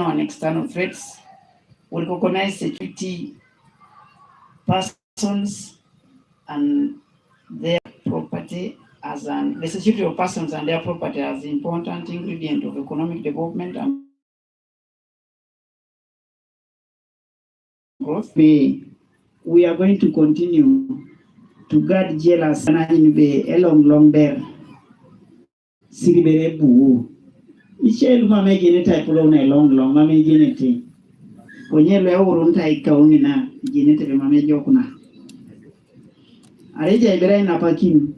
and external threats, will recognize security persons and their property the security of persons and their property as an important ingredient of economic development and growth. We are going to continue to guard jealous and be long there. Siribere bu. Ichelu mame geneta ipulona long mame geneti. Kwenye leo urunta ikaungi na geneta mame jokuna. Areja ibera ina pakini.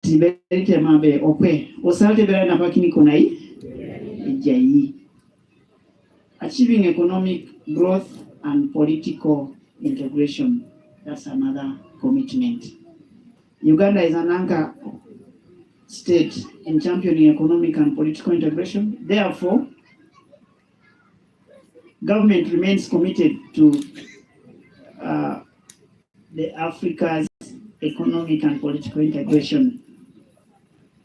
Tiberite mabe okwe. Osalte ibera ina pakini kunai. Ijai. Achieving economic growth and political integration. That's another commitment. Uganda is an anchor state in championing economic and political integration. Therefore, government remains committed to the Africa's economic and political integration.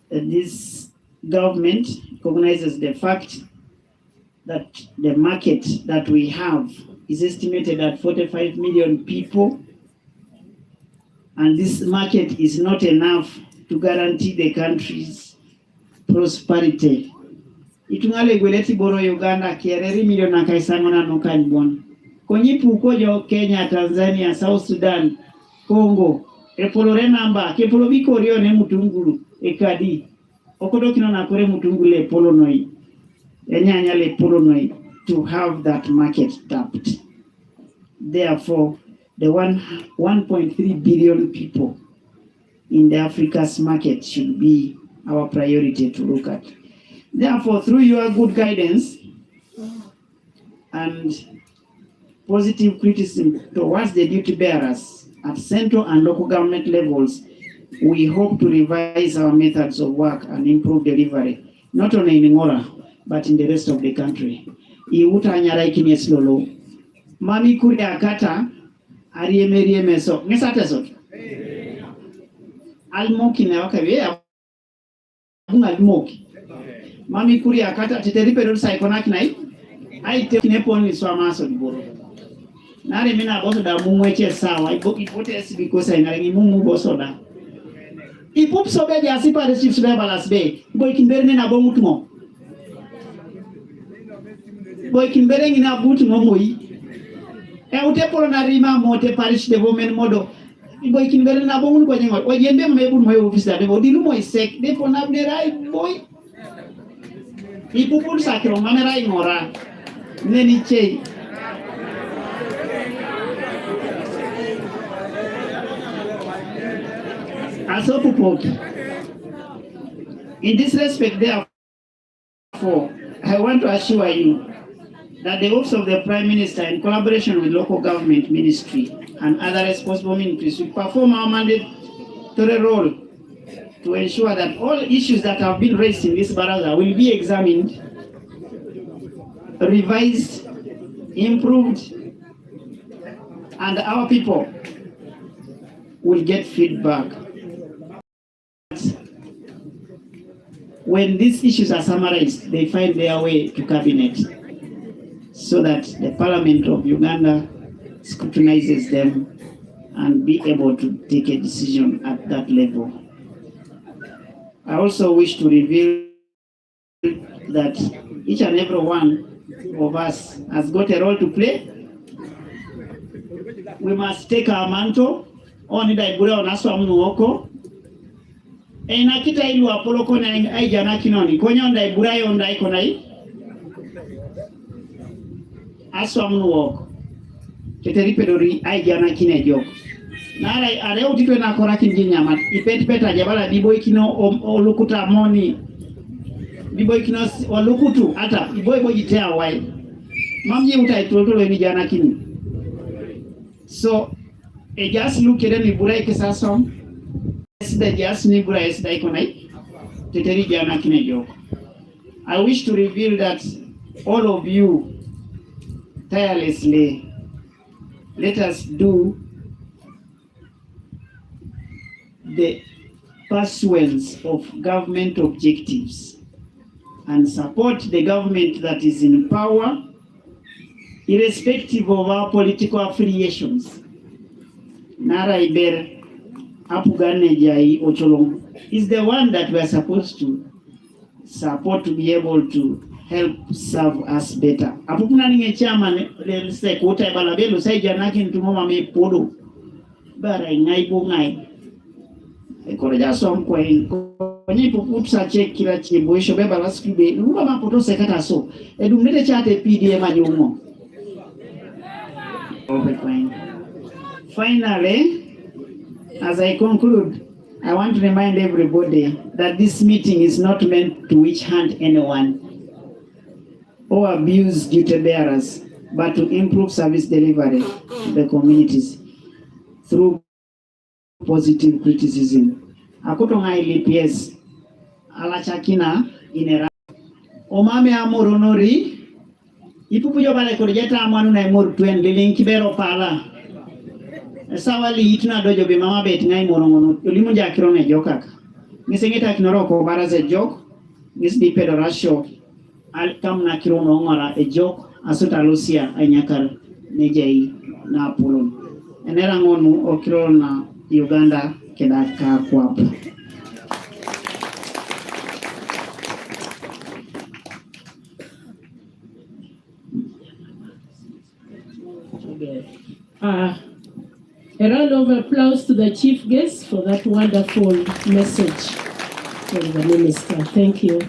This government recognizes the fact that the market that we have is estimated at 45 million people, and this market is not enough to guarantee the country's prosperity. Itungale gweleti boro Uganda kiereri milioni kaisangona nokanyibon. Konyipu kojo Kenya, Tanzania, South Sudan, Congo, epolore namba, kepolo biko rio ne mutungulu, ekadi. Okodo kino nakore mutungule polonoi. Enyanya le polonoi to have that market tapped. Therefore, the 1.3 billion people in the Africa's market should be our priority to look at. Therefore, through your good guidance and positive criticism towards the duty bearers at central and local government levels, we hope to revise our methods of work and improve delivery, not only in Ngora, but in the rest of the country. Iuta nyara ikini slolo. Mami kuri akata, ariye meso. Ngesate so. Almoki na wakawe, abunga almoki. Mami kuri akata, teteripe rosa ikonaki nai. Aite kineponi swamaso diboro. Nare mina boso da mumweche sawa. Ipote esi bikosa inarengi mumu boso da. Ipup sobe di asipa de chiefs be balas be. Boy kimberne na bomutumo. Boy kimbere ngina butu ngomoi. Utepolo na rima mote parish development model. Boy kimbere na bomu kwa nyengo. Ojembe mmebu mwe office da debo. Dilu mo isek. Depo na bnerai boy. Ipupul sakiro mamerai Ngora. Neni chei. Asopupoki. In this respect, therefore, I want to assure you that the Office of the Prime Minister, in collaboration with local government ministry and other responsible ministries, will perform our mandatory role to ensure that all issues that have been raised in this Baraza will be examined, revised, improved, and our people will get feedback. When these issues are summarized, they find their way to cabinet so that the Parliament of Uganda scrutinizes them and be able to take a decision at that level. I also wish to reveal that each and every one of us has got a role to play. We must take our mantle on the Ibura on Aswa Muoko. Ena kita ilu apoloko na aijana kinoni. Kwenye onda Ibura onda ikonai. Aswa Muoko. Keteripedori aijana kine joko. Nara areo titwe na koraki njinyama. Ipetipeta jabala diboy kino olukuta moni. Diboy kino olukutu ata. Diboy jitea wai. Mamji utaitulotolo ni jana kini. So, just look at the Ibura Kesasom. The just Nibura is Daikonai. Teteri jana kine joko. I wish to reveal that all of you tirelessly let us do the pursuance of government objectives and support the government that is in power, irrespective of our political affiliations. Nara Iber Apugane Jai Ocholong is the one that we are supposed to support to be able to help serve us better. Apupuna ninge chairman se kota balabelo sai janaki ntumoma me podo bara ngai bo ngai ekore ja som ko ni puputsa check kila chimbo isho beba laskibe nuba mapoto sekata so edumete chate PDM anyumo. Finally, as I conclude, I want to remind everybody that this meeting is not meant to witch hunt anyone or abuse duty bearers, but to improve service delivery to the communities through positive criticism. Akotonga LPS alachakina inera omame amoronori ipupujo bale korjeta amanu na imor twen lilinki bero pala sawali ituna dojo be mama bet ngai morongono limu jakiro ne jokaka misengeta kinoroko baraza jok misdi pedorasho al kamna kirono ngora e jok asuta lucia anyakar nejei na pulun enera ngonu okirona Uganda kedaka kwap. A round of applause to the chief guest for that wonderful message from the minister. Thank you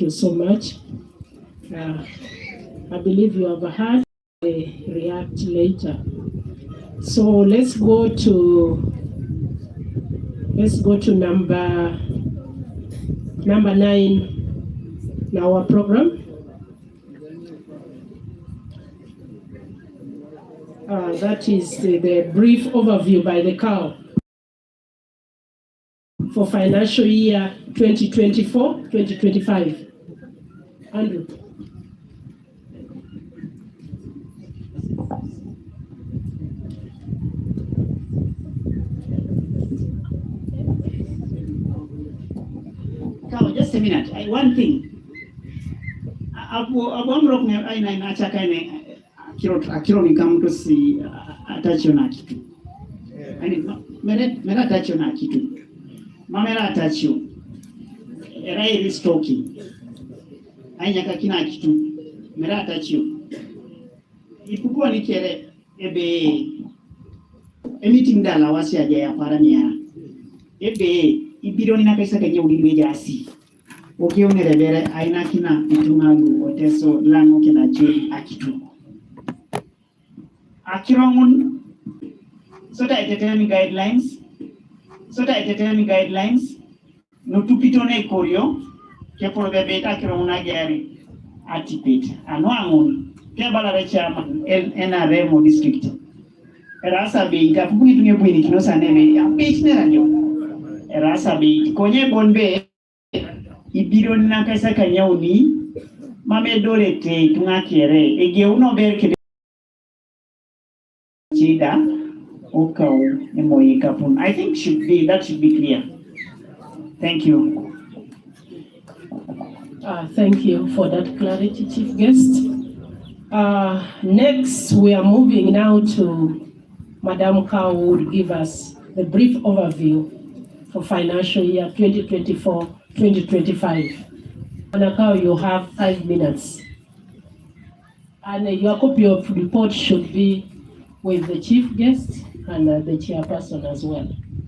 so much. I believe you have heard. React later. So let's go to number 9 in our program. That is the brief overview by the COW for financial year 2024-2025. Andrew. Come, just a minute. One thing. Akiro ni kama mtu si atacho na kitu. Yaani mera atacho na kitu. Mamera atacho. Era ili stocking. Ainyaka kina kitu. Mera atacho. Ipukua ni kere ebe meeting dala wasi aja ya parania. Ebe ibiro ni nakaisa kenye uliwe jasi. Okeo ngerebere aina kina itungalu oteso lango kina jeli akitu. Akirongun sota etetemi guidelines no tupitone korio ke porobe beta akironguna gari atipet anwangun ke balare chairman NRM district erasa be ngapungi tunge bwini kinosa neme ya page ne ranyo erasa be konye bonbe ibiro na kaisa kanyauni mame dole te tungakere ege uno berke I think that should be clear. Thank you. Thank you for that clarity, Chief Guest. Next, we are moving now to Madam Kao, who will give us a brief overview for financial year 2024-2025. Madam Kao, you have 5 minutes. And your copy of report should be with the chief guest and the chairperson as well.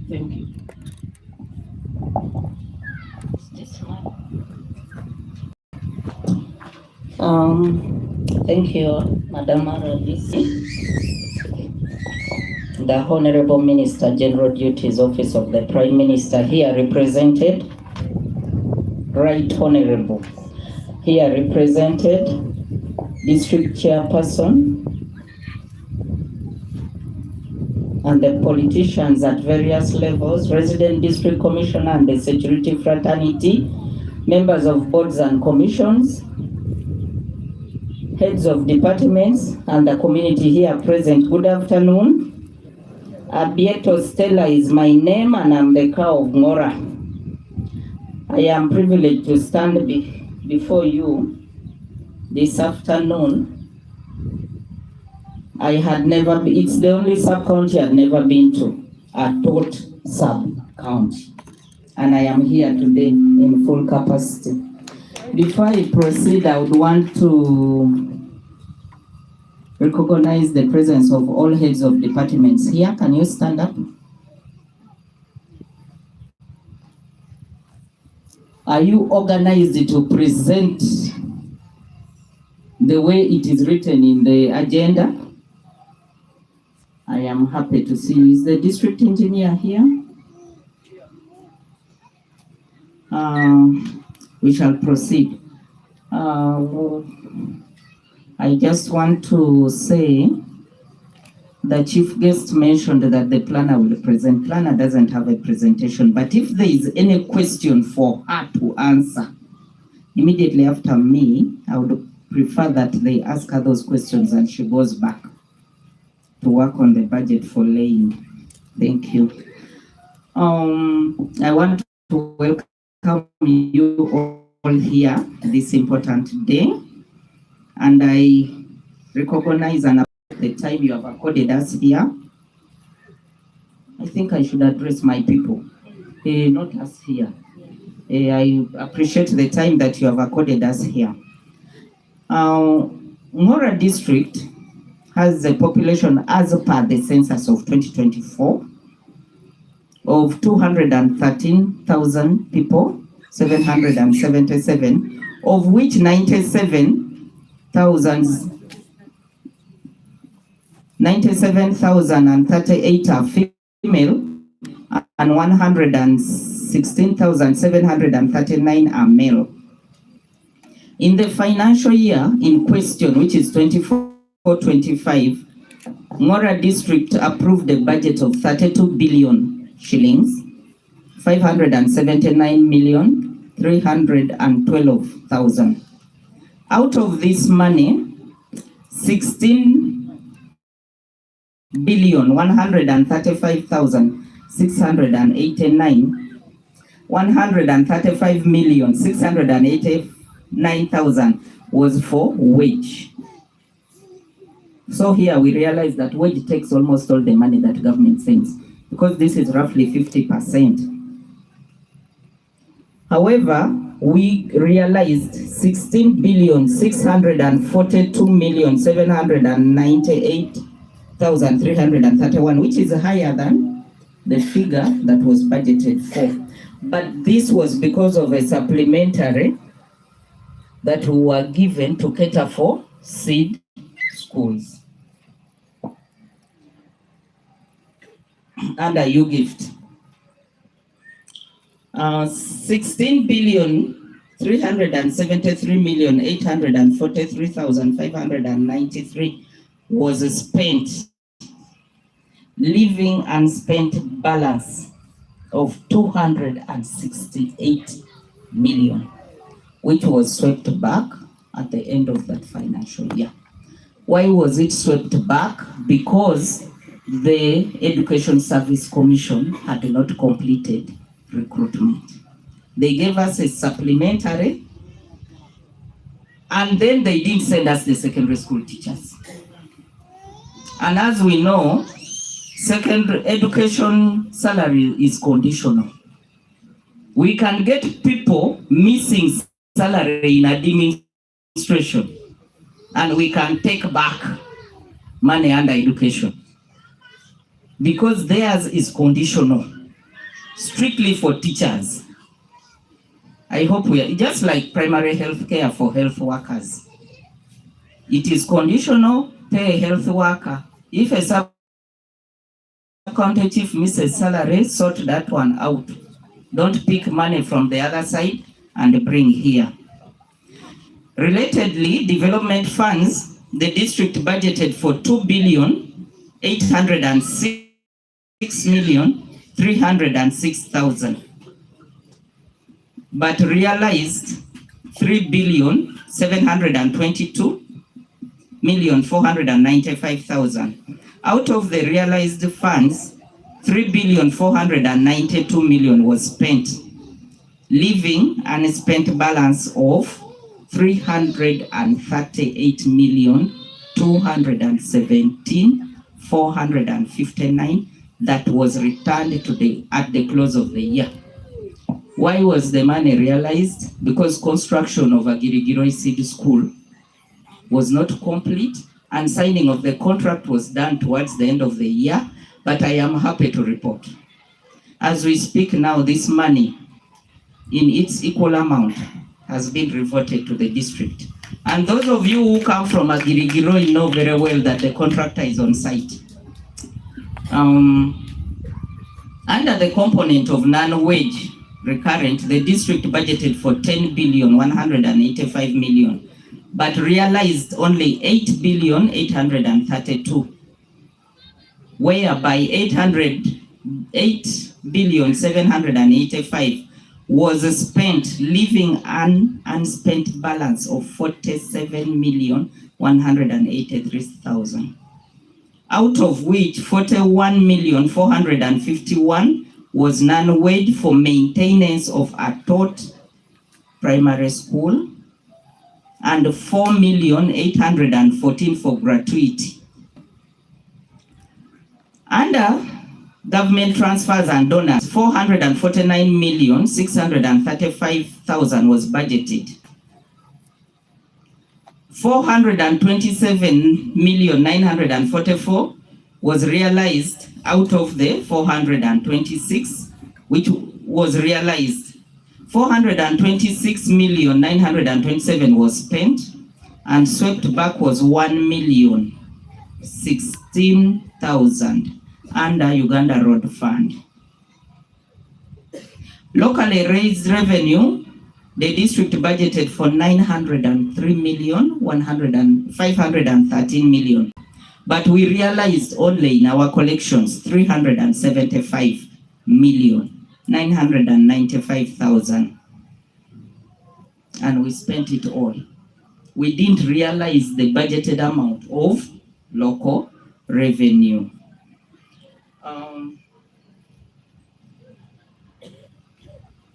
Thank you. Thank you, Madam RDC. The Honorable Minister, General Duties Office of the Prime Minister here represented. Right Honorable. Here represented District Chairperson, and the politicians at various levels, resident district commissioner and the security fraternity, members of boards and commissions, heads of departments, and the community here present. Good afternoon. Abieto Stella is my name, and I'm the Cow of Ngora. I am privileged to stand before you this afternoon. I had never been, it's the only sub-county I've never been to, Atoot Sub County. And I am here today in full capacity. Before I proceed, I would want to recognize the presence of all heads of departments here. Can you stand up? Are you organized to present the way it is written in the agenda? I am happy to see you. Is the district engineer here? We shall proceed. I just want to say the chief guest mentioned that the planner will present. Planner doesn't have a presentation, but if there is any question for her to answer immediately after me, I would prefer that they ask her those questions and she goes back to work on the budget for laying. Thank you. I want to welcome you all here this important day, and I recognize and appreciate the time you have accorded us here. I think I should address my people, not us here. I appreciate the time that you have accorded us here. Ngora District has a population as per the census of 2024 of 213,000 people, 777, of which 97,038 are female and 116,739 are male. In the financial year in question, which is 24-25, Ngora District approved a budget of 32 billion shillings, 579,312,000. Out of this money, 16,135,689, 135,689,000 was for wage. So here we realize that wage takes almost all the money that government sends, because this is roughly 50%. However, we realized 16,642,798,331, which is higher than the figure that was budgeted for. But this was because of a supplementary that we were given to cater for seed schools under U-Gift. 16,373,843,593 was spent, leaving unspent balance of 268 million, which was swept back at the end of that financial year. Why was it swept back? Because the Education Service Commission had not completed recruitment. They gave us a supplementary, and then they didn't send us the secondary school teachers. And as we know, secondary education salary is conditional. We can get people missing salary in administration, and we can take back money under education, because theirs is conditional, strictly for teachers. I hope we are just like primary health care for health workers. It is conditional, pay a health worker. If a sub-county chief misses salary, sort that one out. Don't pick money from the other side and bring here. Relatedly, development funds, the district budgeted for 2,806,306,000, but realized 3,722,495,000. Out of the realized funds, 3,492,000,000 was spent, leaving an unspent balance of 338,217,459 that was returned at the close of the year. Why was the money realized? Because construction of Agirigiro ECD school was not complete and signing of the contract was done towards the end of the year, but I am happy to report. As we speak now, this money in its equal amount has been reverted to the district. And those of you who come from Agirigiro know very well that the contractor is on site. Under the component of non-wage recurrent, the district budgeted for 10,185 million, but realized only 8,832, whereby 8,785 was spent, leaving an unspent balance of 47,183,000. Out of which 41,451 was non-wage for maintenance of Atoot Primary School and 4,814 for gratuity. Under government transfers and donors, 449,635,000 was budgeted. 427,944 was realized out of the 426, which was realized. 426,927 was spent, and swept back was 1,016,000 under Uganda Road Fund. Locally raised revenue, the district budgeted for 903,513 million, but we realized only in our collections 375,995,000, and we spent it all. We didn't realize the budgeted amount of local revenue.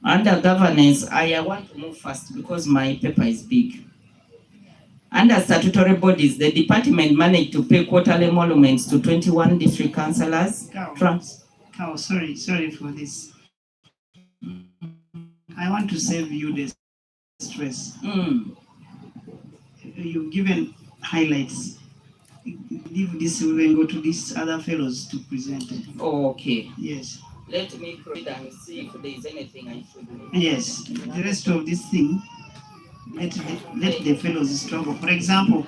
Under governance, I want to move fast because my paper is big. Under statutory bodies, the department managed to pay quarterly emoluments to 21 district councillors. Sorry for this. I want to save you the stress. You've given highlights. Leave this, we will go to these other fellows to present. Oh, okay. Yes. Let me read and see if there is anything I should do. Yes. The rest of this thing, let the fellows struggle. For example,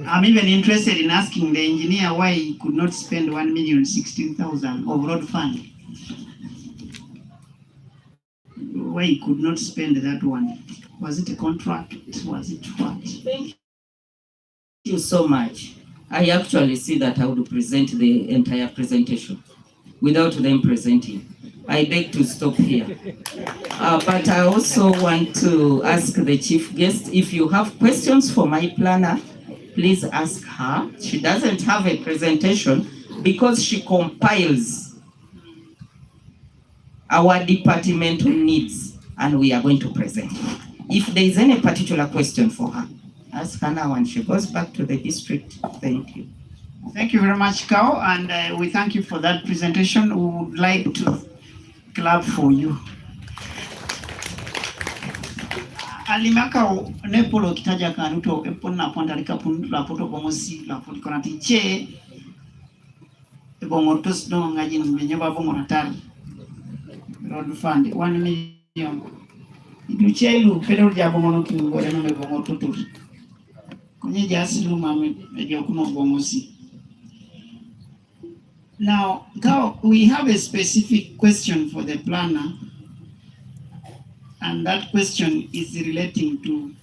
I'm even interested in asking the engineer why he could not spend 1,016,000 of road fund. Why he could not spend that one? Was it a contract? Was it what? Thank you so much. I actually see that I would present the entire presentation without them presenting. I beg to stop here. But I also want to ask the chief guest, if you have questions for my planner, please ask her. She doesn't have a presentation because she compiles our departmental needs and we are going to present. If there is any particular question for her, ask her now when she goes back to the district. Thank you. Thank you very much, Kao, and we thank you for that presentation. We would like to clap for you. Alimaka nepolo kitaja kanuto epona pondarika pun la poto pomosi la polikona tiche ebongotos no ngaji mbenyoba bongonatal road fund 1 million iduchelu federal jabomono kingore no mebongotutu konye jasilu mame ejokuno bomosi. Now, we have a specific question for the planner, and that question is relating to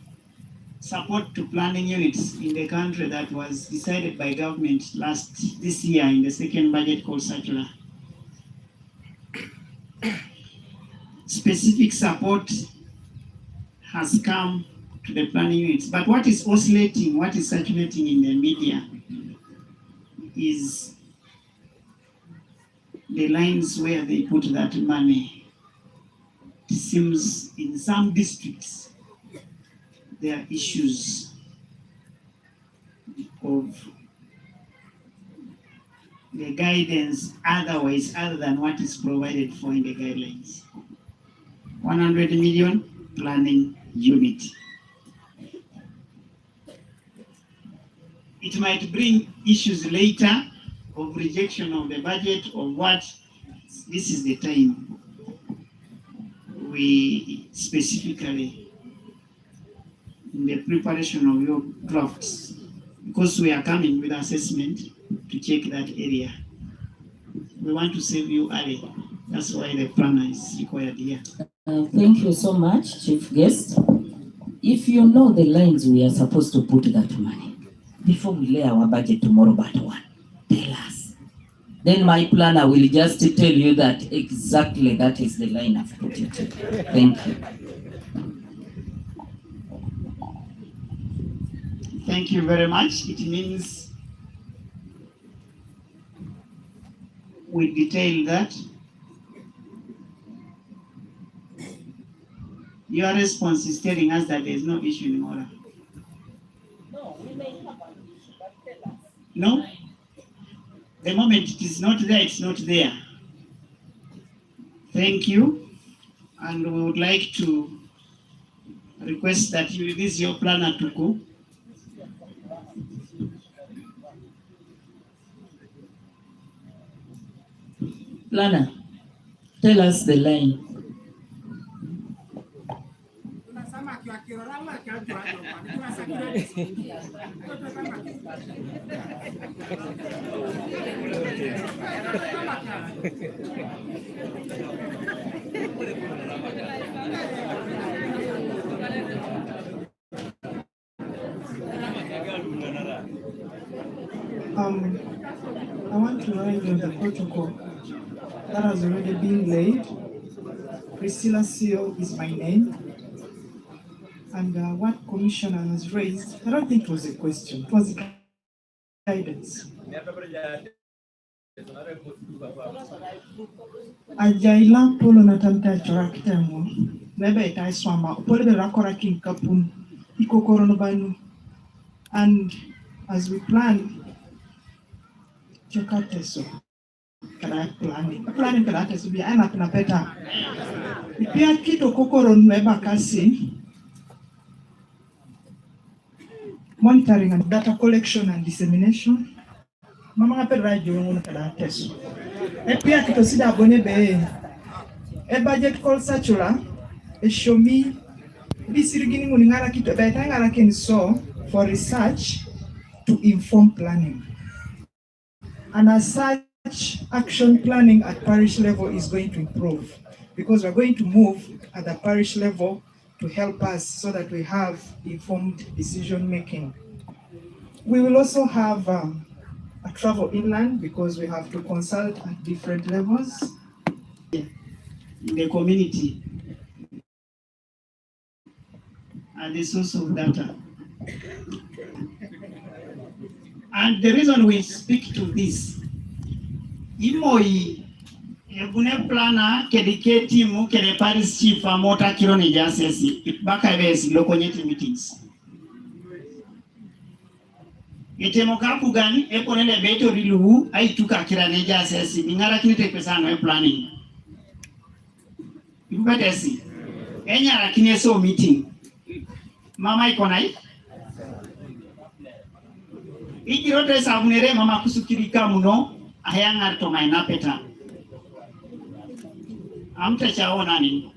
support to planning units in the country that was decided by government this year in the second budget call circular. Specific support has come to the planning units, but what is oscillating, what is circulating in the media is the lines where they put that money. It seems in some districts, there are issues of the guidance otherwise, other than what is provided for in the guidelines. 100 million planning unit. It might bring issues later of rejection of the budget or what. This is the time we specifically in the preparation of your drafts, because we are coming with assessment to check that area. We want to save you early. That's why the planner is required here. Thank you so much, Chief Guest. If you know the lines we are supposed to put that money, before we lay our budget tomorrow but one, tell us. Then my planner will just tell you that exactly that is the line I've put it. Thank you. Thank you very much. It means we detail that. Your response is telling us that there is no issue in Ngora. No, we may have an issue, but tell us. No? The moment it is not there, it's not there. Thank you. And we would like to request that you release your planner to go. Planner, tell us the line. I want to write on the protocol that has already been laid. Priscilla CO is my name. And what Commissioner has raised, I don't think it was a question, it was guidance. Ajaila polo na tamta chorakita mo, lebe itai swama, polo be rakora king kapun, ikokoro no banu. And as we plan, chekateso, kada planning kada teso bi ana tunapeta. Ipia kito kokoro nweba kasi. Monitoring and data collection and dissemination. Mama ngape radio ngono kada teso. Epia kito sida abone be. E budget call satchula. E show me. Bisirigini nguni ngara kito be ngara ken so for research to inform planning. And as such, action planning at parish level is going to improve because we're going to move at the parish level to help us so that we have informed decision making. We will also have a travel inland because we have to consult at different levels. In the community and the source of data. And the reason we speak to this, Imoi, Ebune planner, Kediketi, Mukele Paris chief, Mota Kironi Jasesi, Bakabes, local meetings. Etemokapu gani, Eponele Beto Rilu, I took a Kirane Jasesi, Ningara Kinete Pesano planning. You better see. Enya Kineso meeting. Mama Ikonai. Ikirote sabunere mama kusukirika muno ayanga to my napeta. Amtachaona nini?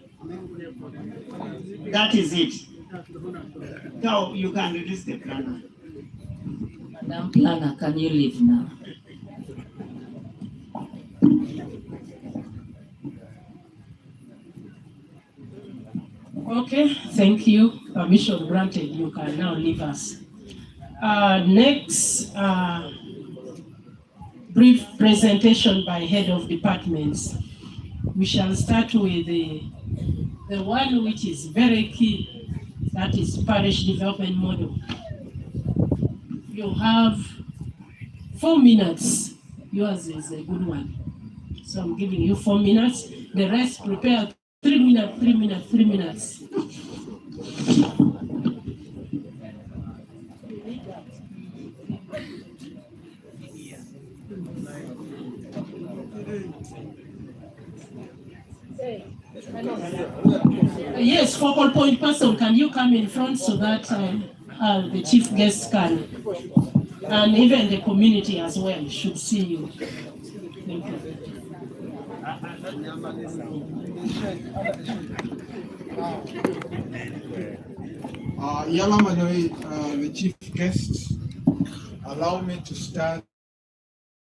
That is it. Now you can release the planner. Madam Planner, can you leave now? Okay, thank you. Permission granted. You can now leave us. Next, brief presentation by head of departments. We shall start with the one which is very key, that is parish development model. You have 4 minutes. Yours is a good one. So I'm giving you 4 minutes. The rest prepare 3 minutes, 3 minutes, 3 minutes. Yes, focal point person, can you come in front so that the chief guest can, and even the community as well should see you. Thank you. Yala Manoi, the chief guest, allow me to start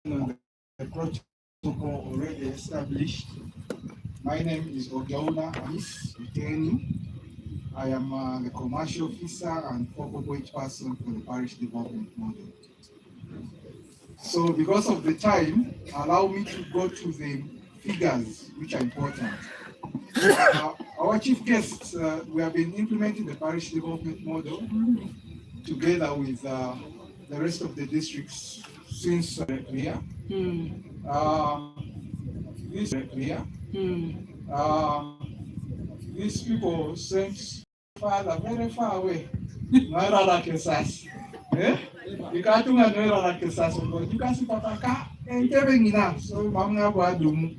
on the protocol already established. My name is Ogauna Amis Uteni. I am the commercial officer and focal point person for the parish development model. So because of the time, allow me to go to the figures which are important. Our chief guests, we have been implementing the parish development model together with the rest of the districts since clear. These people sent father very far away. Naira la Kesas. You can't do Naira la Kesas, but you can see Pataka and Kevin enough. So Mamma Wadum.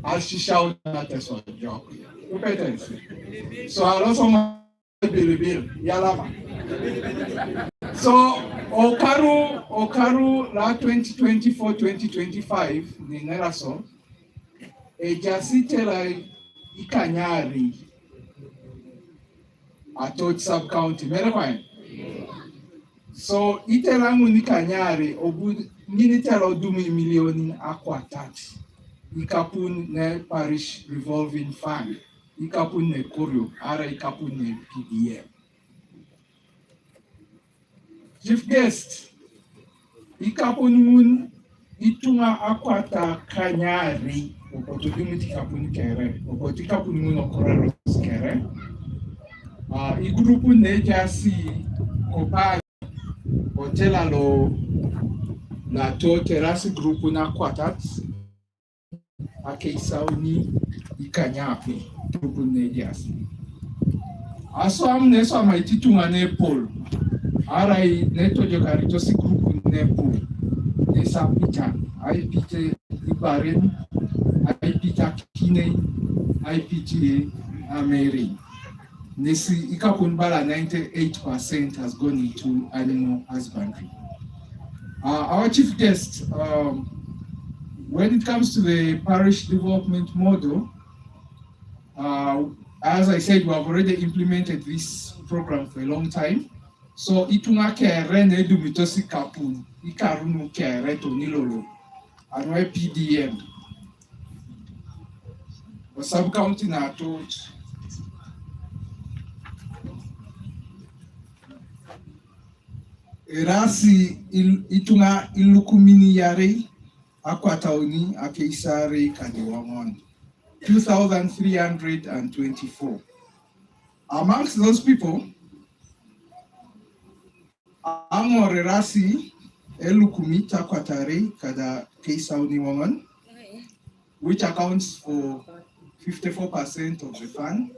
As she shouted at us on the job. So I also bill Yalama. So Okaru la 2024-2025 ni Neraso ejasitela ikanyari Atoot Sub County Merefine. So itelangu ni kanyari obu nitela odumi milioni akwatati. Ikapun ne parish revolving fund. Ikapun ne korio ara ikapun ne PDM. Chief guest, ikapun mun itunga akwata kanyari okotodimuti kapun kere okoti kapun mun okorero kere. Igrupu ne jasi kopa hotela lo la to terasi grupu na kwatat akeisauni ikanyape grupu ne jasi. Aso amne so amaititunga ne pol. Arai neto jokarito si grupu ne pol. Ne sapita aipite ibaren aipita kine aipite ameri. Nisi ikapun bala 98% has gone into animal husbandry. Our chief guest, when it comes to the parish development model, as I said, we have already implemented this program for a long time. So itunga kere ne dumitosi kapun, ikarunu kere to nilolo, anwe PDM. The sub county na Atoot. Erasi itunga ilukumini yare akwataoni akeisare kadiwamon 2,324. Amongst those people, Angore Rasi elukumita kwatare kada keisauni woman, which accounts for 54% of the fund.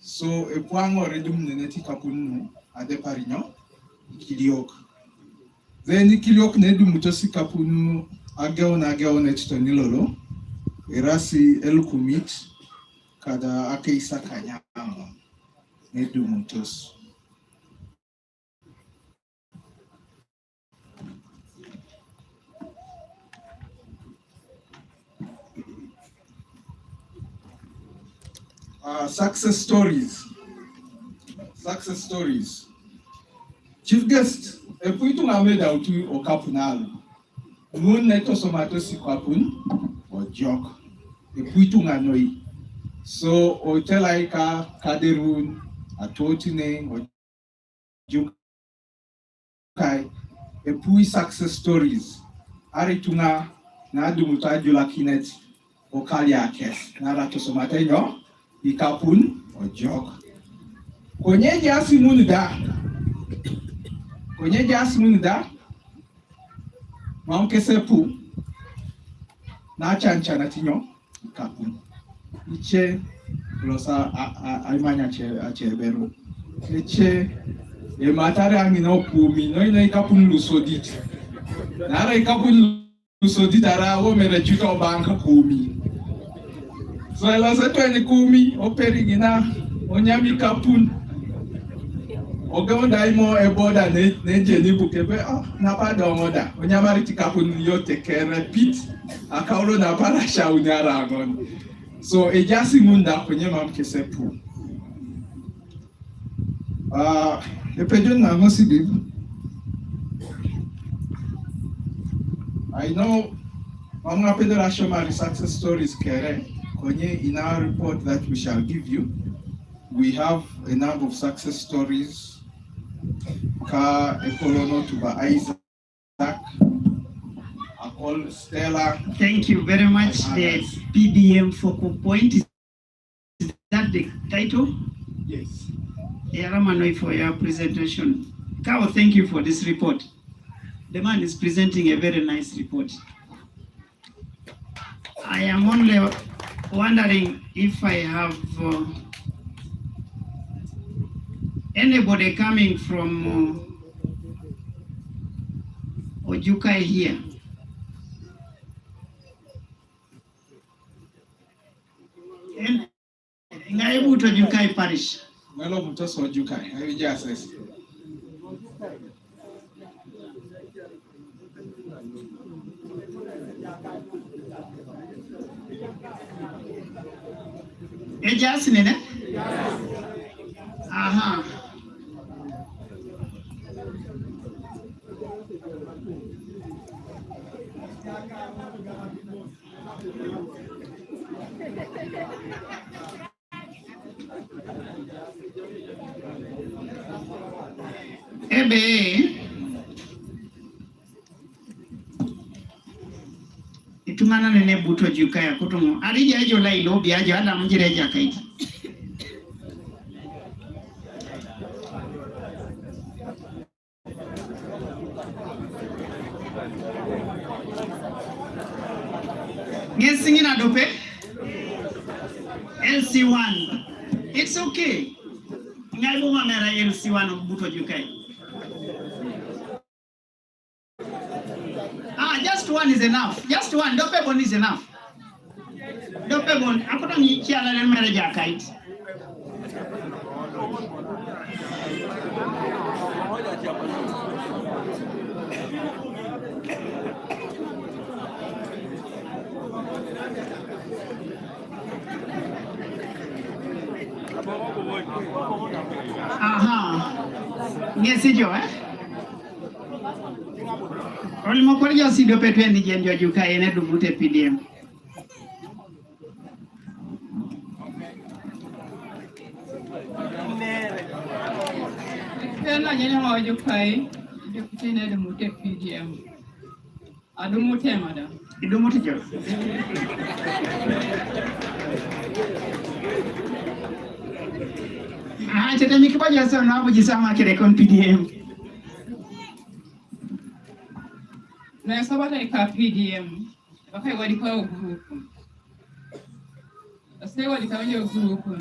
So epuango redum neneti kapunu adeparino. Kiliok. Then Kiliok nedu mutosi kapunu ageo netito nilolo. Erasi elukumit kada akeisa kanyamo nedu mutos. Success stories. Chief guest, epuitu ngameda utu okapunalo. Mun neto somato si kapun o jok. Epuitu nganoi. So otela ika kaderun atotine o jukai. Epui success stories. Aritunga na dumutajo la kinet okali akes. Narato somatenyo ikapun o jok. Konyeji asi munida. Kwenye jasmunida maunke sepu na chancha na tinyo kapun iche losa aimanya acheberu iche e matare angina opumi no ina ikapun lusodit nara ikapun so ditara wo mere chuto banka kumi. So ela se tweni kumi operigina onyami kapun. Ogonda imo eboda ne jeni bukebe na pada omoda onyamari tikapun yote ke repeat akaulo na parasha unyara ngon. So ejasi munda kwenye mamkese pu. Epejon na ngosi bibu. I know Mama Pedro Ashomari success stories kere. In our report that we shall give you, we have a number of success stories. Ka Ekolono Tuba Isaac, Akol Stella. Thank you very much. The PDM focal point, is that the title? Yes. Yaramanoi for your presentation. Kao, thank you for this report. The man is presenting a very nice report. I am only wondering if I have anybody coming from Ojukai here. Ngaibu to Ojukai Parish. Melo mutoso Ojukai. I will just say. Ejas nene? Aha. Ebe itumana nene buto Jukaya kutumu alija ejo la ilobi ajo ala mjireja kaiti Singing adope LC1. It's okay. Ngaibu mamera LC1 buto Jukai. Just one is enough. Just one. Dopebon is enough. Dopebon. Akoto ni kiala le mereja kait. Ngesi jo Olimo kwa jo si dopetwe ni jenjo juka ene dubute PDM. Pena nyenye mwa jukai dopete ene dubute PDM. Adumute madam. Idumute jo. Chete mikipaja sana hapo jisama kile kon PDM. Na sabata ika PDM. Wakai walikuwa ugurupu. Ase walikuwa ugurupu.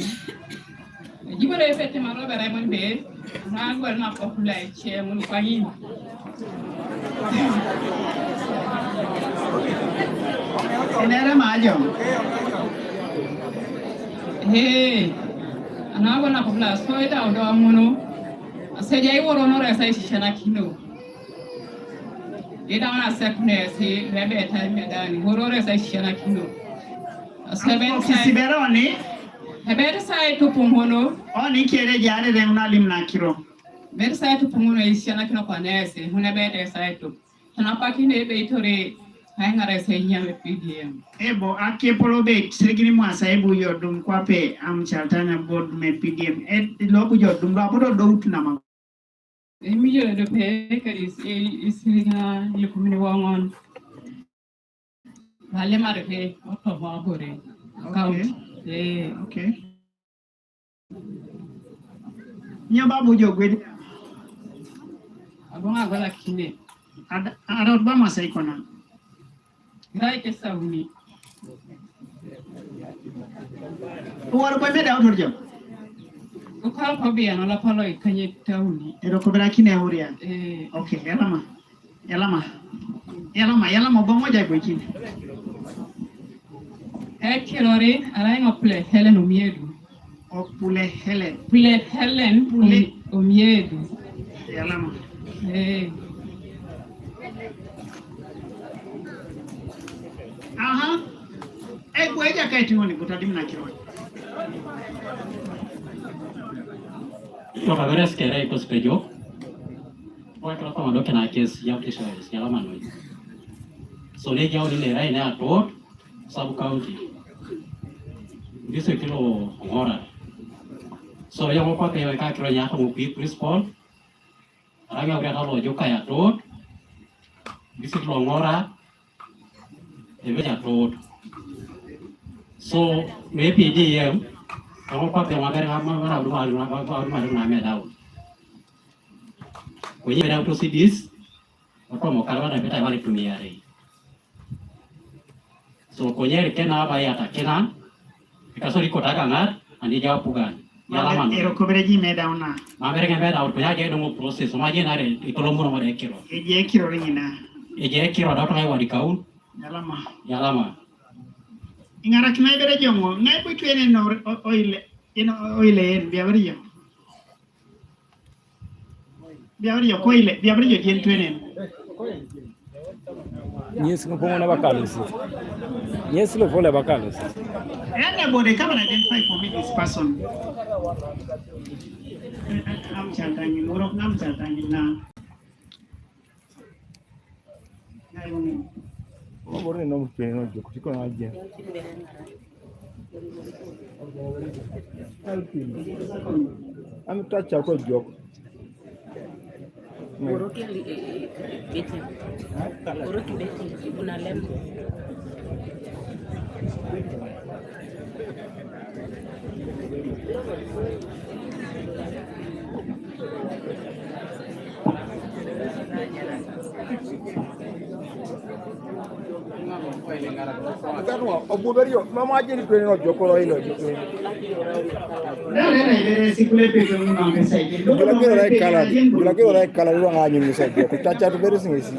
Jibole efete maroba Raymond Bay. Na angwa na popula eche muni kwa hini. Enera majo. Hey. Anago na popula so ita odo amuno. Ase jai woro no resa ishana kino. Ida wana sekune si rebe time dani woro resa ishana kino. Ase ben Siberoni. Hebere sai tu pungono. Oni kere jare de unalim na kiro. Bere sai tu pungono ishana kino kwa nese. Hune bere sai tu. Tanapaki ne be itore hainga resa nyame PDM. Ebo ake polobe segini mwasa ebu yodum kwape amchaltana board me PDM. Lobu yodum labodo doutu nama. Emi yodo pe kari isirina likumini wangon. Vale mare pe oto bahore. Okay. Nyababu jogwedi. Abonga gola kine. Ada Obama saikona. Gai ke sauni. Uwaro kwa meda autorjo. Ukala pabia no la palo ikanye tauni. Ero kubera kine huria. Okay, Elama. Yalama bomoja kwa chini. Ekirore alainga pule Helen Omiedu. Pule Helen. Pule Helen Omiedu. Yalama. Aha. Ekweja kaiti ngoni kutadimu na kironi. Toka veres kere iko spejo. Wakala kama doke na kesi ya mtisho ya lama noi. So le jao ni rai na Atoot Sub County. Dice kilo Ngora. So ya mo pa kayo ka kiro nya ko pi principal. Araga ora ka lo joka ya Atoot. Dice kilo Ngora. Ebe ya Atoot. So maybe DM kamu pakai makan apa rumah medau. Kau ini medau tu sidis, apa mau kalau ada betul balik dunia ini. So kau ini kena apa ya tak kena, kita sorry kota kangar, andi jawab bukan. Yalaman. Ero coverage medau na. Mereka medau, punya dia dong proses, semua dia nare itu lombo nomor ekiro. Ekiro ringi na. Ekiro ada orang yang wadi kau. Yalama. Ingara kina ibere jongo ngai bu twene no oile en biabariyo ko ile biabariyo jen twene Yes, no pongo na bakalos. Yes, lo pone bakalos. Anybody come and identify for me this person. I'm chantangi murok nam chantangi na. Vorrei non pieno no gioco, con la gente. I'm touch out of joke. Uroki beti. Uroki beti una lembo. Obuberio, mama aje ni kwenu joko lo hilo. Bila kilo rai kala lu ngani ni sa joko. Caca tu beres ngisi.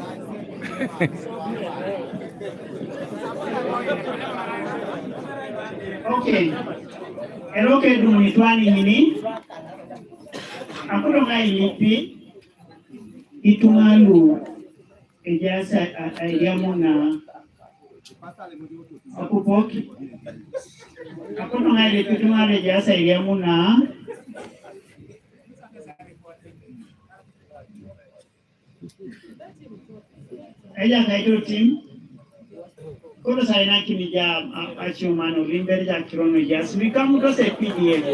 Okay. Eroke dumuni twani nini? Aku ngai lipi itungalu ejasa ayamuna aku poki aku ngai lipi itungalu ejasa ayamuna eja kaitu tim kono saina kinija achumano limbere ja kirono jas bikamu to se pdf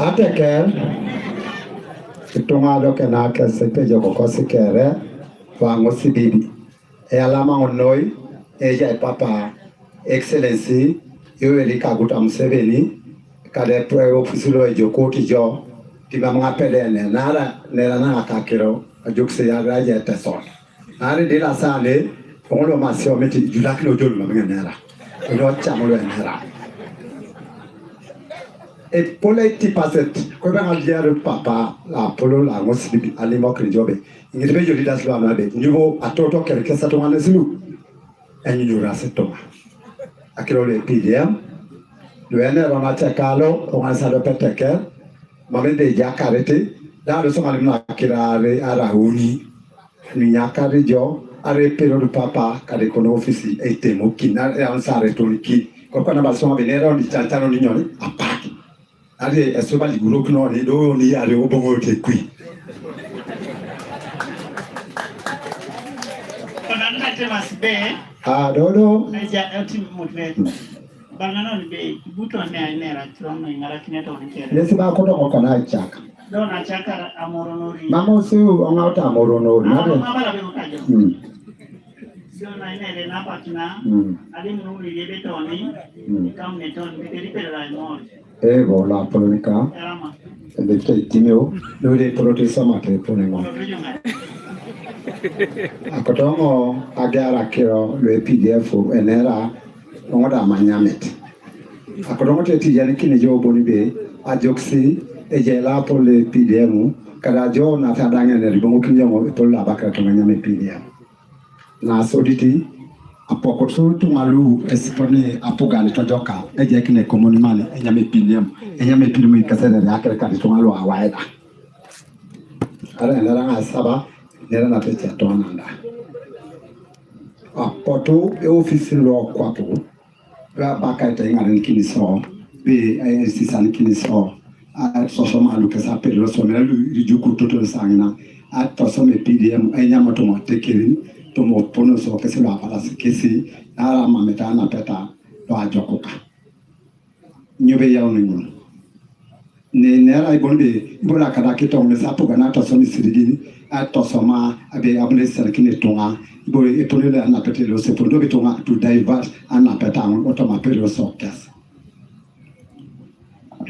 Ateke itungalo kenake sepejo kokosi kere wango sibibi alama onoi eja papa excellency Yoweri Kaguta Museveni kade pre ofisulo ejokoti jo tiba mga pedene nara nera na kakiro ajukse ya raja teson ari dila sane onlo masio meti julakino jolu mga nera ro chamulo nera et politi paset ko ba ngal papa la polo la ngosibi alimo krijobe ngirbe joli daslo anabe niveau atoto kelke sato wanesilu enyi jura setoma akiro le PDM luene rona tekalo onga sa do peteke mamende jakarete da do so malimna kirare arahuni ni nyakari jo are pero du papa kade kono ofisi etemo kina e ansare toniki ko kana baso benero ni tantano ni nyoni apaki ari esoba li group no ni do ni are obongo te kui konanga te masbe dodo eja oti mutwe banana ni be buto ne ainera trono ingara kineto nikere nesi ba kodo ko kana chaka do na chaka amoronori mama su ongauta amoronori nade mama be mutajo do na inere na patina ali munuri yebe toni kam ne ton be ripere la mor ego la politica erama de timeo do de protesa mate ponengo akotongo agara kiro le PDF enera ngoda manyamet akorongo te tijani kini jo boni be ajoksi ejela pole PDM kada jo na fadanga ne ribongo kinyo to la bakra to nyame PDM na soditi apoko so to malu espone apogani to joka eje kine komunimani nyame PDM kasere yakere kadi to malu awaida ara ndara asaba nera na pecha to ananda poto e office lo kwapo baka ita ngaren kini so be sisan kini so so malu kesa pelo so melu rijuku toto sangna to so me PDM nyama to motekirin to mo pono so kese la pala kesi ara mameta na peta to ajokoka nyobe ya oningo ne nera ibonde ibora kada kito me sapo gana to so mi sirigini to so ma abe abule serkini tonga ibo epolele ana petelo se pondo betonga to divert ana petang automapelo so kes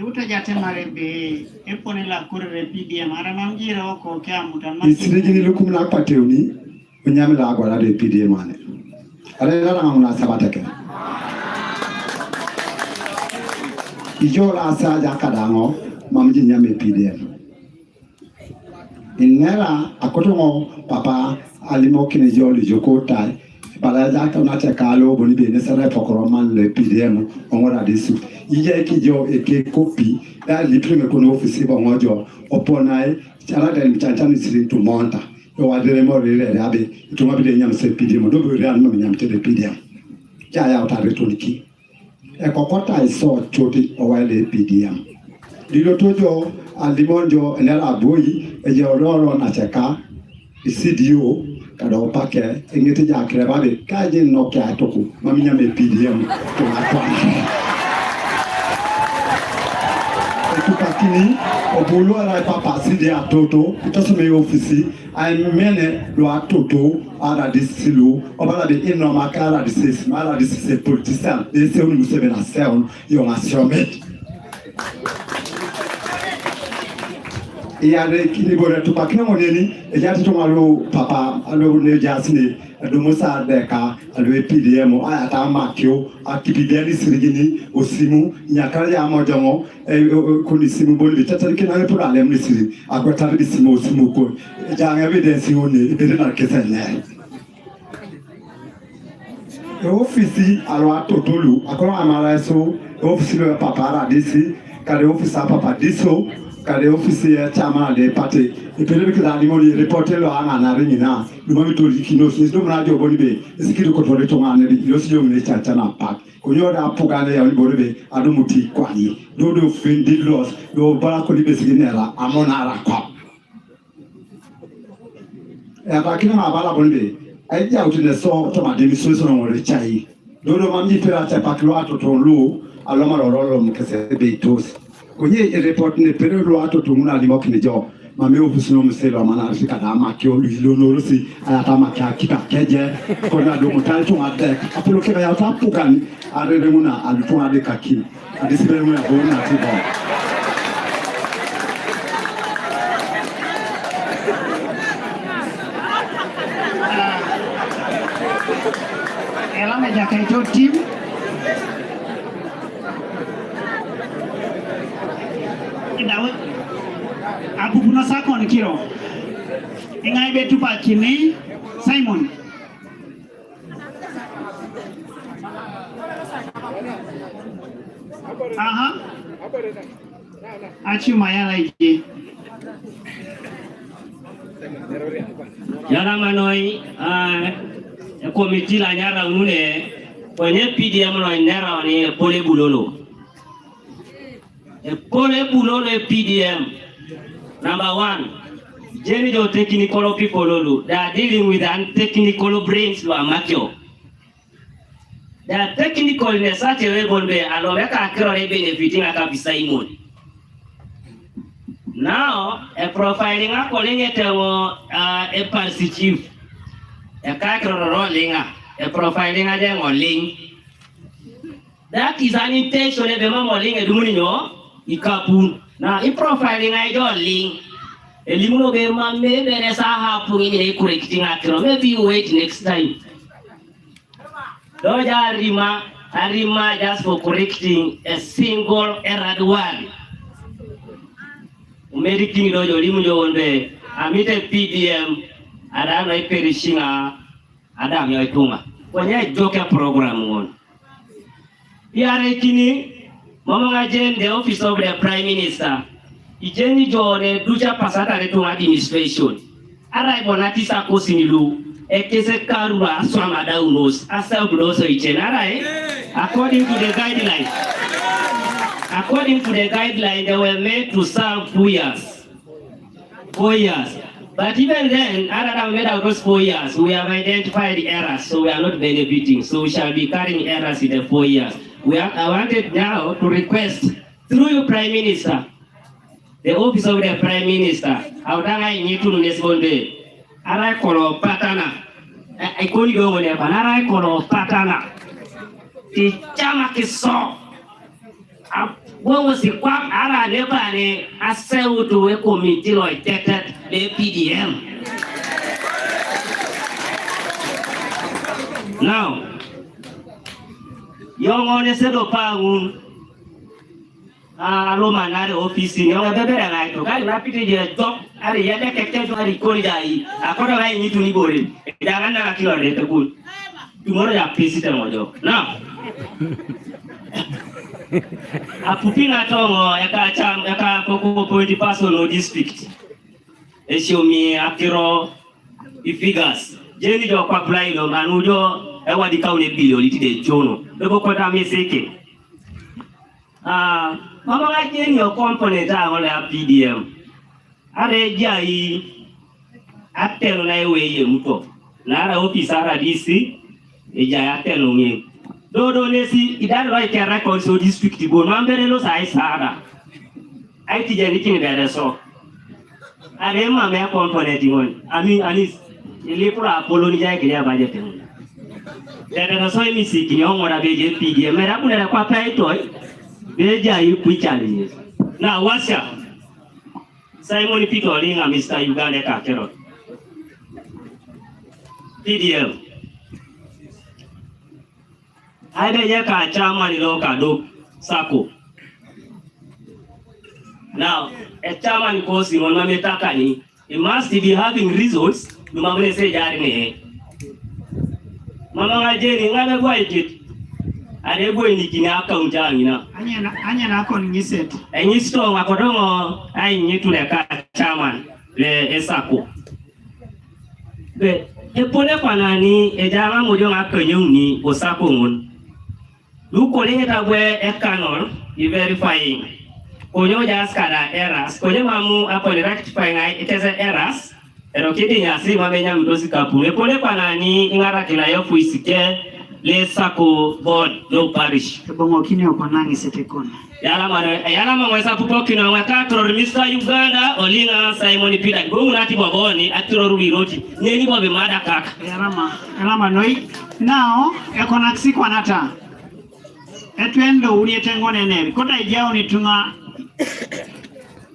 Uta jate marebe epone la kurre PDM ara mamjira ko kya mutan sirigini lukum la pateuni unyame la agora de PDM ane ara la ngamuna sabatake ijo la sa jakadango mamji nyame PDM inera akotongo papa alimo kine joli jokota balaja kana tekalo boni be nesere pokoroman le PDM Ngora District ije kijo eke copy da liprime kono office ba ngojo oponai chala den chanchani siri to monta o wadere mo rele abe to mabide nyam se PDM do be ran no nyam te de PDM ja ya ta retoniki e kokota iso choti o wale PDM dilo tojo alimonjo nela boyi eje ororo na cheka isidio kada opake engete ja kreba be kaje no kya toku maminya me PDM to atwa ekupakini obulu ara papa sidi atoto itoso me ofisi ai mene lo atoto ara disilu obala be ino makara disis mala disis politicien ese unu musebe na seon yo nasiomet yare kini bore to pakina moneni e jati to malo papa alo ne jasine do musa deka alo PDM ata makio akibideli sirigini osimu nyakale amojongo kuni simu boli tatali kina pour aller me siri agotari bisimu osimu ko janga evidence one e na kesene ofisi alo atotolu akoro amara so ofisi le papa RDC kare ofisi papa diso kare ofisi ya chama de party ipele bikira limoni reporter lo anga na ringina lumami to likino so ndo mnajo bonibe isikiru ko tole to ngane lo siyo ngene chacha na park kunyoda apugane ya bonibe adumuti kwani do fendi los do bara ko libe siginera amona ara ko e bakina mabala bonibe aija utine so to ma demi so no ngore chai do mamji pera cha paklo atoto lu aloma roro mkese be tos konye report ne pero lo atoto muna limok ne jo mame ofisi no mselo mana afika da makio lo no rusi ata makia kita keje kona do mutal to ade apolo ke ya tapu kan arere muna alutu ade kaki adisibere muna bona tibo ela me jakaito team dawe apupuna sako ni kiro ingai betu pakini Simon aha achi mayala iki Yara manoi komiti la nyara unune kwenye PDM no nyara ni pole bulolo pole bulolo PDM. Number one, Jenny do technical people lulu. They are dealing with untechnical brains lo amakyo. They are technical in such a way bonbe aloweka akiro re benefiting akabisa imoni. Now, a profiling a calling it a positive. A kakro rolling a profiling a dem or link. That is an intention of the modeling a dumunino, ikapun. Now, if profiling I don't link, a limuno be man, maybe there's a half in a correcting acro. Maybe you wait next time. Doja Rima, Arima just for correcting a single error word. Umeriking do jolimu jonde amite PDM ada no perishinga ada mi oitunga. Kwenye joke program won. Yare kini mama ngajen the office of the Prime Minister. Ijeni jone duja pasata retu administration. Arai bonati sa kosinilu. Ekese karura swama daunos asa uloso ichenarai. According to the guidelines. According to the guidelines, they were made to serve 4 years. 4 years. But even then, other than made out those 4 years, we have identified the errors, so we are not benefiting. So we shall be carrying errors in the 4 years. I wanted now to request through your Prime Minister, the office of the Prime Minister, Audanga Initu Nesbonde, Arai Kolo Patana, I couldn't go on there, but Arai Kolo Patana, the Chamakiso. What was the quack? Ara never a sell to a committee like that, the PDM. Now, young on a set of pound, Roman office in your better than I took. I rapidly talk at the other captain to the Koridai. I thought I need to nibble. Dagana killer later good. Tomorrow, I place it on now. Apupinga tongo yaka koko point personal district. Eshomi akiro figures. Jeni jo kwa apply no manujo ewa di kaune billion litide jono. Lebo kota meseke. Mama ga jeni yo component a PDM. Are jai atelo na ewe ye muto. Na ara office RDC eja atelo ngi. Dodo nesi idaro ai kera konso district bo mambere lo sai sara ai ti jeni kin bere so are ma me component ngon ani ile pura apolo ni jai kile budget ngon dere so mi siki ni ngora be je PDM mera kunera kwa pai toy be jai ku challenge na washa Simon Peter Linga Mr. Uganda ka kero PDM I don't have chairman in Sako. Now, a chairman goes in Mametakani, he must be having results. The Mamma say, Mamma Jenny, never go it. I never go in the Kina account. Anya Nakon, you said, and you stole a Kodomo, I need to the chairman, the Sako. The Epolepanani, a Jama Mojon Akayuni, or Sako. Look at where a canon is verifying. Konyo just kada errors. Konyo mamu upon rectifying it as an errors. Erokidi nyasi mamenya mdosi kapune. Pole panani ingara kila yofu isike le sako board no parish. Bongo kini okonangi setekona. Yala mwesa pupo kino wakatro Mr. Uganda olinga Simon Peter. Bongo nati boboni atiro rubi roti. Neni bobe mada kaka. Yalama noi. Now ekonaksi kwa nata. Etwendo unietengo nene. Kota ijao ni tunga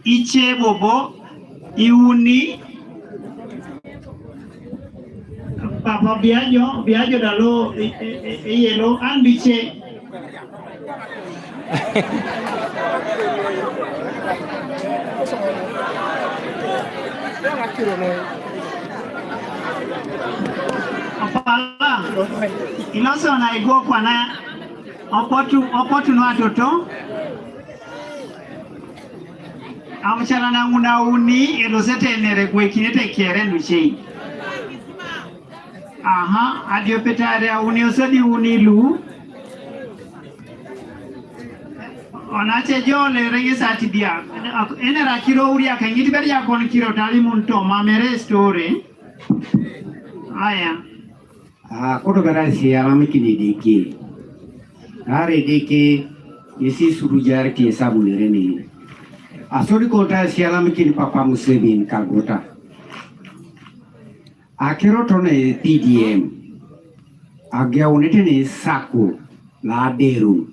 iche bobo iuni papa biajo dalo yelo anbiche apala iloso na igo kwa na opotu no atoto amchala na nguna uni edosete nere kwekinete kere nduchei aha adio petare uni osodi uni lu onache jole regesa tibia enera kiro uri akangiti beri yakon kiro tali munto mamere story aya koto garansi alamikini diki are diki yesi surujar ki sabu nereni asori kota sialam kini papa muslimin kagota akero tone PDM agya unetene Sako la deru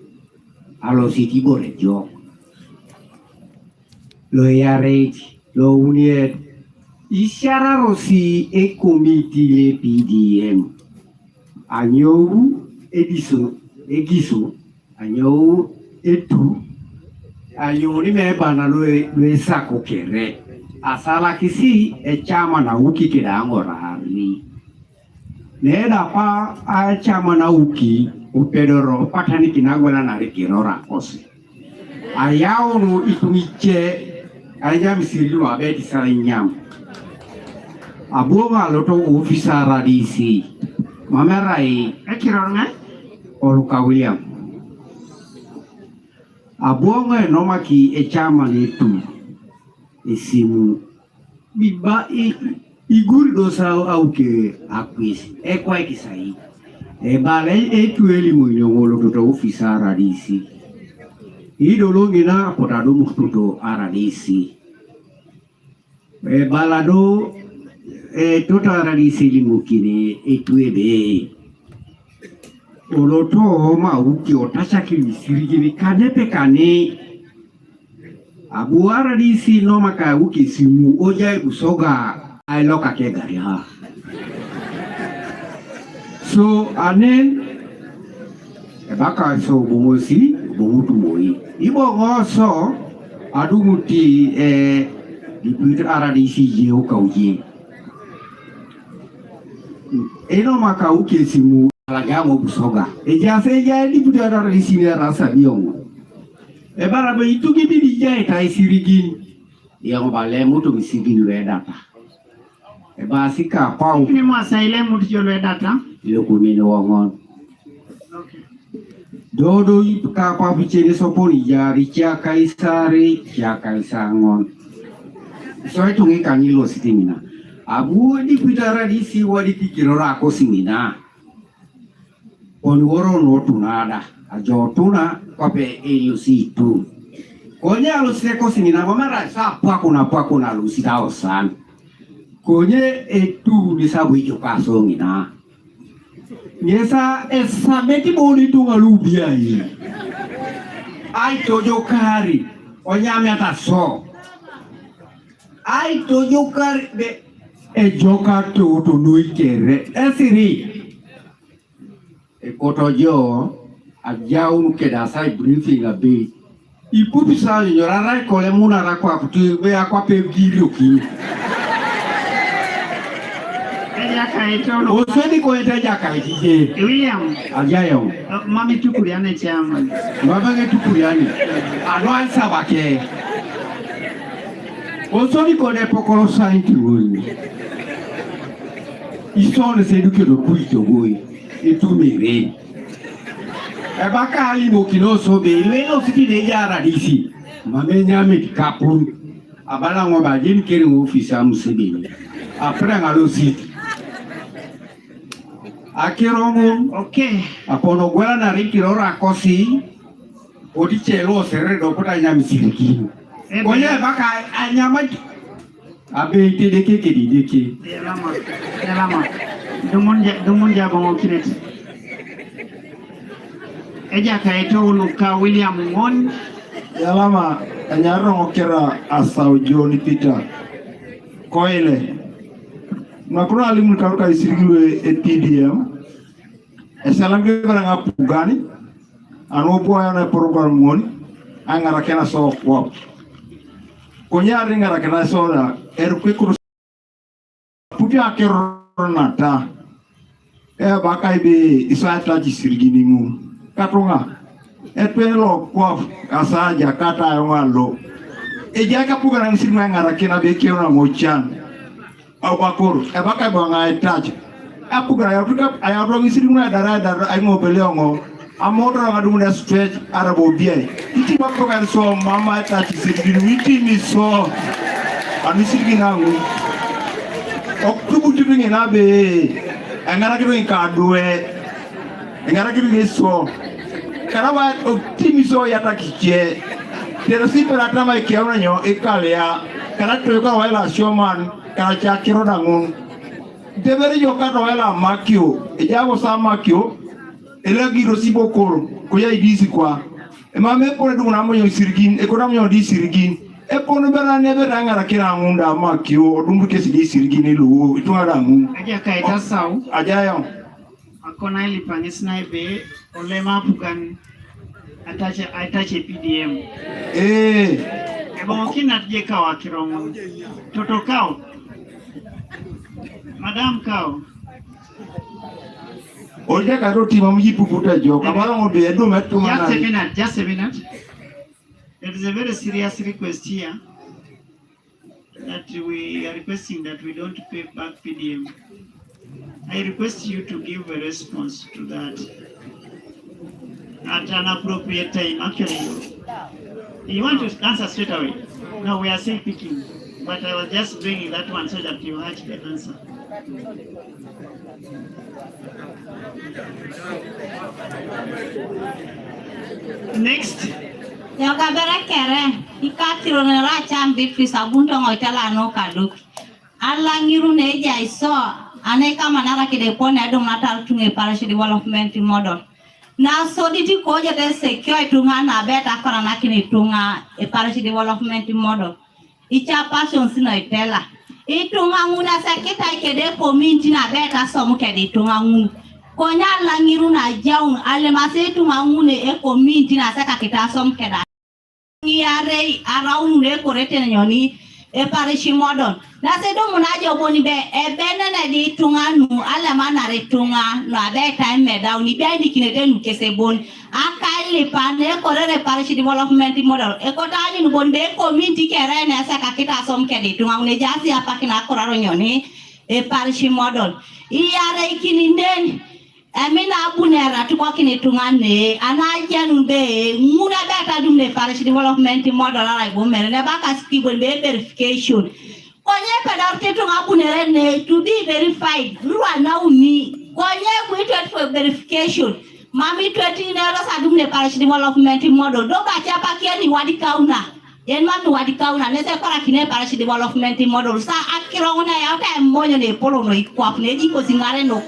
alo siti borejo lo yare lo uniet isyara rosi e komiti le PDM anyo ediso egisu anyo etu ayoni me bana lo sako kere asala kisi chama na uki kida Ngora ni neda pa a chama na uki upedoro patani kinagwela na rekirora kosi ayao no itumiche ayam silu abedi sala nyam abuwa loto ofisa RDC mamerai ekirornga Oluka William abuwa noma ki chama ni tu isimu biba iguri dosa auke akwis kwa kisai bale etu eli munyongolo toto ofisa RDC idolo ngina potado mustuto RDC balado tota RDC limukine etu ebe oloto ma uki otashaki misirigini kanepe kane abu RDC no maka uki simu oja usoga ailoka ke gari ha so anen baka so bumosi bumutu moi ibo ngoso adumuti deputy RDC jeo kauji eno maka uki simu alagamo busoga ejase ya deputy RDC ne rasa biongo bara be itugi di jay tay sirigin yang bale mutu misigin le data ba sika pau ni mo saile mutu jolo data yo ko mi no wongon dodo ka pa bichene soponi ya richa kaisari ya kaisangon so itu ngi kanilo sitimina abu di pitara di si wadi kikirora ko singina onworo no tunada ajotuna kwape AUC tu konye aluseko singina mamara sa pako na lusida osan konye etu disabu ijokaso ngina nyesa esabeti boni tunga lubia yi ai tojo kari onyame ataso ai tojo kari be ejoka to nuikere esiri kotojo ajau keda sai briefing abe ipupi sa nyorara kole muna rakwa kutu be akwa pe video ki eja kaito no oseni ko eja kaitije William ajayo mami tukuriane chama baba nge tukuriane anwa sabake osoni ko de pokoro sainti woni isone se duke do kuito boy etumere ebaka ali mokino sobe ile no sikide ya RDC mamenya me kapun abala ngoba jin kere ofisa musebeni apre ngalo sit akeromo okay apono gwela na rikirora kosi odichelo serre do pota nyami siriki oye baka anyama abe tedeke kedideke elama dumunja bongo kiret eja kaito Oluka William ngon Yalama anyaro ngokera asau John Peter koile nakuna alimu karuka isirigwe PDM esalange baranga pugani anopo yana program ngoni angara kena so kwa konya ringara kena so da erkwe puti akeronata bakai be isata jisirigini mu katunga etwelo kwa asa jakata yongalo ejaka pugana nsimwa ngara kena be keona mochan abakoro ebaka banga etach apugara yafuka ayaro ngisirumwa dara ayngobelongo amodra ngadumuna stretch arabo biai iti bakoga so mama etach sirgin witi mi so anisirgina ngu oktubu tibinge nabe angara kido inkadwe angara kido ngeso karawa optimizo yata kiche pero si per atama ikiona nyo ikalea kana toka wala showman kana chakiro dangun debere yoka wala makio ejabo sa makio elagiro sibokoro koya idisi kwa emame pore dunguna mo sirgin ekoram yo di sirgin epono bera nebe rangara kira ngunda makio dumbu kesi di sirgin lu itu ada ngun aja kaita sau aja yo akona ili pangisna ibe Ole mapukan atache PDM. Ebo kina tjeka wa kirongo. Toto kao. Madam kao. Oja karoti mamujipu puta jo. Kamara ngobe edu metu mana. Just a minute. There is a very serious request here that we are requesting that we don't pay back PDM. I request you to give a response to that at an appropriate time. Actually, you want to answer straight away? No, we are still picking, but I was just bringing that one so that you had the answer. Next. Yoga berekere, ikatiro ne racha mbipi sabunto ngotela no kaduk. Alangiru neja iso, aneka manara kidepone adong natal tunge parish development model. Na so diti koja de secure tunga na beta kora nakini tunga e parish development model. Icha passion sino itela. Itunga nguna sekita kede community na beta somu kede tunga nguna. Konya langiru na jaun alemase tunga ngune e community na seka kita somu keda. Yare around ne korete nyoni e parish model. Na se do munaje oboni be e bene na di tunga nu alama na retunga na be time me down ni be ni kinete nu kese bon akali pane korere parish development model e ko tani nu bonde community kere na sa kakita som ke di tunga ne jasi apa kina koraro nyoni e parish model iyare ikininden Amina abunera tukwa kini tungane anaja numbe muna beta dumne parish development model ala igomere ne baka skibon be verification konye pedarte tunga bunere ne to be verified ruwa na uni konye kuitwa for verification mami 20 nero sa dumne parish development model do ka chapa kieni wadi kauna yen mami wadi kauna ne se kora kine parish development model sa akiro una ya ta monyo ne polo no ikwap ne jiko singare no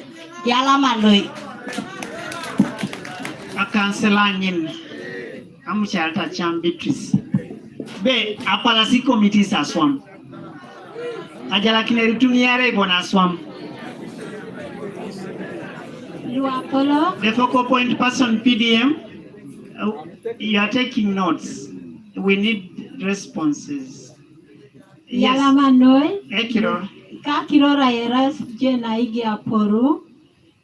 yala manoi akansela nyin amuchalta chambitris be apala si committee sa swam ajala kineri tuniare bona swam you apolo the focal point person PDM you are taking notes, we need responses. Yala manoi ekiro kakiro raeras jena igi aporu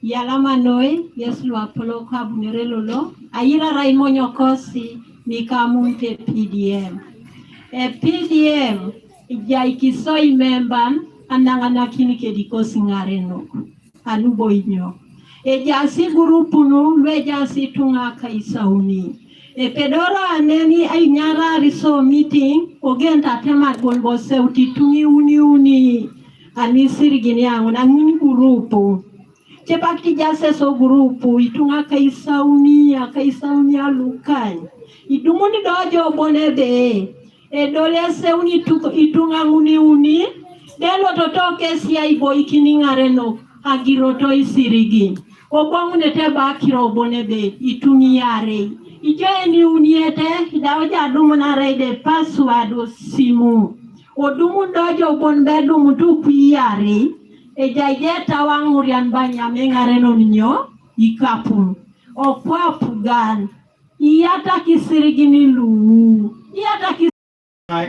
Yala manoi yeslu apolo kabunere lolo ayira raimonyo kosi nikamunte PDM PDM ijaikisoi memban anangana kini kedikosi ngareno anubo inyo jasi gurupunu lwe jasi tunga kaisauni pedora aneni ainyara riso meeting ogenta tema golbo seuti tungi uni anisiri gini yangu na ngini gurupu Chepaki jase so grupu itunga kaisauni alukany idumuni dojo bonebe dole seuni itunga uni delo totoke siya ibo ikiningare no agiroto isirigi obwangu nete bakiro bonebe itungi yare ijeni uniete daoja dumuna reide password simu odumu dojo bonbedu mutu yare Ejayeta wangurian banya mengareno ninyo ikapu okwapu gan iyata kisirigini lu iyata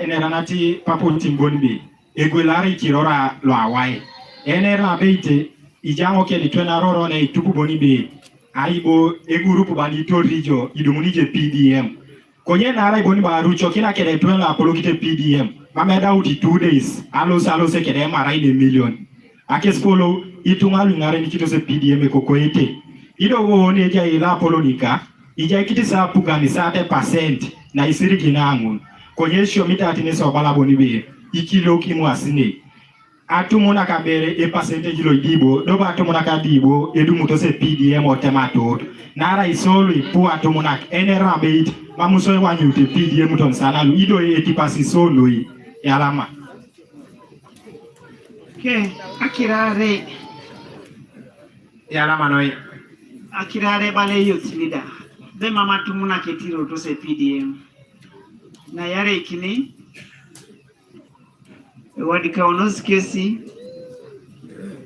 eneranati papu timbonbi egwelari kirora lo awai enera beite ijango ke litwena roro na itupu bonibe aibo egurupu bani torijo idumunije PDM konye na ara boni barucho kina kele twena apologite PDM mameda uti 2 days alo kede mara ine million akespolo itungalu ngare nikito se PDM kokoete ido wone ja ila polonika ija ikitisa pugani 30% na isiri ginangu konyesho mitati so bala bonibe ikilo kimu asine atumuna kabere e percentage lo idibo do ba atumuna kadibo edumuto se PDM otemato nara isolo ipu atumuna enera beit mamuso wanyute PDM ton sanalu ido 80% solo yalama Okay, akirare yala manoi akirare bale youth leader be mama tumuna ketiro to se PDM na yare ikini wadika onozi kesi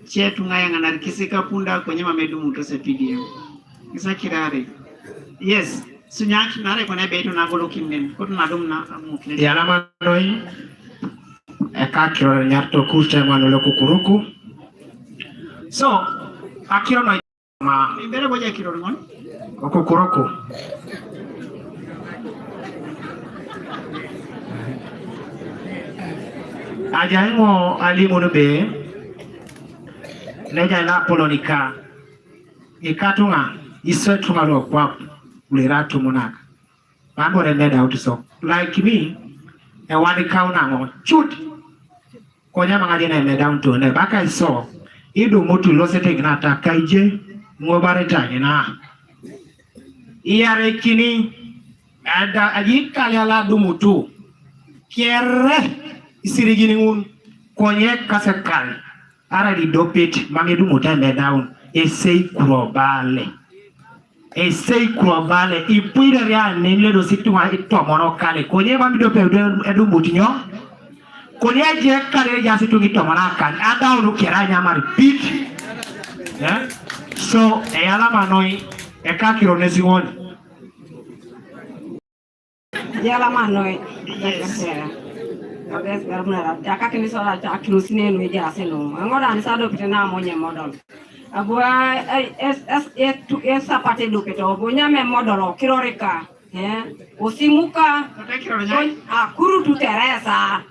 chetu ngaya ngana kisi kapunda kwenye mamedumu to se PDM isa kirare Yes. Sunyaki nare kone beto na golo kimden. Koto na dum na mukle. Yalama noi ekakiro nyarto kuste manolo kukuruku. So akiro noi ma Imbere boja kiro ngon. kukuruku. Ajaimo alimu nube leja la polonika ikatunga iswetunga lo kwa uliratu munaka mambo reneda utiso like me e wadi kauna ngo chut konya mangadi na me down to ne baka iso idu mutu lose tegnata kaije ngobare tagina iyare kini ada ajikali ala dumutu kere isirigini un konye kasekal ara di dopet mami dumuta me down esei kurobale ipuira ria nemle do situnga itomono kale konye mami dope edu mutinyo konye je kale ja situngi tomona kale ada unu keranya mari bit yeah so eyala manoi ekakiro nesiwon yala manoi Odes garmara akake ni sora ta kirusine no eja seno ngoda ni sado pitena monye model abua es sapate do peto bonya me model kirorika osimuka akuru tu teresa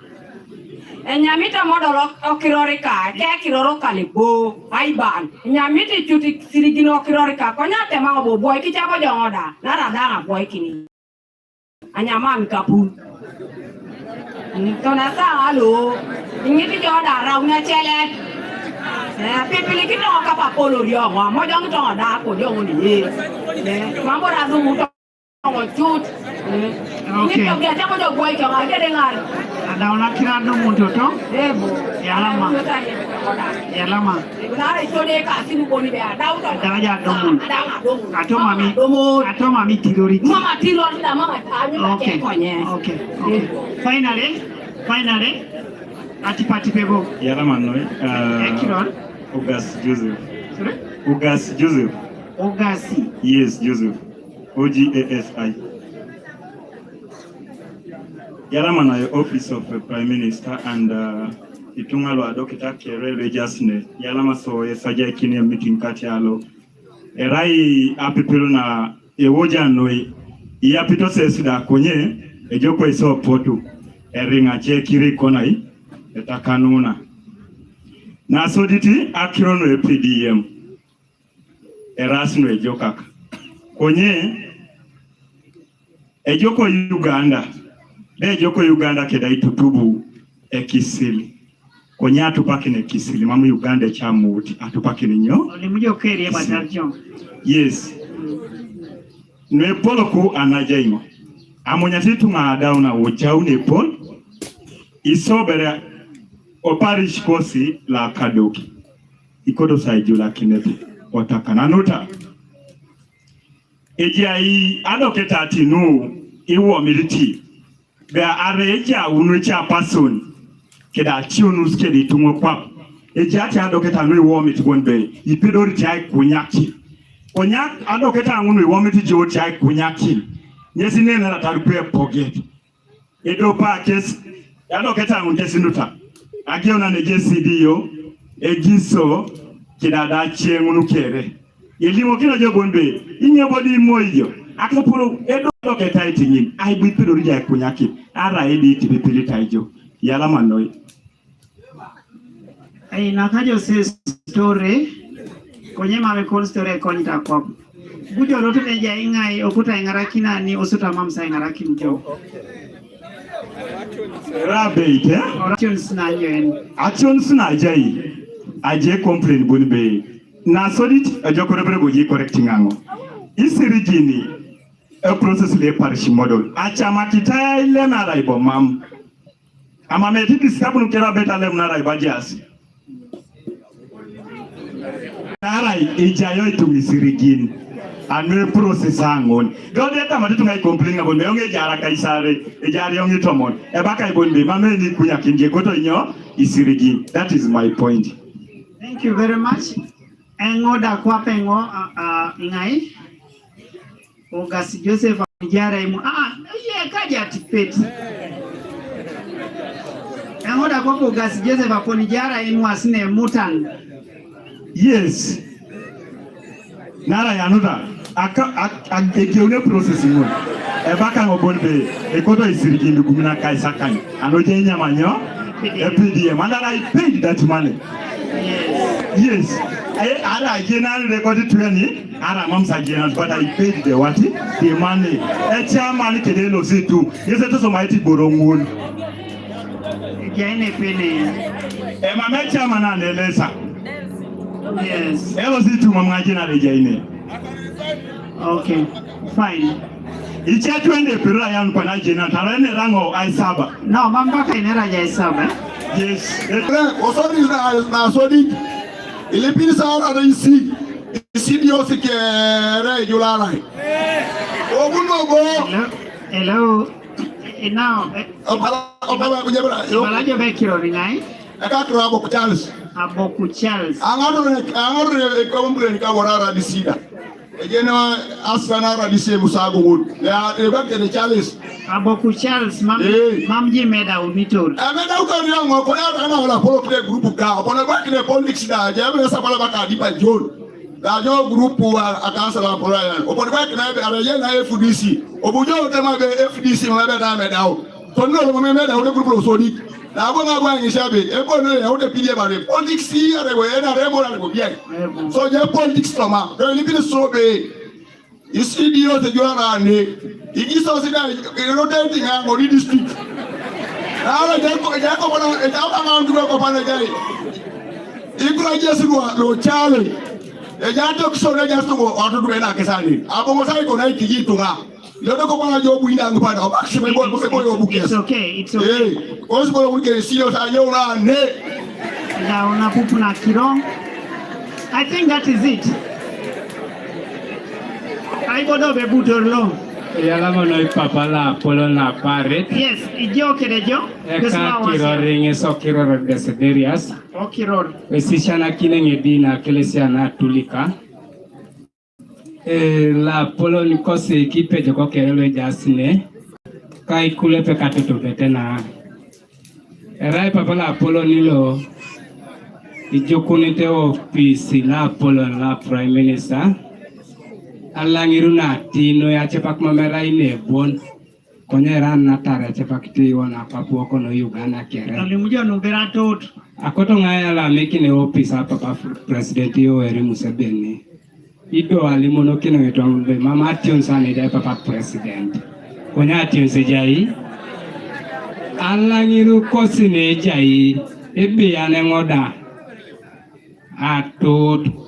enyamita model okirorika ke kiroroka lebo aiban nyamita chuti sirigino okirorika konya tema obo boy kichabo jongoda nara danga boy kini anyama mikapu Tona sa alo, ingiti joda rauna chele. Pipili kita kapa polo rio, mo jong joda ko jong ni. Mambo razu muto chut. Ingiti joga jago jog boy ka ade dengar. Ada ona kira do muto to? Ebo. Yalama. Nare chode ka sinu boni be adau to. Daraja domun. Ato mami tirori. Mama tirori da mama tani Okay. Okay. Finally, atipati pebo. Yalama noi. Ekiron. Ogas Joseph. Sorry? Ogas Joseph. Ogasi. Yes, Joseph. OGASI. Yalama na office of the Prime Minister and itungalo adokita kere rejasne. Yalama so esaja kini meeting kati alo. Erai apipilo na ewoja noi. Iapito sesida konye ejoko iso potu. Eringa chekiri konai etakanuna na soditi akirono EPDM erasno ejokaka konye ejoko Uganda kedai tutubu ekisili konye atupaki ne kisili mamu Uganda chamuti atupaki nyo Olimujo keri batarjo. Yes ne poloku anajaimo amonyatitu maadauna uchaune pol isobere oparish kosi la kadoki ikodo saijula kinepe otakananuta ejai adoketa atinu iwo militi ga areja unucha person keda chiunus kedi tungo kwa ejati adoketa no iwo mitibonbe ipidori chai kunyaki onyak adoketa ngunu iwo mitiji chai kunyaki Nyesi nene na tarupe poget. Edo pa kes yano keta ngesi nuta. Age ona nejesi diyo egiso kidada chengunu kere. Yelimo kina jobonbe inye bodi moyo. Akapuro edo keta itinyin. Ai bipido rija kunyaki. Ara edi tipipili taijo. Yalama noi. Ai nakajo se story konye mame call story konita kwa. Bujo roto meja ingai okuta ingarakina ni osuta mamsa ingarakin jo. Rabeit Actions na yen. Actions na jai. Aje complain bunbe. Na solid ajoko rebre boji correcting ango. Isirigini a process le parish model. Achama kita ile na raibo mam. Ama metiki sabu kera beta le na raiba jasi. Narai ejayo itu isirigini. Anwe process angon gode tama tungai complain abon meonge jara kaisare ejari onge tomon e baka ibonbe mame ni kunya kinje goto inyo isirigi. That is my point. Thank you very much. Engo da kwa pengo ingai August Joseph Jara imu kaja atipeti. Ngoda kwa August Joseph Jara imu asine mutan. Yes. Nara yanuda egeune processing one. Ebaka ngobonbe ekoto isiriki ndukumina kaisakani. Anoje nyamanyo PDM and I paid that money. Yes. I general recorded 20. Ara mamsa general, but I paid the what? The money. A chairman kedeno say too. Yes, it is a mighty borongul. Jane penny. Emma met chairman and Elesa. Yes. Ever see to Mamma General Jane. Okay, fine. It's a 20 Pirayan Panajina, Tarane Rango, I Saba. No, Mamba Canera Saba. Yes. Also, is now so deep. Ilipini sawa na isi dio sike regular. Oguno go. Hello. Now. Malajo Bekiro ringai. Akakro Aboku Charles. Aboku Charles. Angaro kombre kaborara disida. Ejeno asana radise musago wood. Ya ebake de Charles. Aboku Charles mamji meda unitor. Meda ukari yango ko ya na wala polo play group ka. Opona ba kile politics da je be sa bala baka dipa John. Da jo group akansa la polo ya. Opona ba kile be araye na FDC. Obujo te ma be FDC ma be da meda o. To no mo meda o de group so di. Na go na gwa ngishabe. E ko no ya o de pide ba de politics are we na remo na go bien. So je politics to ma. Do libi so be. Isi dio te jora ne. Igiso sida rotating Ngora District. Ara jako bona eta ma ndu ko pana jai. Ikura jesu lo chale. E jato so na jasto go oto du na kesani. Abo mo sai ko na ikiji tunga. Yodo ko bona jobu ina ngupana. O bakshi me bo ko yobu kes. It's okay. It's okay. Kosi bo wike sio sa yona ne. Na una pupu na kirong. I think that is it. I go do be butorlo. Yalama no papa la polo na pare. Yes, ijo kerejo. Eka kiro ringe so kiro desiderias. O kiro. Esishana kile ngedina kelesia na tulika. La polo ni kose ekipe joko kerelo jasine. Kai kule pe katoto betena. Erai papa la polo nilo. Ijo kunite ofisi la polo la prime minister. Alangiruna tino ya cepak mamera ini bon konyeran natara cepak tiwana Papua kono Uganda kere. Alimuja nubera tot. Aku to ngaya la mekine office papa president Yoweri Museveni. Ido alimono kino itongbe mama tionsani dai papa president. Konya tionse jai. Alangiru kosine jai ebe ane ngoda. Atoot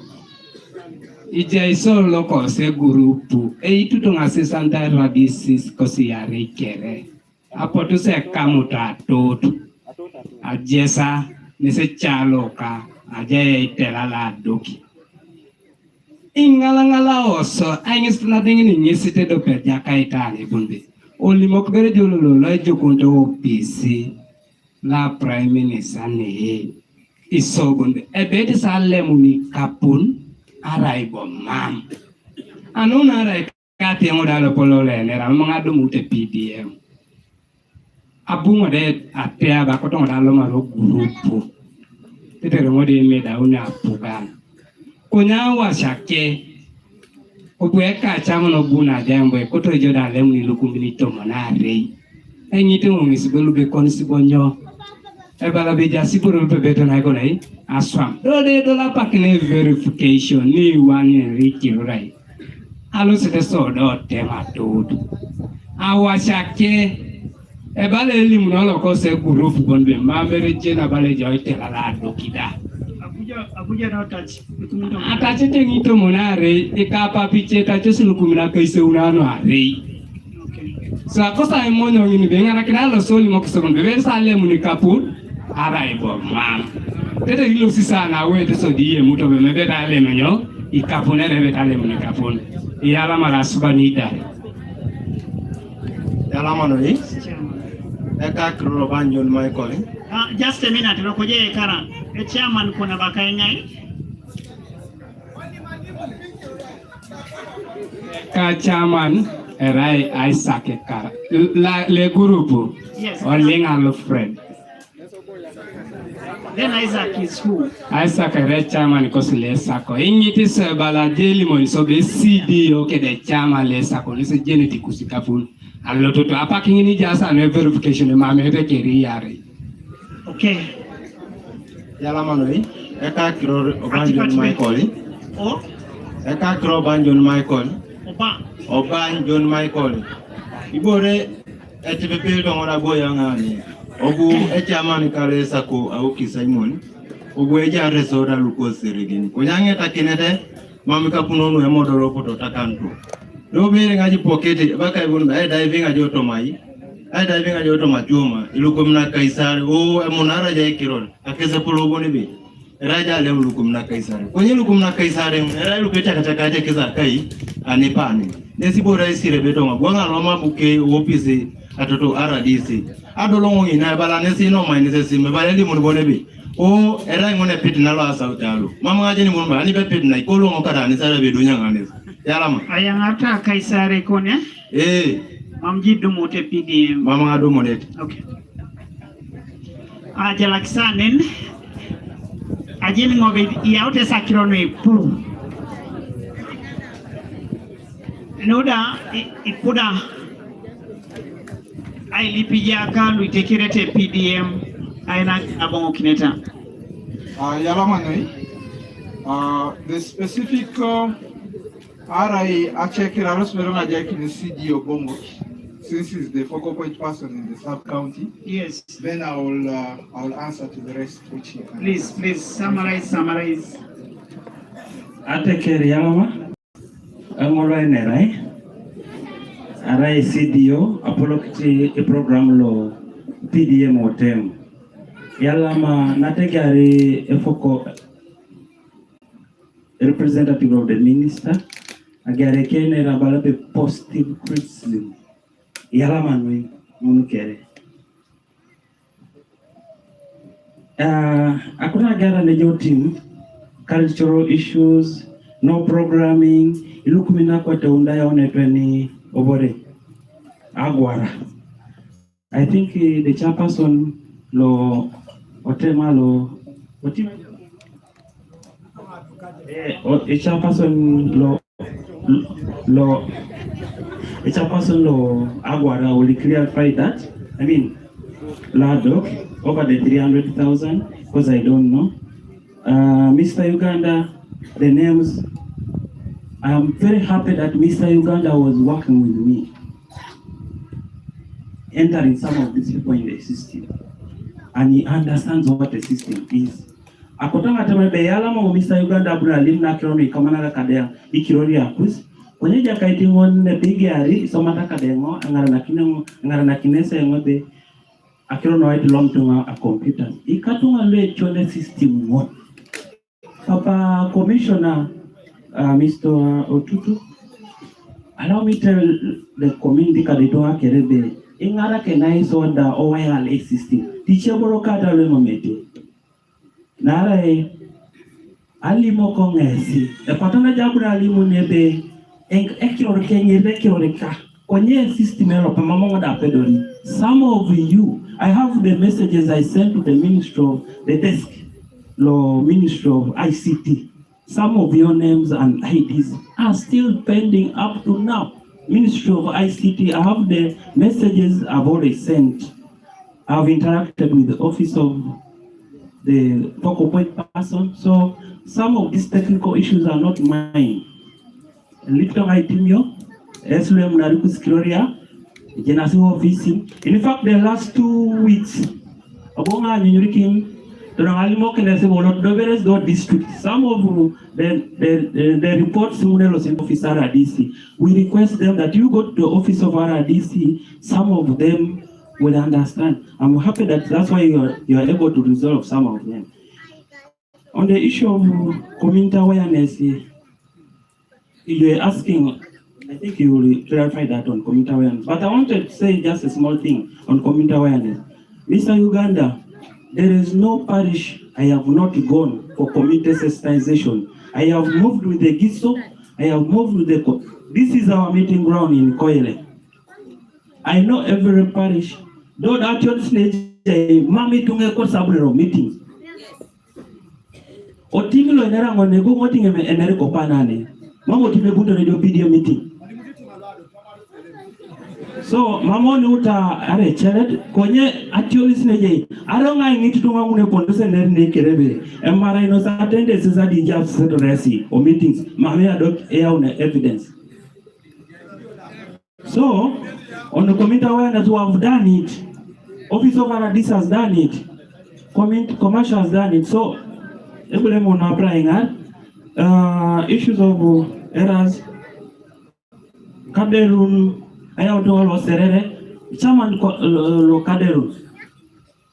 Ija solo kose grupu itu to ngase Santa RDC kosi yare kere apoto se kamuta Atoot ajesa nese chalo ka aje itelala doki ingala oso ayis na dingini nyesite do perja kaitani bunde olimok bere jololo la jokonto opisi la prime minister ne isogunde ebedi salemu ni kapun araibo mam anuna arai kati ngoda lo polole ne ra mangado mute PDM abungo de atea ba ko to ngalo maro grupu tetere ngode meda unya pugan kunya washake obueka chamo no buna jambo ko to joda lemu ni lukumbini to monare enyite mo misibelu be konsibonyo ebala beja sipuro bebeto na ko nai aswam do la pakine verification ni wani riki right alo sete so do tema Atoot awashake ebala elimu no lo ko se group bonbe mamere jena bale joite la dokida abuja no touch atache tengito monare ikapa picheta chesulu kumina kaise unano are so akosa emonyo ngini bengara kinalo soli mokso bebe sale munikapun araibo mam tete ilo sisana wete so diye muto be mebe dale menyo ikapune lebe dale munikapun iyala mara subanida yala manoi eka kro banjon mai kole just a minute rokoje kara e chairman kuna bakai ngai ka chairman erai Isaac Kara. Le grupo. Yes. Or Linga Fred. Then Isaac is who? Isaac erai chairman because le sako. Ingiti se bala daily mon so be CD okay the chairman le sako. Lese genetic kusikaful. Allo toto apa kingini jasa no verification ma me te keri yare. Okay. Yala manoi. Eka kiro Oban Michael. Oh? Eka kiro Oban Michael. Oban John Michael. Ibore etpepe to ngora boya ngani. Ogu echamani kale sako auki Simon. Ogu eja resora luko serigini. Kunyange takinete mamika punono ya modoro poto takanto. Do bere ngaji pocket baka ibun diving ajo to mai. Diving ajo to majuma. Iluko mna kaisari o munara jai kirol. Akese pulo boni be. Raja le lukum na kaisari. Kwenye lukum na kaisari era luketa katakaje kiza kai anepani. Nesi bora isire betonga gwanga loma buke office atoto RDC. Adolongo ina bala nesi no mai nesi me bala ndi mun bonebe. O era ngone pit na lo asa utalo. Mama ngaje ni mun ba ani be pit na ikolo ngo kada ni sare be dunya ngane. Yalama. Ayang ata kaisari kone? Mamji dumote PDM. Mama ngado modet. Okay. Jalaksanen. Ajini ngobe yaute sakirono ipu. Noda ipuda ailipija kalu itekirete PDM aina abongo kineta. Yalamanoi. The specific RI achekira rosmerona jaki ni CDO Bongo. Since he's the focal point person in the sub county, yes. Then I will answer to the rest, which you can. Please summarize. Atekeri yalama, angolwa nerai, arai CDO, apolokiti a program lo PDM OTM. Yalama nategari a focal representative of the minister, agare kene rabala be positive criticism. Yalamanwe munukere. Akuna gara nejo team, cultural issues, no programming, ilukumina kwa teundaya onetweni obore. Agwara. I think the chairperson lo otema lo otima. The chairperson the chairperson law Aguara will clarify that. I mean, Ladok over the 300,000 because I don't know. Mr. Uganda, the names. I am very happy that Mr. Uganda was working with me, entering some of these people in the system, and he understands what the system is. Akotanga temebe yalama Mr. Uganda abuna limna kironi kamana kadea ikirori akus. Kwenye jakaiti ngone bigari somata kadengo angara na kinese ngode akirono white long to a computer. Ikatunga le chone system ngon. Papa Commissioner Mr. Otutu, allow me tell the community kaditoa kerebe ingara kenai sonda OYL system. Teacher borokata le momete. Nara alimo kongesi. E patana jabura alimo nebe ekirore kenyebe kiroreka. Konye system eropa mamonga da pedori. Some of you, I have the messages I sent to the Ministry of the desk, the Ministry of ICT. Some of your names and IDs are still pending up to now. Ministry of ICT, I have the messages I've already sent. I've interacted with the office of the focal point person. So some of these technical issues are not mine. Little itemio, SLM Narikus Gloria, Genasi office. In fact, the last 2 weeks, Abonga Nyurikim, the district. Some of the reports in office RDC. We request them that you go to the office of RDC. Some of them will understand. I'm happy that that's why you are able to resolve some of them. On the issue of community awareness, you are asking, I think you will clarify that on community awareness. But I wanted to say just a small thing on community awareness. Mr. Uganda, there is no parish I have not gone for community sensitization. I have moved with the GISO, I have moved with the This is our meeting ground in Koile. I know every parish. Though that church mami tunge ko sabulero meetings. Otimilo enera ngone go ngotinge me enere ko panane. Mango time bundo radio video meeting. So mamoni uta are cheret konye actually sneje. I don't need to tunga ngune pondose nerne kerebe. Emara ino sa attendance is at the job resi or meetings. Mami adopt air evidence. So on the community awareness who have done it, Office of RDC has done it, commercial has done it. So everyone on applying issues of errors, Kaderun, Ayauto Serere, Chaman Kaderun.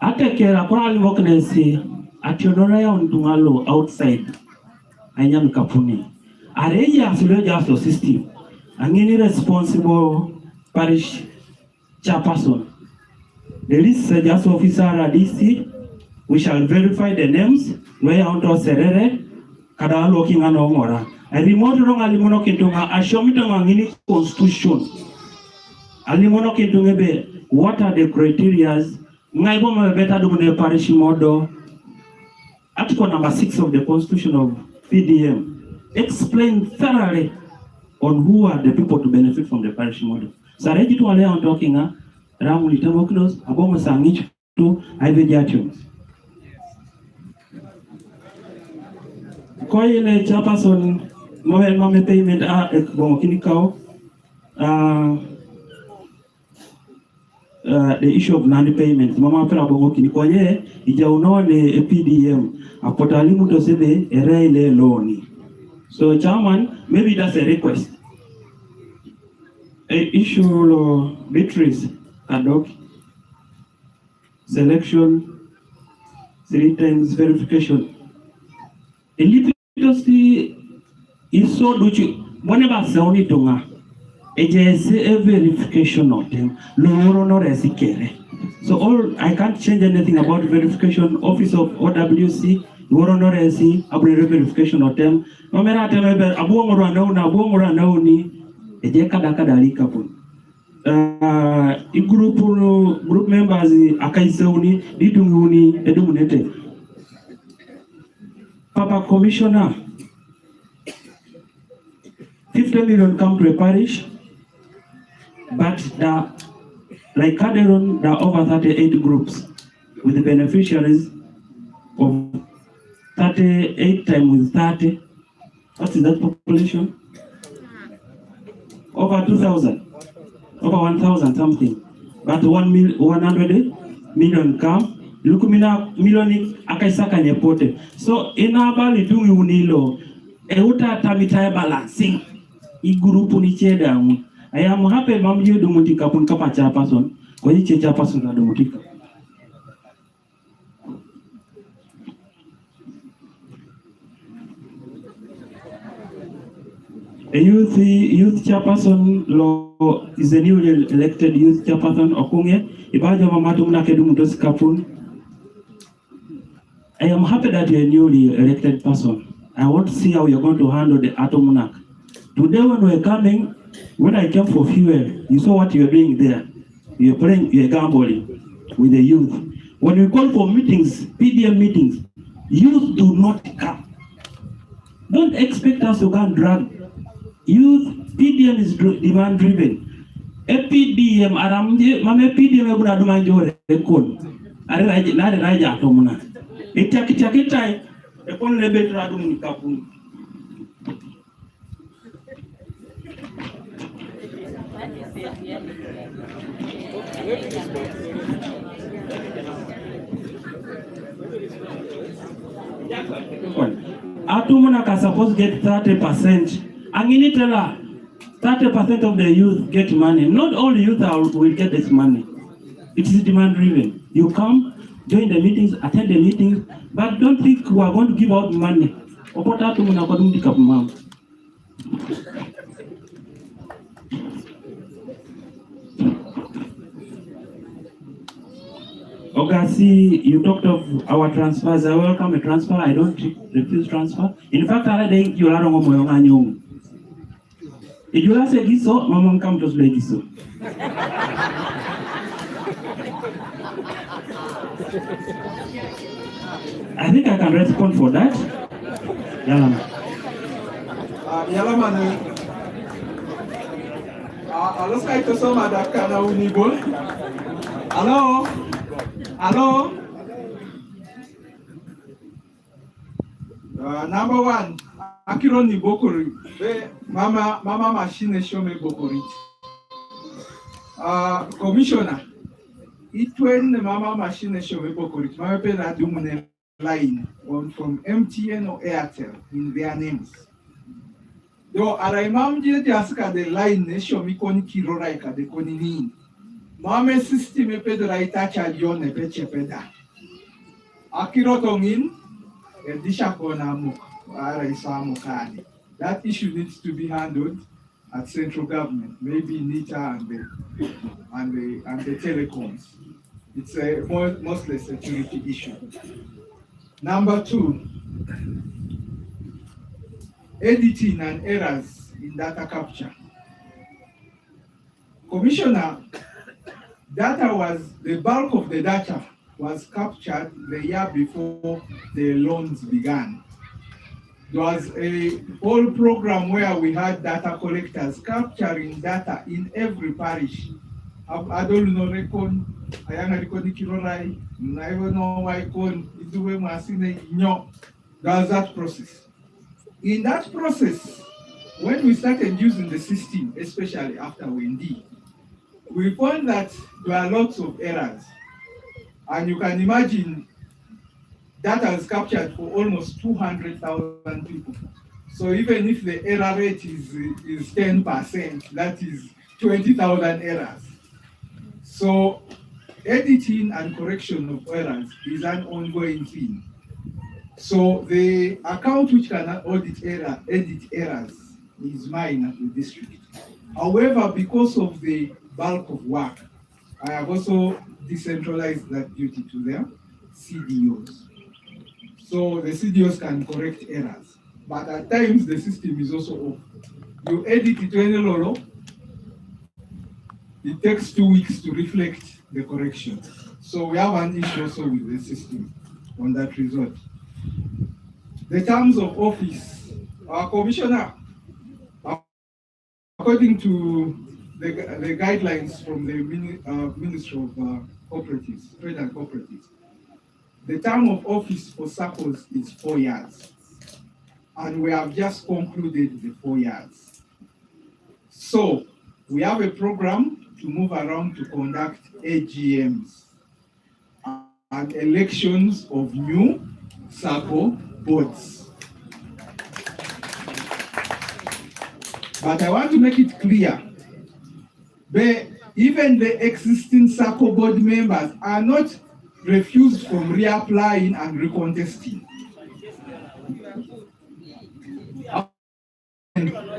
Ate kera kwa alimoknesi ationora on tungalo outside anyam kapuni. Areja asiloja aso system. Angini responsible parish chairperson. The list just officer RDC. We shall verify the names. Where onto Serere, kada looking an Ngora. I remote wrong alimono kintunga ashomitonga ngini constitution. Alimono kintungebe. What are the criteria? Ngaibo better do the parish model. Article number 6 of the Constitution of PDM explain thoroughly on who are the people to benefit from the parish model. So I ready to allow on talking Ramuli Tamoknos, Aboma Sangich to Ivejatiums. Koyle chairperson mame payment Bomokinikao. The issue of non-payment. Mama Pera Bomokini Koye, Ija Unone PDM, Apotalimu to Sebe, Erele Loni. So, Chairman, maybe that's a request. A issue Beatrice ad hoc selection 3 times verification. A literacy is so duty. Whenever Sauni Tonga, a verification of them, so all I can't change anything about verification. Office of OWC, verification of them. No matter group members akaiseuni ditunguni edumunete Papa Commissioner 50 million come to a parish, but like Caderon, there are over 38 groups with the beneficiaries of 38 times with 30. What is that population? Over 2,000. Over 1,000 something, but 100 million come. Lukumina million akaisaka nyepote. So inabali dungi unilo euta tamita balancing. Igurupu ni cheda mu. I am happy mamji dumutika pun kapa chairperson. Kwa hichi chairperson na dumutika. A youth chairperson is a newly elected youth chairperson Okunge. Ibaja mamatu mnakedu mutosi kapun. I am happy that you are a newly elected person. I want to see how you're going to handle the Atomunak. Today when we're coming, when I came for fuel, you saw what you're doing there. You're playing, you're gambling with the youth. When we call for meetings, PDM meetings, youth do not come. Don't expect us to go and drag. Youth, PDM is demand driven. A PDM, mame PDM ebuna dumanjore ekon. Are raja atomuna. Itakitai ekon lebetra dum kapun. Atumuna can suppose get 30%. Anginitela 30% of the youth get money. Not all the youth will get this money. It is demand driven. You come, join the meetings, attend the meetings, but don't think we are going to give out money. Ogasi, you talked of our transfers. I welcome a transfer. I don't refuse transfer. In fact, I think you are Ijula se giso, mama come to slay giso. I think I can respond for that. Yalama. Yalama, let's try to some other kind of unible. Hello? Hello? Number one, Akironi Bokori. Mama machine show me Bokori. Commissioner, it when the mama machine show me Bokori. Mama pay that dumune line from MTN or Airtel in their names. Though Araimam just the line show me koni kiroraika de konini. Mama system me pay the right touch at yon a peche peda. Akirotongin, a dishakona muk. That issue needs to be handled at central government, maybe NITA and the telecoms. It's a mostly security issue. Number two, editing and errors in data capture. Commissioner, the bulk of the data was captured the year before the loans began. There was a whole program where we had data collectors capturing data in every parish. I don't know record. I am recording Kirorai. I don't know why con is the way no. That's that process. In that process, when we started using the system, especially after Wendy, we found that there are lots of errors, and you can imagine. Data is captured for almost 200,000 people. So even if the error rate is 10%, that is 20,000 errors. So editing and correction of errors is an ongoing thing. So the account which can edit errors is mine at the district. However, because of the bulk of work, I have also decentralized that duty to them, CDOs. So the CDOs can correct errors. But at times the system is also off. You edit it when lolo, it takes 2 weeks to reflect the correction. So we have an issue also with the system on that result. The terms of office, our commissioner, according to the guidelines from the Ministry of Cooperatives, Trade and Cooperatives, the term of office for SACCOs is 4 years. And we have just concluded the 4 years. So we have a program to move around to conduct AGMs and elections of new SACCO boards. But I want to make it clear, even the existing SACCO board members are not refused from reapplying and recontesting.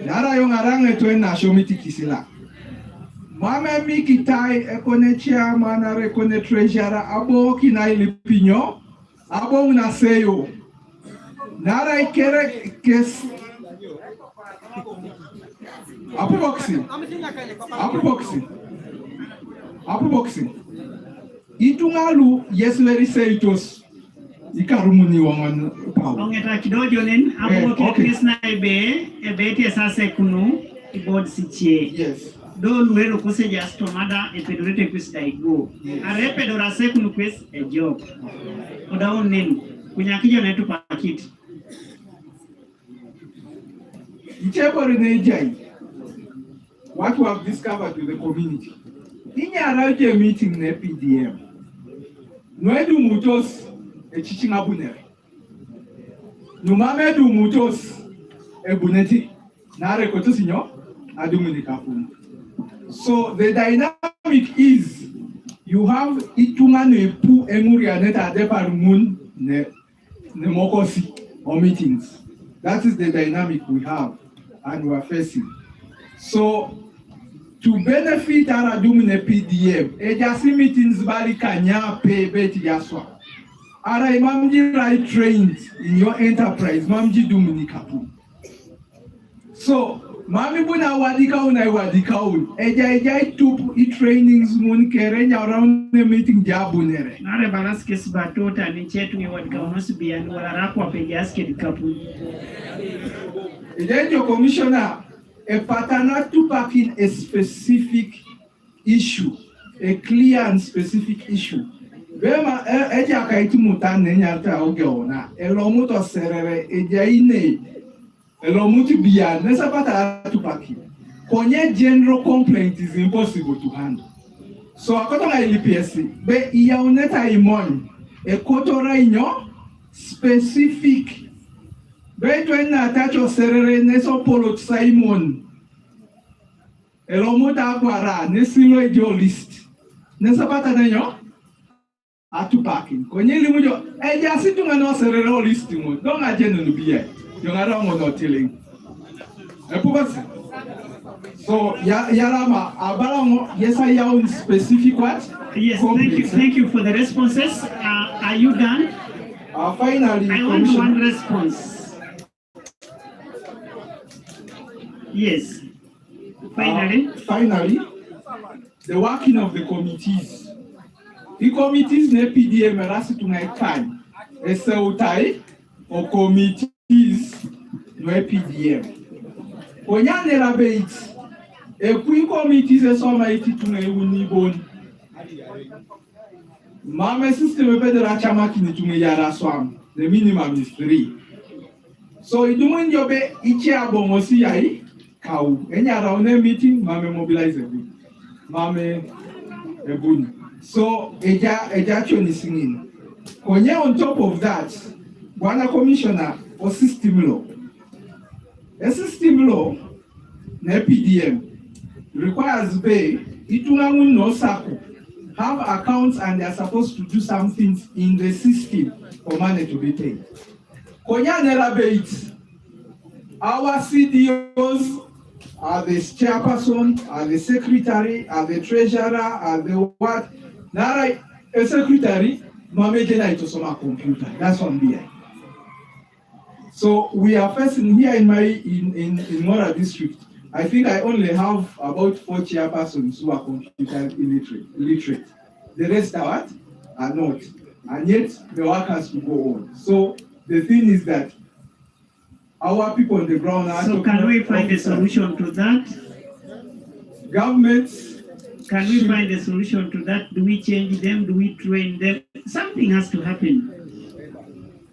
Nara yung arang ito na shomiti kisila. Mama miki tai ekone chairman na rekone treasurer abo kinai lipinyo abo una seyo. Nara ikere kes. Apu boxing. Itungalu yesleri seitos ikarumuni wangan pau. Ongeta kidojo nen abo kesna ebe sase kunu board siche. Yes. Do luero kose just tomada epedorete kwis daigo. Are pedora se kunu kwis a job. Oda onen kunyakijo na tu pakit. Ichebori nejai. What we have discovered with the community. Inya arauke meeting na PDM. Noedu mutos echichinga bunere. Numamedu mutos ebuneti. Nare kotosinyo adumuni kapunu. So the dynamic is you have itunga nepu enguri aneta deparumun ne mokosi or meetings. That is the dynamic we have and we are facing. So to benefit our dumine PDM, ejasi meetings bali kanya pay beti yaswa. Ara imamji right trained in your enterprise, mamji dumini kapu. So Mami buna wadikaun. Eja tup trainings mun kerenya around the meeting jabunere. Nare balaskes batota ni chetu ni wadikaun bian wala rakwa pejaske dikapu. Eja commissioner a patana to pack in a specific issue, a clear and specific issue. Bema eja kaitu mutane nyata ogeona. Elomuto serere eja ine. Elomuti bian nesa pata to pack in. Konye general complaint is impossible to handle. So akoto na LPSC be iya uneta imon e kotora inyo specific be twenna atacho serere neso polo Simon elomuta akwara nesilo ejo list nesa pata nanyo atu parking konye limujo eja situnga no serere list mo don't agenda no biya yongara mo no telling epubasi. So Yarama, Abalango, yes, I have specific what? Yes, thank you for the responses. Are you done? Finally, I want one response. Yes. Finally, the working of the committees. The committees ne PDM rasi tunaikai. Eseutai or committees no PDM. Onyane rabeit. A quick committee is so mighty to me unibon. Mama system of the Rachamaki to me yara swam. The minimum is 3. So you do when you be each abomosi ai cow. Any around meeting, Mama mobilize a good. Mama a good. So eja is singing. Konye on top of that, one commissioner or system law. A system law, na PDM. Requires pay, Itungamun no Sako have accounts and they are supposed to do some things in the system for money to be paid. Konyanera bait. Our CDOs are the chairperson, are the secretary, are the treasurer, are the what? Nara a secretary, Mamejena itosoma computer. That's on BI. So we are facing here in Ngora District. I think I only have about 4 chairpersons who are computer illiterate. The rest are not. And yet the work has to go on. So the thing is that our people on the ground are... So can we find a solution to that? Governments... Can we find a solution to that? Do we change them? Do we train them? Something has to happen.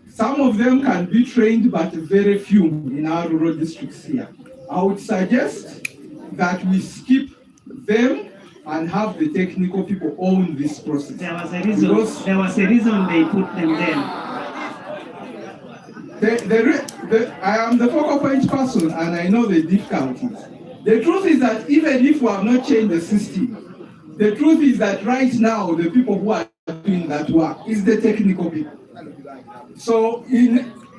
Some of them can be trained, but very few in our rural districts here. I would suggest that we skip them and have the technical people own this process. There was a reason they put them there. I am the focal point person and I know the difficulties. The truth is that even if we have not changed the system, the truth is that right now the people who are doing that work is the technical people. So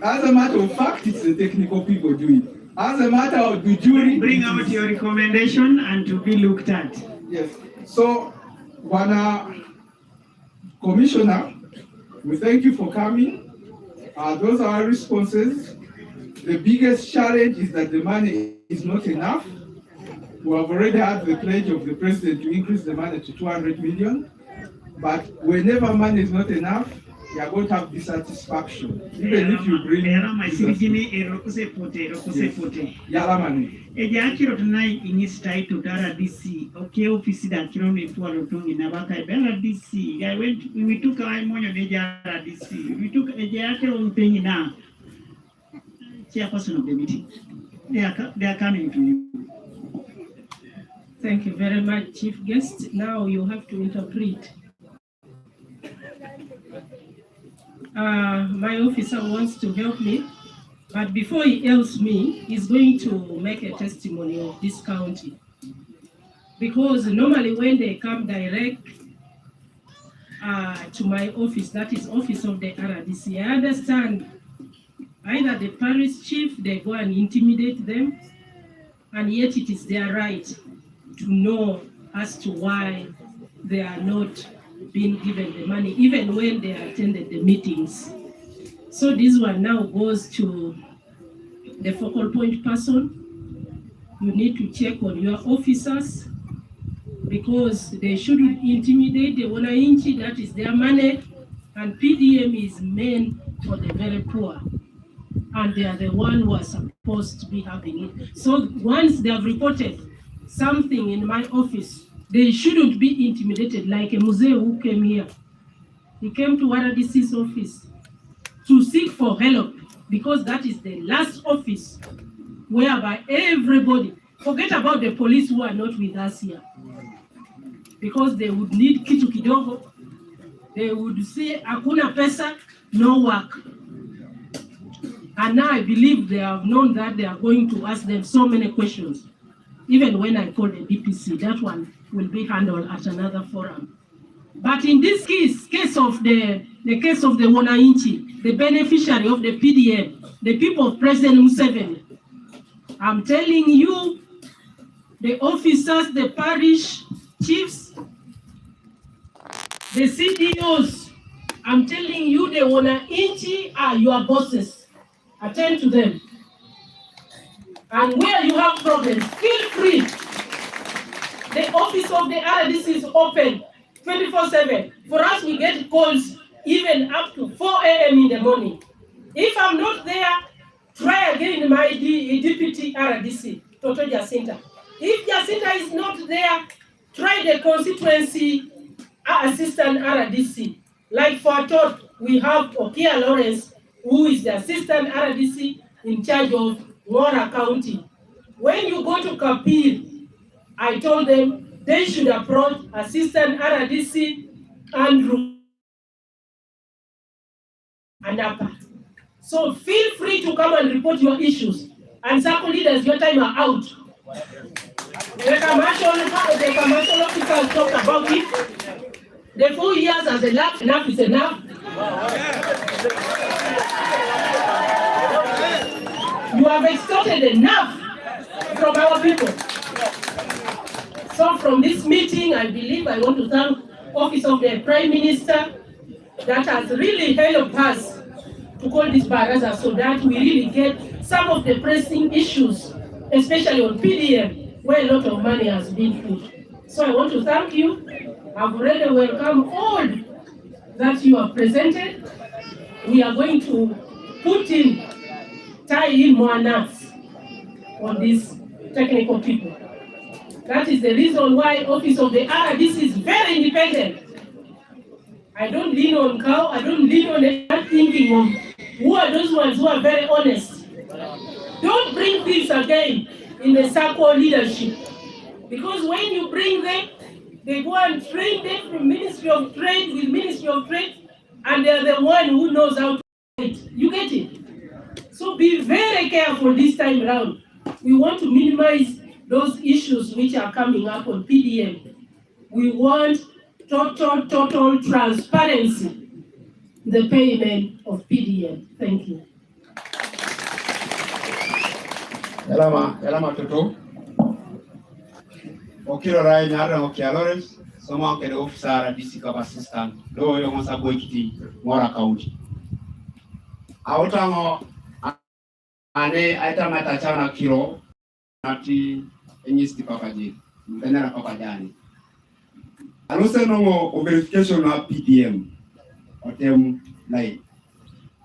as a matter of fact, it's the technical people doing it. As a matter of the jury... Bring out your recommendation and to be looked at. Yes. So, Commissioner, we thank you for coming. Those are our responses. The biggest challenge is that the money is not enough. We have already had the pledge of the President to increase the money to 200 million. But whenever money is not enough, you are going to have dissatisfaction, even if you bring Ejakiro tonight in his title to RDC. Okay, office that Kiromi Fuarotung in Navaka RDC. We took a money on RDC. We took a Jakiro thing now. Chairperson of the meeting. They are coming to you. Thank you very much, Chief Guest. Now you have to interpret. My officer wants to help me, but before he helps me, he's going to make a testimony of this county. Because normally when they come direct to my office, that is office of the RDC, I understand either the parish chief, they go and intimidate them, and yet it is their right to know as to why they are not being given the money, even when they attended the meetings. So this one now goes to the focal point person, you need to check on your officers because they shouldn't intimidate the wananchi. That is their money, and PDM is meant for the very poor, and they are the one who are supposed to be having it. So once they have reported something in my office, they shouldn't be intimidated like a Muzee who came here. He came to RDC's office to seek for help because that is the last office whereby everybody, forget about the police who are not with us here, because they would need kitu kidogo, they would say hakuna pesa, no work. And now I believe they have known that they are going to ask them so many questions. Even when I call the DPC, that one will be handled at another forum. But in this case of the case of the wananchi, the beneficiary of the PDM, the people of President Museveni, I'm telling you, the officers, the parish chiefs, the CDOs, I'm telling you, the wananchi are your bosses. Attend to them. And where you have problems, feel free. The office of the RDC is open 24/7. For us, we get calls even up to 4 a.m. in the morning. If I'm not there, try again my deputy RDC, Toto Jacinta. If Jacinta is not there, try the constituency assistant RDC. Like for Atoot, we have Okia Lawrence, who is the assistant RDC in charge of Ngora County. When you go to Kapil, I told them they should approach assistant RDC Andrew and Upper. So feel free to come and report your issues. And circle leaders, your time are out. The commercial officers talked about it. The 4 years as enough is enough. You have extorted enough from our people. So from this meeting, I believe I want to thank Office of the Prime Minister that has really helped us to call this Baraza so that we really get some of the pressing issues, especially on PDM, where a lot of money has been put. So I want to thank you. I've already welcomed all that you have presented. We are going to tie in more nuts on these technical people. That is the reason why Office of the RDC is very independent. I don't lean on cow, I don't lean on that thinking of who are those ones who are very honest. Don't bring thieves again in the circle leadership. Because when you bring them, they go and train them from Ministry of Trade with Ministry of Trade, and they're the one who knows how to do it. You get it? So be very careful this time around. We want to minimize those issues which are coming up on PDM. We want total transparency in the payment of PDM. Thank you. Elama Toto. Okiro Rai Nyara Okia Lawrence, someone can officer at DC assistant, low Yomosa Boikiti, Ngora County. Aotango ane aitamata chana kiro nati enyisti papaji, mtenera papajani. Alose no verification na PDM otem lai.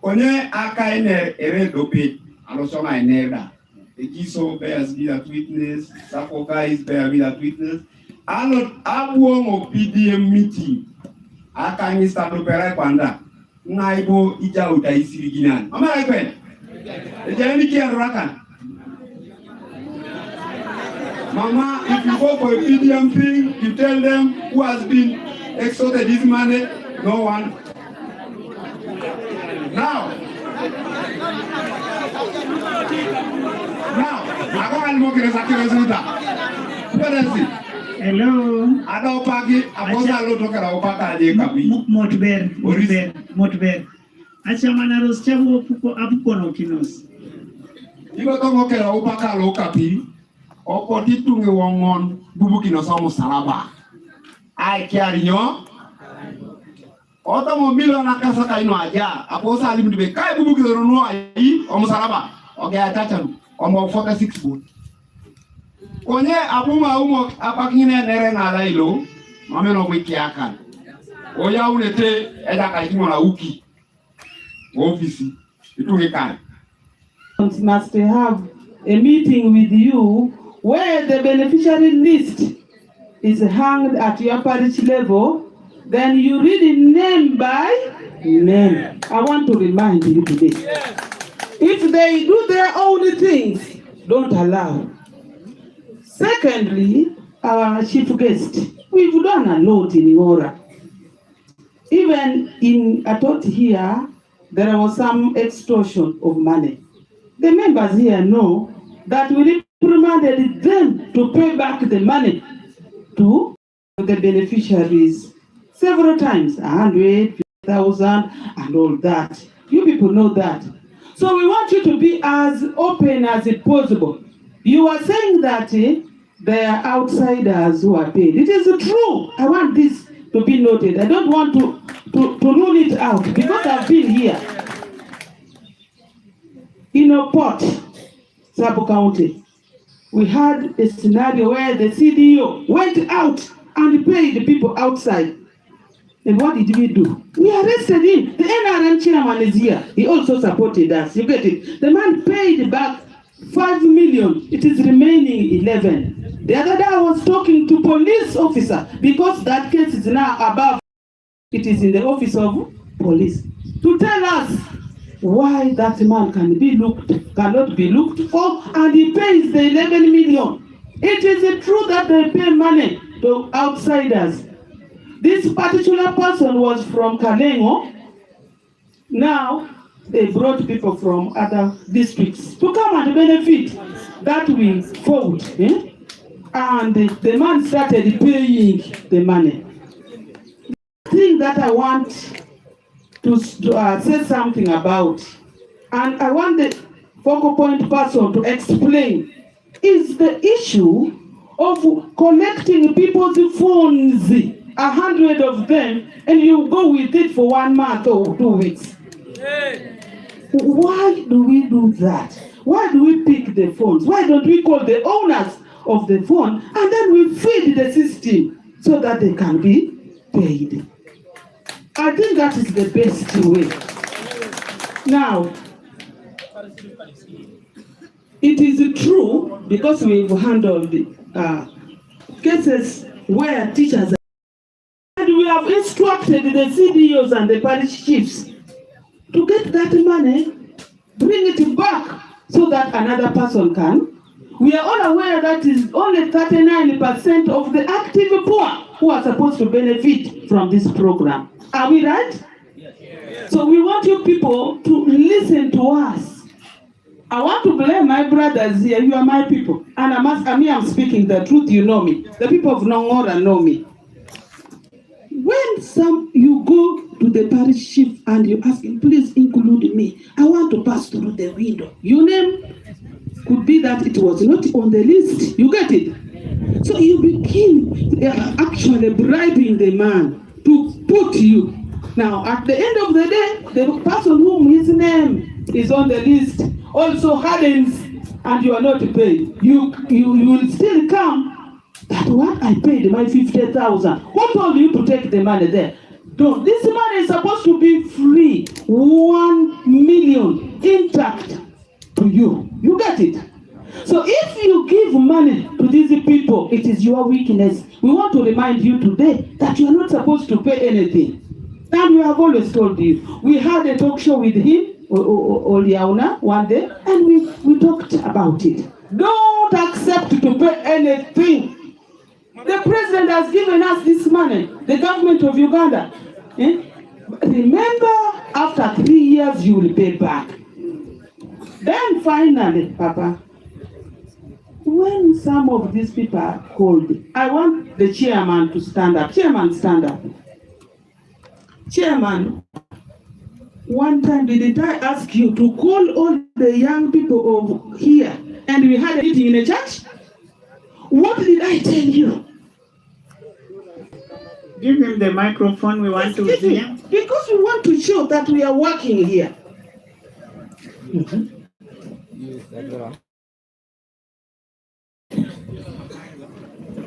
Konye aka ere dope alosonga enera. Ekiso bears be that witness, Sakoka is bear be that witness. Alot abuongo PDM meeting. Aka ni stando pera kwanda. Naibo ija utaisiri ginan. Amara kwen. Ejani kia rakan. Mama, if you go for a PDM thing, you tell them who has been extorted this money, no one. Now, I go and look at the resulta. What is it? Hello. Ada opagi, abosa lo toka la opaka aje kapi. Motber. Acha manaros chango apuko no kinos. Igo tongo ke la opaka lo kapi. Opo titunge wongon bubu kinos omo salaba. Ai kiarinyo. Oto mo milo na kasa kaino aja. Abosa alimu dibe kai bubu kinos no ai omo salaba. Okay, atachanu. Omo 46 boot. Konye abuma umo apakine nere ngala ilo, mamelo wiki akan. Oya unete eda kaitimo na uki. Ofisi, itu kan. Must have a meeting with you where the beneficiary list is hanged at your parish level. Then you read it name by name. I want to remind you today. If they do their own things, don't allow. Secondly, our chief guest, we've done a lot in Ngora. Even in Atoot here, there was some extortion of money. The members here know that we reprimanded them to pay back the money to the beneficiaries several times, 100,000 and all that. You people know that. So we want you to be as open as possible. You are saying that there are outsiders who are paid. It is true. I want this to be noted. I don't want to rule it out because I've been here. In Atoot Sub County, we had a scenario where the CDO went out and paid the people outside. And what did we do? We arrested him. The NRM chairman is here. He also supported us. You get it? The man paid back 5 million. It is remaining 11. The other day I was talking to police officer because that case is now above. It is in the office of police to tell us why that man cannot be looked for, and he pays the 11 million. It is true that they pay money to outsiders. This particular person was from Kalengo. Now they brought people from other districts to come and benefit. That we fought, and the man started paying the money. The thing that I want to say something about, and I want the focal point person to explain, is the issue of collecting people's phones, 100 of them, and you go with it for 1 month or 2 weeks. Why do we do that? Why do we pick the phones? Why don't we call the owners of the phone and then we feed the system so that they can be paid? I think that is the best way. Now, it is true because we've handled cases where teachers and we have instructed the CDOs and the parish chiefs to get that money, bring it back so that another person can. We are all aware that is only 39% of the active poor who are supposed to benefit from this program. Are we right? Yes. So we want you people to listen to us. I want to blame my brothers here. You are my people. And I'm speaking the truth, you know me. The people of Ngora know me. When you go to the parish chief and you ask him, please include me. I want to pass through the window. Your name could be that it was not on the list. You get it? So you begin actually bribing the man to put you. Now, at the end of the day, the person whom his name is on the list also hardens and you are not paid. You will still come. That what I paid my 50,000. Who told you to take the money there? Don't. This money is supposed to be free. 1 million intact to you. You get it? So if you give money to these people, it is your weakness. We want to remind you today that you are not supposed to pay anything. And we have always told you. We had a talk show with him, Oliauna, one day, and we talked about it. Don't accept to pay anything. The president has given us this money, the government of Uganda. Remember, after 3 years, you will pay back. Then finally, Papa, when some of these people are called, I want the chairman to stand up. Chairman, stand up. Chairman, one time did I ask you to call all the young people of here and we had a meeting in a church? What did I tell you? Give him the microphone, we want to hear. Because we want to show that we are working here.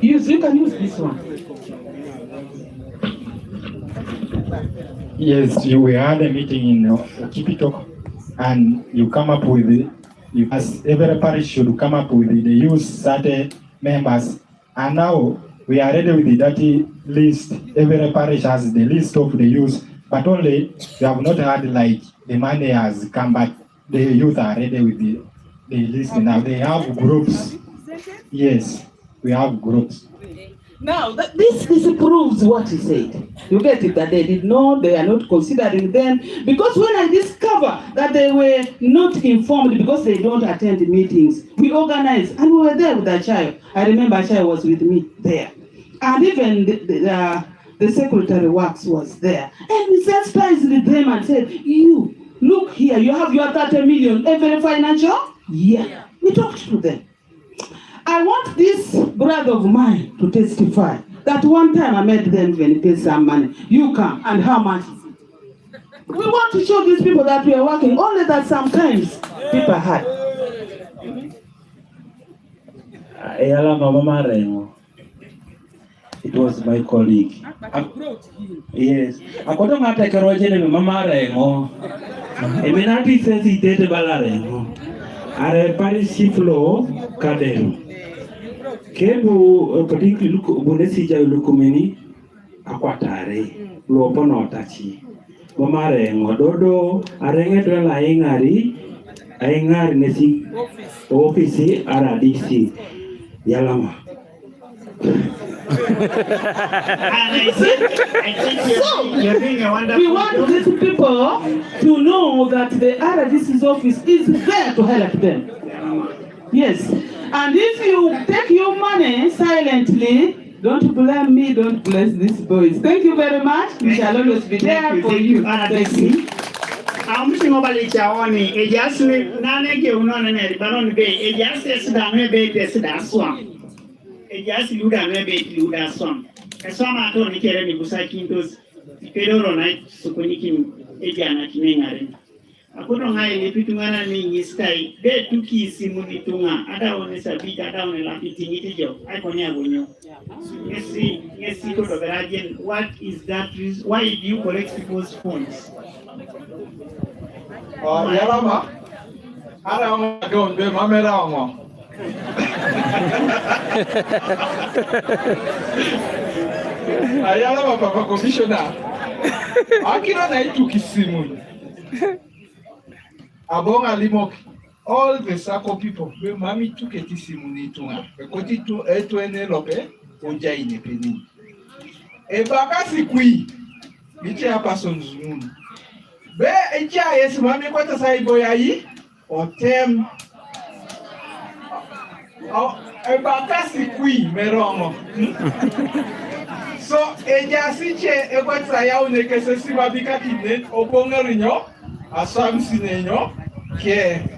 You can use this one. Yes, we had a meeting in Kipitok, and you come up with every parish should come up with the youth Saturday members, and now we are ready with the dirty list. Every parish has the list of the youth, but only we have not had like the money has come back. The youth are ready with the list now. They have groups. Yes, we have groups. Now, this proves what he said. You get it, that they did not, they are not considering them. Because when I discover that they were not informed because they don't attend the meetings, we organized and we were there with Achai. I remember Achai was with me there. And even the secretary works was there. And we sensitized them and said, you, look here, you have your 30 million every financial year. We talked to them. I want this brother of mine to testify that one time I met them when he paid some money. You come, and how much? We want to show these people that we are working, only that sometimes people had. It was my colleague. Yes. Akoto ngata kerojene me mama rengo. Eminati says he did balarengo. Are parish flow kadero. Kebo particularly look bonesi ja lukumeni akwatare lopo no tachi. Mama rengo dodo arenge to la ingari nesi office RDC Yalama. We want these people to know that the RDC's office is there to help them. Yes. And if you take your money silently, don't blame me, don't bless these boys. Thank you very much. We shall always be there for you. Thank you. I'm mobile chaoni e jasli nane ke uno ne baron be e jasli sidame be sidaswa e jasli luda ne be luda som e soma to ni kere ni busakintos pedoro na sukunikin e jana kinengare akono ngai ni pitungana ni ngistai be tuki simu ditunga ada one sabita ada one la pitingiti jo ai konya gonyo yes to the Barajan. What is that reason? Why do you collect people's phones? Yalama, ara onga don be mamera onga. Ayalama papa commissioner. Akira na ituki simu. Abonga limok. All the Sako people, we mami took a testimony to her. Because it to a to an elope, Oja in a penny. A Bakasi Kui, the chairperson's moon. Bear a chair, yes, mammy, what a side boy or term. A Bakasi Kui, Meromo. So, a Jasiche, a what's a young Nekasima Bikakin, or Pongarino, a Sam Sineno, care.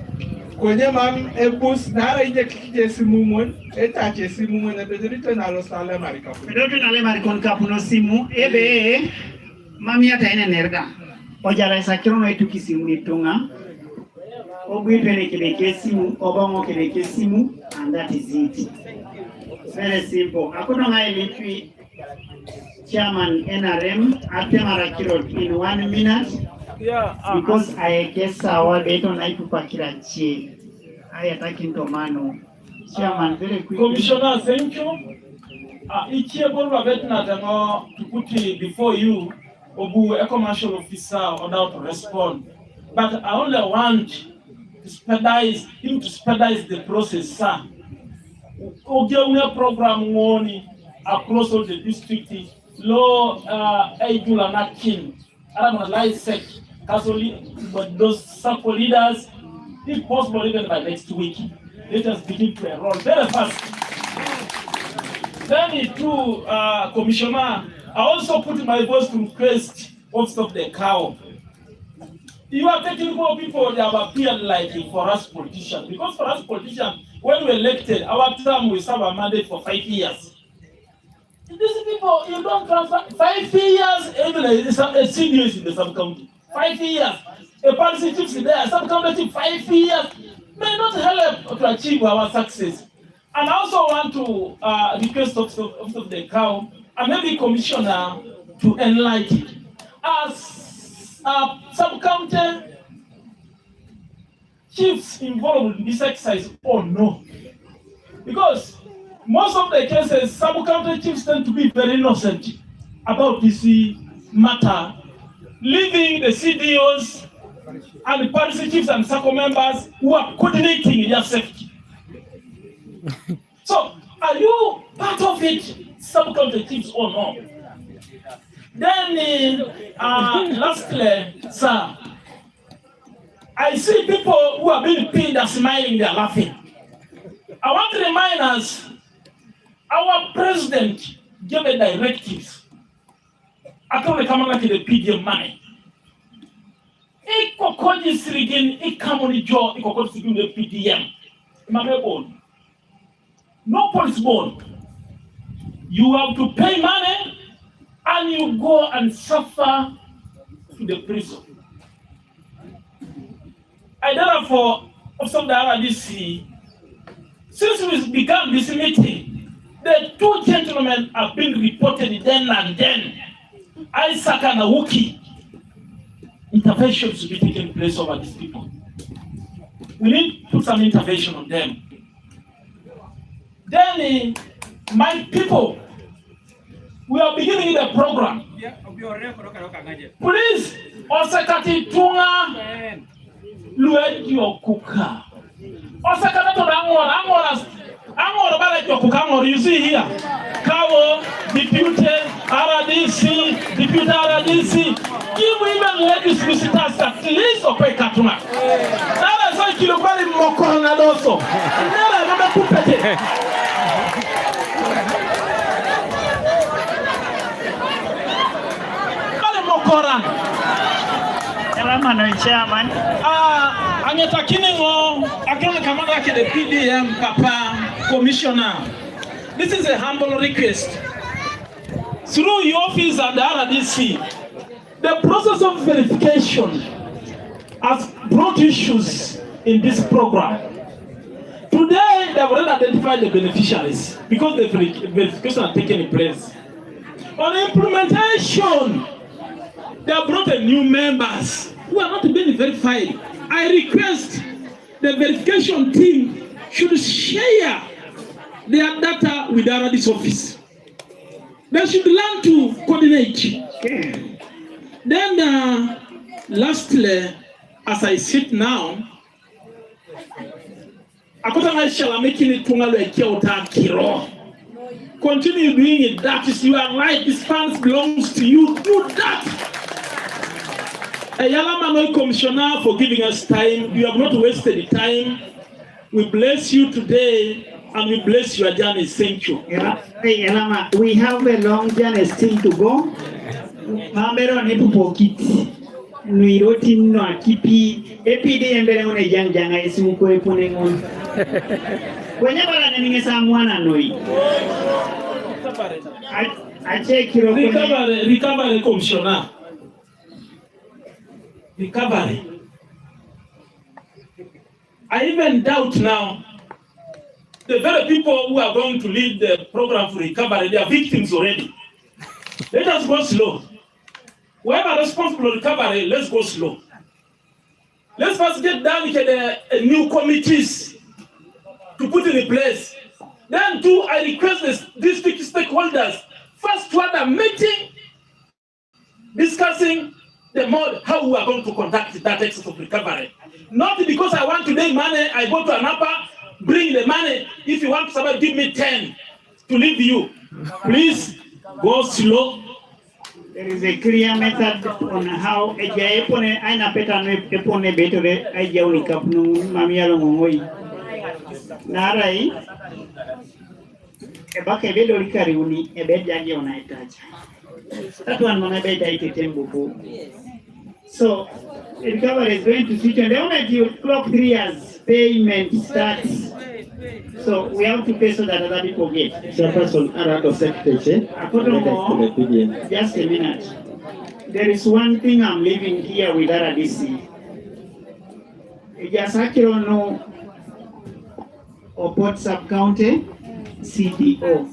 Kwenye mam ebus nara ije kikije simu etache simu na bezerito na losale marikapu. Bedoto na le marikon kapuno simu ebe mami ata ene nerga. Ojala sakiro no etuki simu nitunga. Ogwipene kile simu, obongo kile simu, and that is it. Very simple. Akono ngai litwi chairman NRM atemara kilo in 1 minute. Because I guess our data on Ipupakirachi. I attack into Mano. Chairman, very quick. Commissioner, thank you. Each year, to put it before you, Obu, a commercial officer, order to respond. But I only want to expedite him to expedite the process, sir. Ogeuna program warning across all the districts. Law, Aidula Nakin, Adam Lice. But those Sako leaders, if possible, even by next week, let us begin to enroll very fast. Then to Commissioner, I also put my voice to request Office of the Cow. You are taking more people that have appeared like for us politicians. Because for us politicians, when we elected, our term we serve a mandate for 5 years. These people, you don't transfer 5 years, even a senior in the sub-county. 5 years. A policy chief is there, some county 5 years may not help to achieve our success. And I also want to request of the cow and maybe commissioner to enlighten as sub-county chiefs involved in this exercise or no. Because most of the cases, sub-county chiefs tend to be very innocent about this matter, leaving the CDOs and the parish chiefs and circle members who are coordinating their safety. So, are you part of it, sub-county chiefs or no? Then, lastly, sir, I see people who are being paid are smiling, they are laughing. I want to remind us, our president gave a directive. I told the camera to the PDM money. Iko koji sirigin, ikamoni jo, iko koji sirigin the PDM. Imame bond. No police bond. You have to pay money and you go and suffer to the prison. I therefore observe the RDC. Since we began this meeting, the two gentlemen have been reported then and then. Isaac and Awuki. Intervention should be taking place over these people. We need to put some intervention on them. Then, my people, we are beginning the program. Please, Osekati Tunga, Luedio Kuka. Osekati Tunga, Angora Balajo Kuka, you see here. Kawo, Deputy RDC, Deputy RDC. Give women ladies visitors at least or pay Katuna. That is why you buy more corner also. Never remember Pupete. Chairman. Anyeta Kiningo, Akana Kamada ke the PDM Papa Commissioner. This is a humble request. Through your office and the RDC, the process of verification has brought issues in this program. Today, they have already identified the beneficiaries because the verification has taken place. On implementation, they have brought a new members who are not being verified. I request the verification team should share their data with the RDC office. They should learn to coordinate. Okay. Then, lastly, as I sit now, continue doing it. That is your right. This funds belongs to you. Do that. Yalama Commissioner for giving us time. You have not wasted the time. We bless you today and we bless your journey. Thank you. Yalama, we have a long journey still to go. Mambero nepu pokiti. Nuiroti no akipi. Epide embere one janga esimu kwe pone ngon. Kwenye bala nemingesa mwana noi. Ache kiro kwenye. Recovery Commissioner. Recovery. I even doubt now the very people who are going to lead the program for recovery, they are victims already. Let us go slow. Whoever is responsible for recovery, let's go slow. Let's first get down with the new committees to put in place. Then too, I request the district stakeholders first to have a meeting discussing the mode how we are going to conduct that exercise of recovery. Not because I want to make money, I go to an upper, bring the money. If you want to survive, give me 10 to leave you. Please go slow. There is a clear method on how Eja Epone, Aina Petane Epone Betore, Eja Unikapnu, Mamialo Mongoi. Narai Ebaka Bedo Ricariuni, Ebeja Yonaitaja. That one Monabeta Tembuku. So, recovery is going to switch, and then when you clock 3 years, payment starts. So, we have to pay so that other people get. Chairperson, Arato Secretary, just a minute. There is one thing I'm leaving here with RDC. Just no. Atoot Sub County CDO.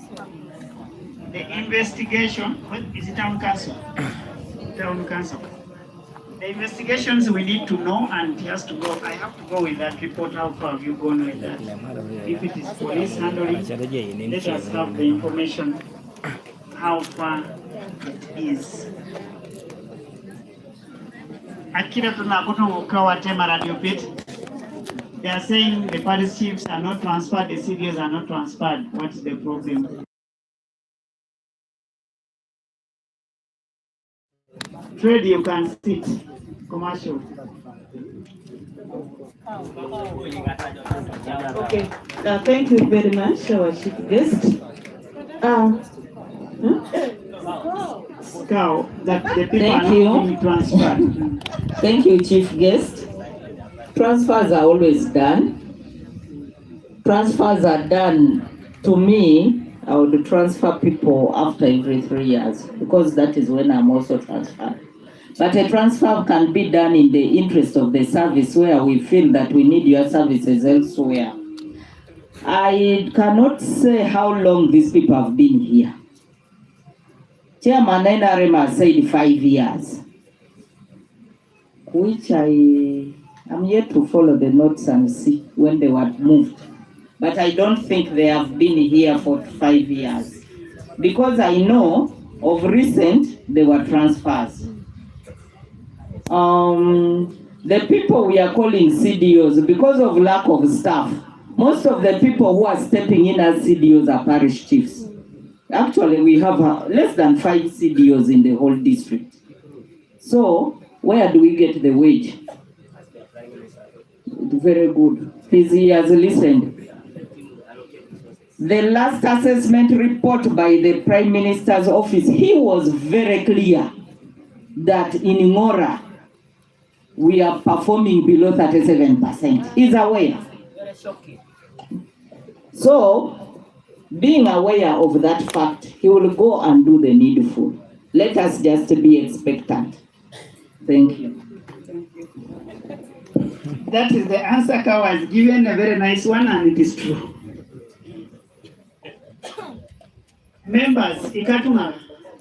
The investigation, what is it, town council? Town council. The investigations we need to know, and he has to go. I have to go with that report. How far have you gone with that? If it is police handling, let us have the information how far it is. Akira tunakuto ukawa tema radio pit. They are saying the parish chiefs are not transferred, the CDOs are not transferred. What is the problem? Trade, you can sit. Commercial. Okay. Thank you very much, our chief guest. That the people Thank are you. not being transferred. Thank you, chief guest. Transfers are always done. Transfers are done. To me, I would transfer people after every 3 years because that is when I'm also transferred. But a transfer can be done in the interest of the service where we feel that we need your services elsewhere. I cannot say how long these people have been here. Chairman NRM said 5 years, which I am yet to follow the notes and see when they were moved. But I don't think they have been here for 5 years. Because I know of recent, there were transfers. The people we are calling CDOs, because of lack of staff, most of the people who are stepping in as CDOs are parish chiefs. Actually, we have less than 5 CDOs in the whole district. So, where do we get the wage? Very good. He has listened. The last assessment report by the Prime Minister's office, he was very clear that in Ngora, we are performing below 37%. He's aware. So, being aware of that fact, he will go and do the needful. Let us just be expectant. Thank you. That is the answer Ka was given, a very nice one, and it is true. Members, ikatuna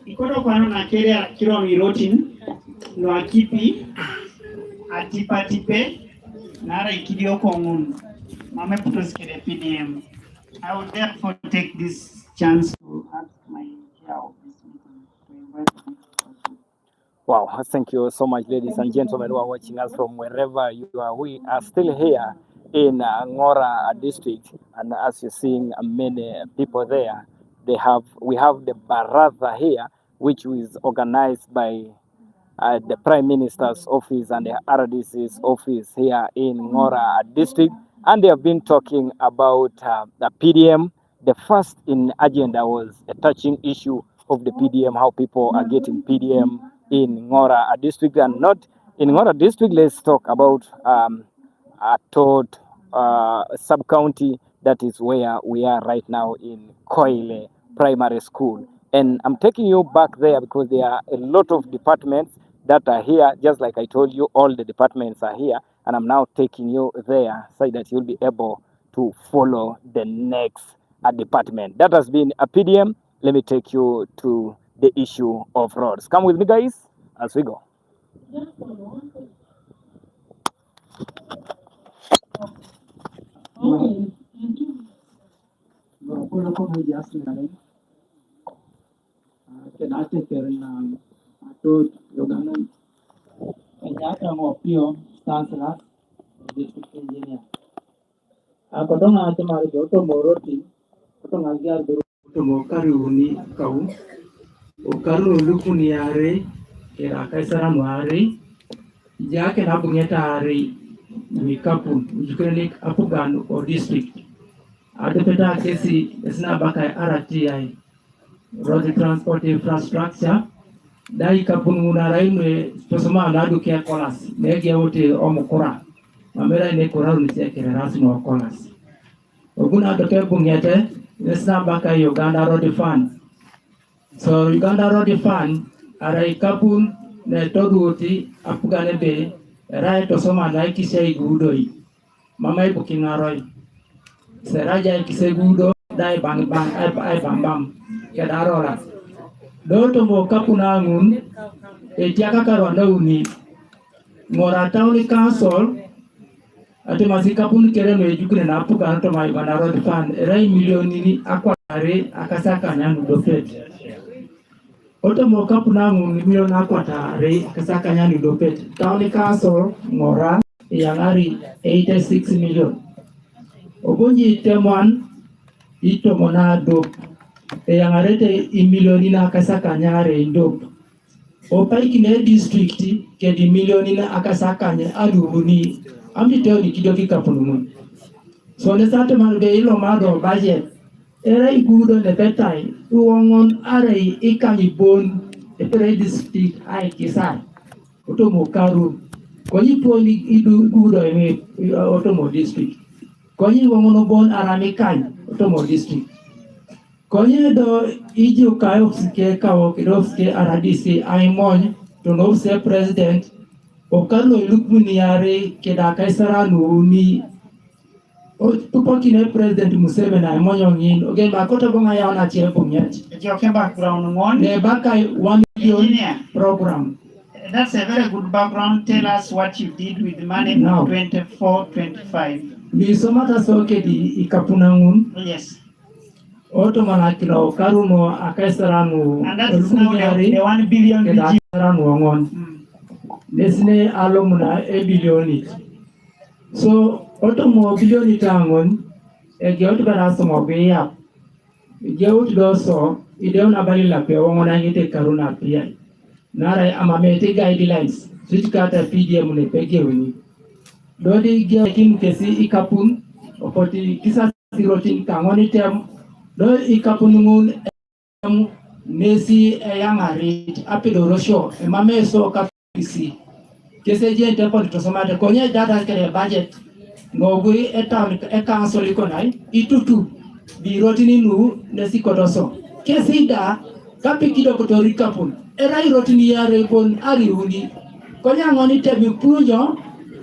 ikoto kwano na kiro mirotin no akipi atipatipe nara ikidio kongun mame putos kede PDM. I would therefore take this chance to ask my chair of this meeting to invite me. Wow, thank you so much, ladies and gentlemen who are watching us from wherever you are. We are still here in Ngora District, and as you're seeing many people there, we have the Baraza here, which is organized by the Prime Minister's office and the RDC's office here in Ngora District, and they have been talking about the PDM. The first in agenda was a touching issue of the PDM, how people are getting PDM in Ngora District, and not in Ngora District. Let's talk about Atoot Sub County. That is where we are right now in Koile Primary School. And I'm taking you back there because there are a lot of departments that are here. Just like I told you, all the departments are here. And I'm now taking you there so that you'll be able to follow the next department. That has been a PDM. Let me take you to the issue of roads. Come with me, guys, as we go. Akodonga temari joto moroti, akodonga gyar duro to mokari uni kau, okaru lukuni are, kera kaisara nuare, jake na bungeta are, mikapu, ujukelik apugan or district. Adepeta kesi esna baka RTI, road transport infrastructure, dai kapun munarai nwe tosoma nadu kia kolas, nege ote omukura. Mamera ne koraru ni kere rasu no kolas. Oguna doke bungete nesna baka Uganda Road Fund. So Uganda Road Fund arai kapun ne toduoti apugane be rai to soma na kisai gudoi. Mama ibukingaroi. seraja kisegudo dai bang bang ke darora do to mo kapuna ngun e tiaka karwanda uni Ngora Town Council ate masikapun kere no ejukune na apuka to mai banaro fan rai milioni ni akwatare akasaka nyandu dofet oto mo kapuna ngun milioni akwatare akasaka nyandu dofet Town Council Ngora yangari 86 million obonyi temwan ito mona do yangarete imilioni na akasaka nyare do opaikine district ke di milioni na akasaka nya aduni ambi teoni kidoki kapunun so ne sate man be ilo mado budget era igudo ne betai uongon are ikani bon e pre district ai kisai otomo karu konyi poni idu gudo e otomo district konyi uongono bon arami kan otomo district konyi do iji ukayo sike kawo kidofske RDC ai mon to no se president Okarlo ilukuni yare keda kaisara nuuni o tupo kine president Museveni na monyo ngin oge makota bonga ya na chire pomyet Joke background ngon ne baka 1 million program. That's a very good background. Tell us what you did with the money in 24-25. Ni somata soke di ikapuna ngun. Yes. Oto manakila okaruno akaisara nu and that is now the 1 billion keda kaisara nu ngon. Desne alomuna e bilioni. So otomo bilioni tangon e geot baraso mo beya. Geot doso ideona bali la pe wongona ngite karuna pia. Nara amamete guidelines switch kata PDM ne pegewini. Dodi gekin kesi ikapun opoti kisa sirotin kangoni tem do ikapunungun nesi eyangari apidorosho emameso kapisi kese gente pon to somate konye data kere budget no gui etan e council ikonai itutu bi rotini nu nesi kodoso kese da kapikido kotori kapun era rotini yare pon ari huni konya ngoni tebi pujo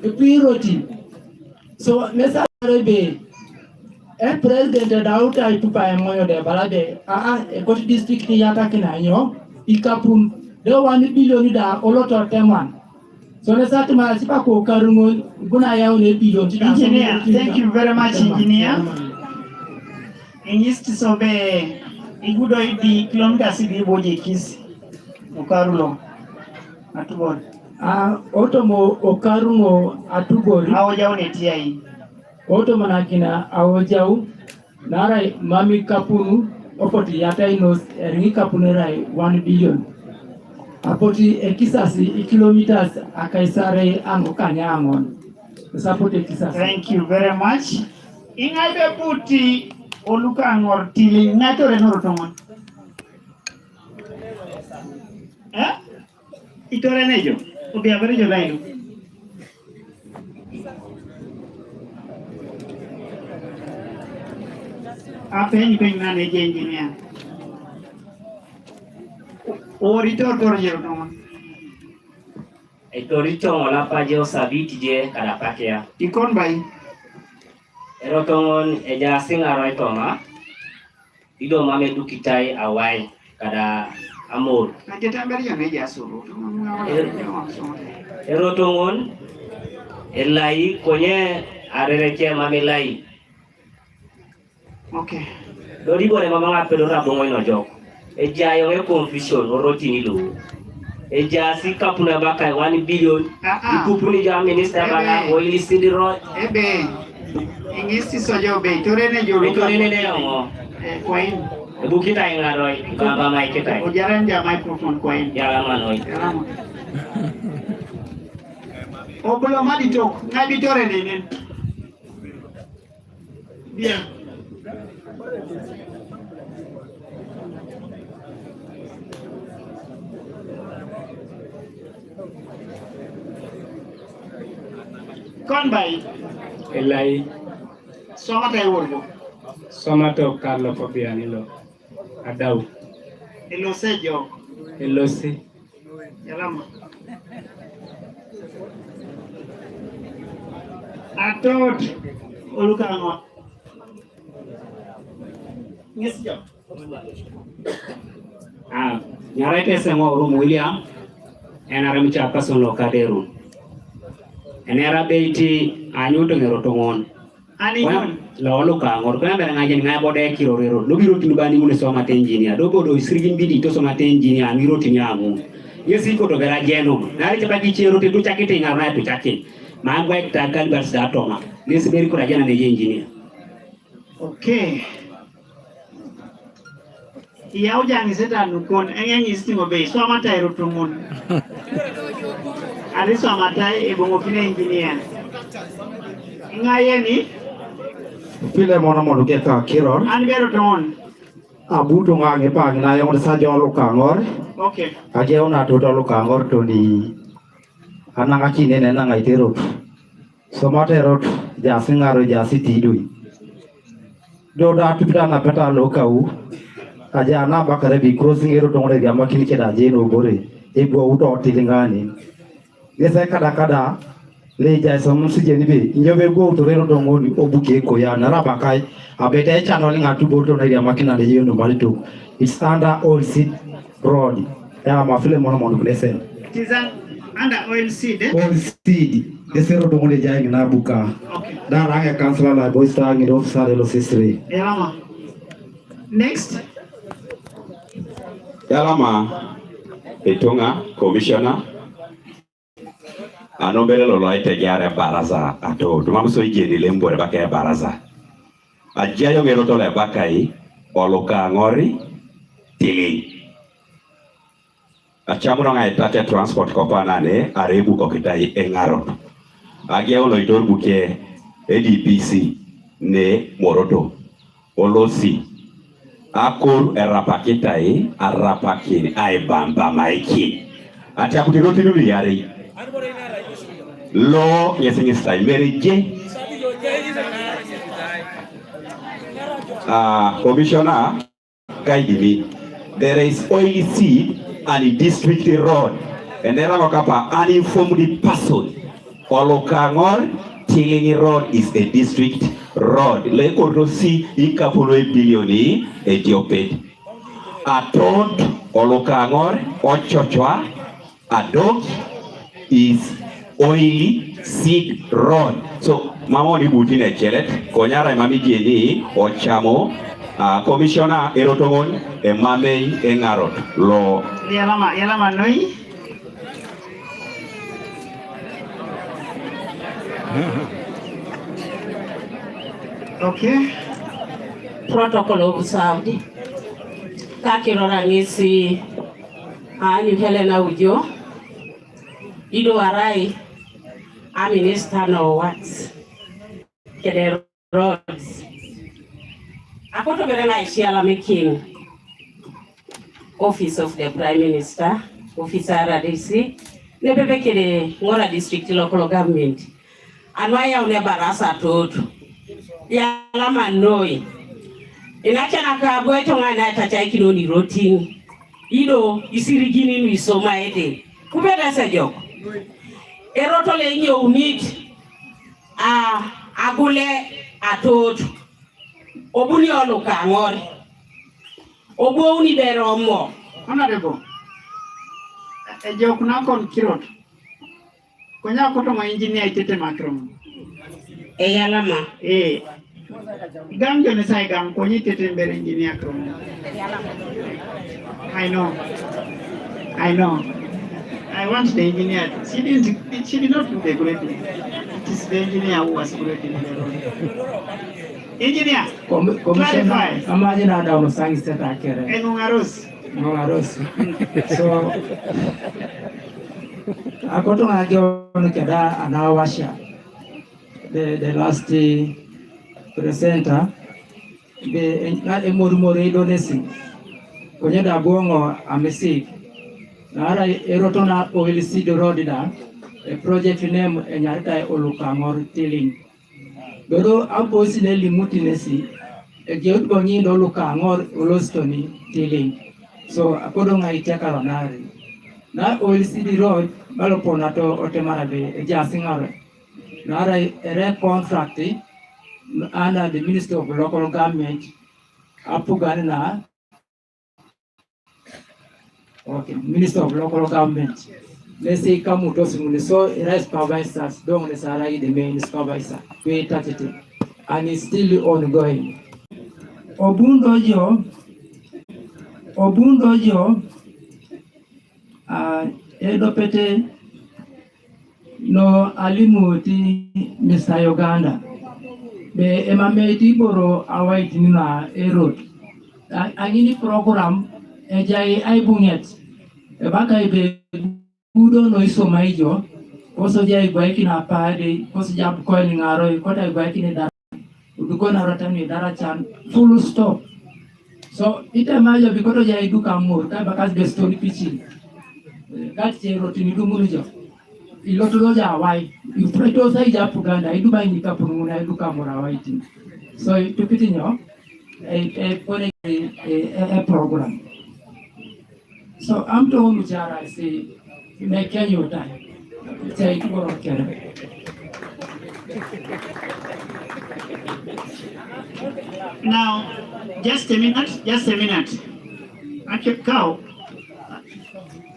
e pi roti so nesa rebe e president dauta ipupa e moyo de balade e koti district ni yata kinanyo ikapun de 1 billion da oloto teman so nesati mara sipa ko karungo guna yao ne billion engineer thank you very much engineer ingist sobe igudo idi kilometers di boje kisi okarulo atubon otomo okarumo atubori awojao ne tiai oto manakina awojau narai mami kapunu opoti yata inos ringi kapunu rai 1 billion apoti ekisasi kilometers akaisare ango kanyangon support ekisasi. Thank you very much. Ingaibe puti oluka angor tili nato renoro tomon itore nejo obi avere jo laino apen penna ne je engineer oritor torjero tomon Etorito wala pajo sabiti je kada pakea. Ikon bay. Erotongon eja singa roitoma. Ido mame dukitai awai kada amor. Ajeta mberi yone eja suru. Erotongon elai konye arereke mame lai. Okay. Dori bore mama ngapelo rabongo ino jok. Eja yonge confusion oroti nilo. Eja si kapuna baka 1 billion ikupuni ja minister bana oili sidiro ebe ingisi sojo be torene jolo torene ne ngo kwain ebu kita ngaroi baba mai kita ojaran ja microphone kwain ya manoi obulo madi tok ngabi torene nen bien kon bay elai somata e worgo somato Carlo Fabianilo adau elo sejo elosi yalama Atoot oluka ngo Yes, Joe. Nyarete sengo rum William enaram chapason lokaderu. Enera beiti anyuto ngerotongon. Ani Lalu kangor kena bela ngajen ngabode kirorero. Lobi roti nubani mune so mate engineer. Dobo do isrigin bidi to so mate engineer ni roti nyamu. Yesi ko to bela jeno. Nari chapati chero te tu chakite ngara tu chakin. Mangwa takal bas datoma. Nesi beri ko rajana ne engineer. Okay. Iya ujang iseta nukon engen istingo be so mata erotongon. Ali so mata ebongo kine engineer. Ngaye ni Pile mona mono ke ka kiror. an bero ton. Abu to ngange pa na yung sa jo lo kangor. Okay. Aje ona to lo kangor to ni ananga chine ne nanga itero. Somate rot ja singaro ja siti dui. Do da pita na peta lo kau. Aje ana bakare bi crossing ero to ngore gama kini ke da je no bore. E bo uto tilingani. Yesa kada le jai som si jeni be nyobe go to rero dongo ni obuke ko ya na rabakai abete channel ngatu go to na ya makina de yono malito it's under oil seed road ya mafile mono mono blesen Tizan under oil seed oil seed desero dongo le jai na buka da ranga councilor la boy star ngi officer lo sistre Yalama. Next. Yalama Etonga commissioner anombele lolo ite gyare baraza ato tumamuso igeni lembore baka baraza ajayo ngero tole bakai oluka ngori tili achamuro ngai tate transport kopanane arebu kokitai engaro agia olo itor buke ADPC ne moroto olosi akor erapakitai arapakini ai bamba maiki ati akutiroti nuri yare lo yesing style merije commissioner guide me there is oil seed and a district road and there are kapa uninformed person olokangor Tilingi road is a district road le kotosi ikapulo bilioni Ethiopia Atoot olokangor ochochwa Adok is oily seed road. So mama ni butine chelet konyara mami jeni ochamo commissioner erotongon mame engarot lo Yalama noi. Okay. Protocol observed. Kakirora ngisi ani Helena Ujo. Ido Arai, a minister no works. Kede roads. Akoto berena ishiala making office of the Prime Minister, Officer RDC, nebebe kede Ngora District local government. Anwaya une Baraza Atoot. Yalama noi. Inachana kabwe tonga na tachai ni routine. Ido isirigini ni soma ede. Kupenda sejok. Erotole inyo unit agule Atoot obuni oluka ngori obo uni bero mo Honorable ejok na kon kirot konya koto ma engineer itete makrom Yalama gam jone sai gam konyi tete mbere engineer krom I know I want the engineer. She did not do the grading. It is the engineer who was grading the road. Engineer, clarify. Imagine I don't sang set akere. Ngora. So, akoto ngagyo nkeda anawasha. The last presenter be ngade mormore donesi. Konye da bongo amesi. Nara erotona oil seed road da a project name enyarita olukangor tiling. Dodo amposi ne limutinesi e geut bonyi do olukangor olostoni tiling. So akodo ngai tekaro nari. Na oil seed road balopona to otemara be jasingare. Nara ere contract under the Ministry of Local Government Apugana, okay, Minister of Local Government. Let's say Kamutos Muniso, rice supervisors, don't necessarily the main supervisor, pay 30, and it's still ongoing. Obundojo, Edopete, no alimuti Mr. Uganda. Be emameti boro awaitinina erot. Agini program ejai aibunget. Ebaka ibe budo no iso maijo. Koso jai baiki na pade, koso jab coin ngaro, kota baiki ni dara. Uduko na rotani dara chan full stop. So ita majo bikoto jai duka mur kai bakas be story pitching. Gati rotini dumujo. Iloto loja wai. You pray to say Japuganda, I do buy Nika Pumuna, I look at waiting. So to put in your a program. So I'm told Jara, I say, make your time. Say to go care. Now, just a minute. Actually, Cow,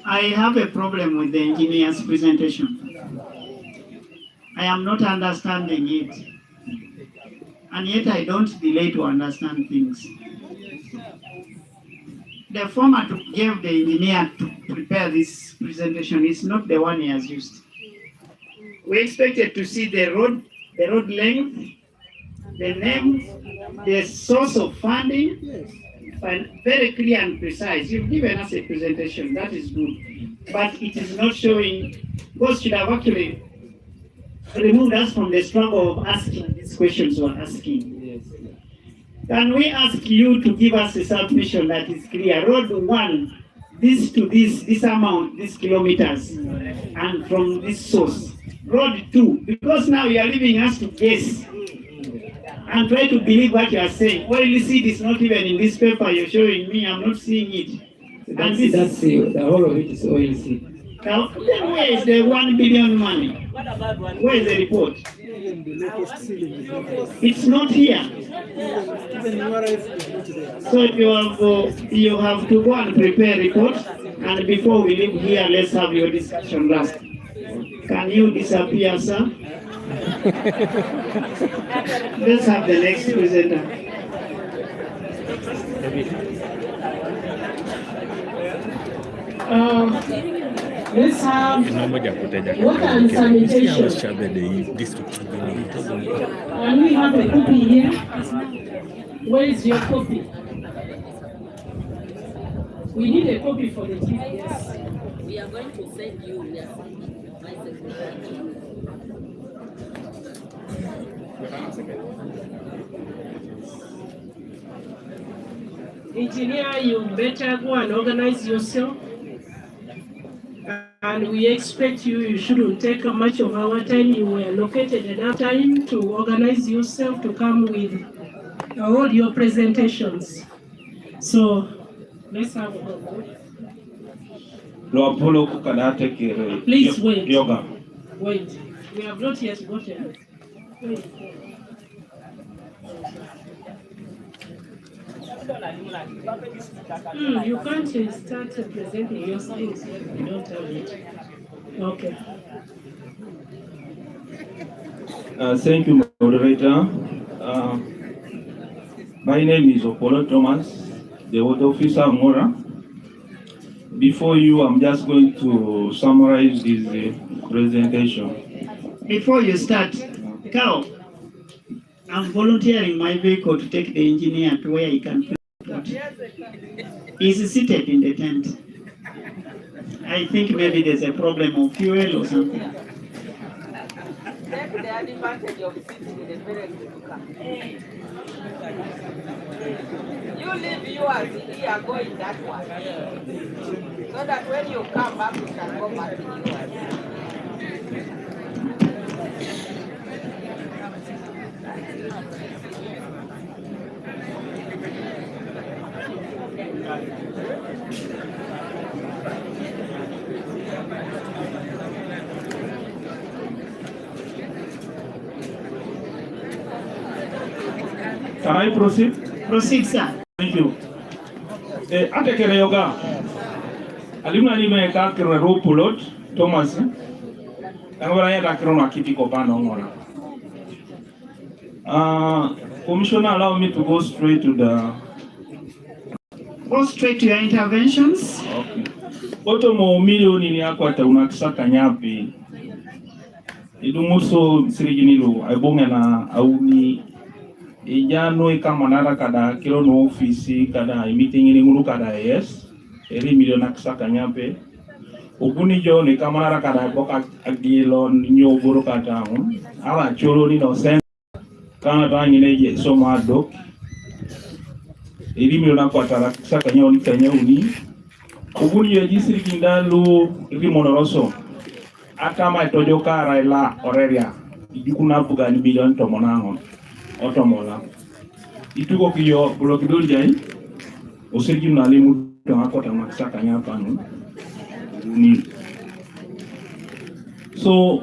I have a problem with the engineer's presentation. I am not understanding it. And yet I don't delay to understand things. The format gave the engineer to prepare this presentation is not the one he has used. We expected to see the road length, the name, the source of funding, very clear and precise. You've given us a presentation, that is good. But it is not showing, because should have actually removed us from the struggle of asking these questions we're asking. Yes. Can we ask you to give us a submission that is clear? Road 1, this to this amount, these kilometers, and from this source. Road 2, because now you are leaving us to guess and try to believe what you are saying. Well, you see, it's not even in this paper you're showing me, I'm not seeing it. That's the whole of it is oil seed. Now, then where is the 1 billion money? Where is the report? It's not here. So you have to go and prepare a report, and before we leave here, let's have your discussion last. Can you disappear, sir? Let's have the next presenter. Let's have water and sanitation. Can we have a copy here? Where is your copy? We need a copy for the chief. Yes. We are going to send you. Yes. Engineer, you better go and organize yourself. And we expect you shouldn't take much of our time. You were allocated enough time to organize yourself to come with all your presentations. So let's have a vote. Please wait. Wait. We have not yet voted. Wait. You can't start presenting your things if you don't have it. Okay. Thank you, moderator. My name is Opolo Thomas, the water officer of Ngora. Before you, I'm just going to summarize this presentation. Before you start, Carl, I'm volunteering my vehicle to take the engineer to where he can report. He's seated in the tent. I think maybe there's a problem of fuel or something. Take the advantage of sitting in a very good car. You leave yours here, go in that one. So that when you come back, you can go back in yours. Can I proceed? Proceed, sir. Thank you. Ate kere yoga. Alimna lime ka kere ro pulot Thomas. Ngora ya kere no akiti ko bana ngora. Commissioner, allow me to go straight to the. Go straight to your interventions. Okay. Oto mo milioni ni akwata unakisaka nyapi. Idumuso siriginilo aibonga na auni ijano ikamanara kada kilo no ofisi kada meeting ini ngulu kada yes eri milioni nakisaka nyape ubuni jo ni kamanara kada boka agilo nyo buru kada ala cholo ni no sen kana tangi neje soma dok eri milioni nakwata nakisaka nyo ni kanya uni ubuni jo jisiri kindalo eri monoroso atama itojo kara ila oreria idikuna buga ni milioni tomonangon otomola ituko kiyo blokidol jai osirgi nalimu tangakota makisaka nyapa ni so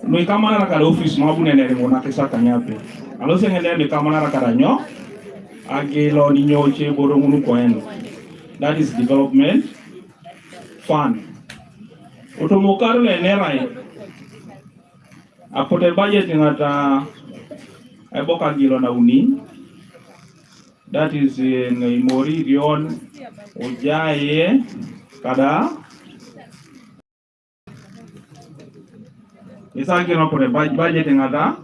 no ikamana na kada office mabune nere mona kisaka nyape alo sengene ne kamana na kada nyo agelo ni nyoche boro ngunu koen. That is development fund. Otomokaro le nerai apote budget ngata eboka gilo na uni. That is in Imori Rion Ojaye kada isa gilo apote budget ngata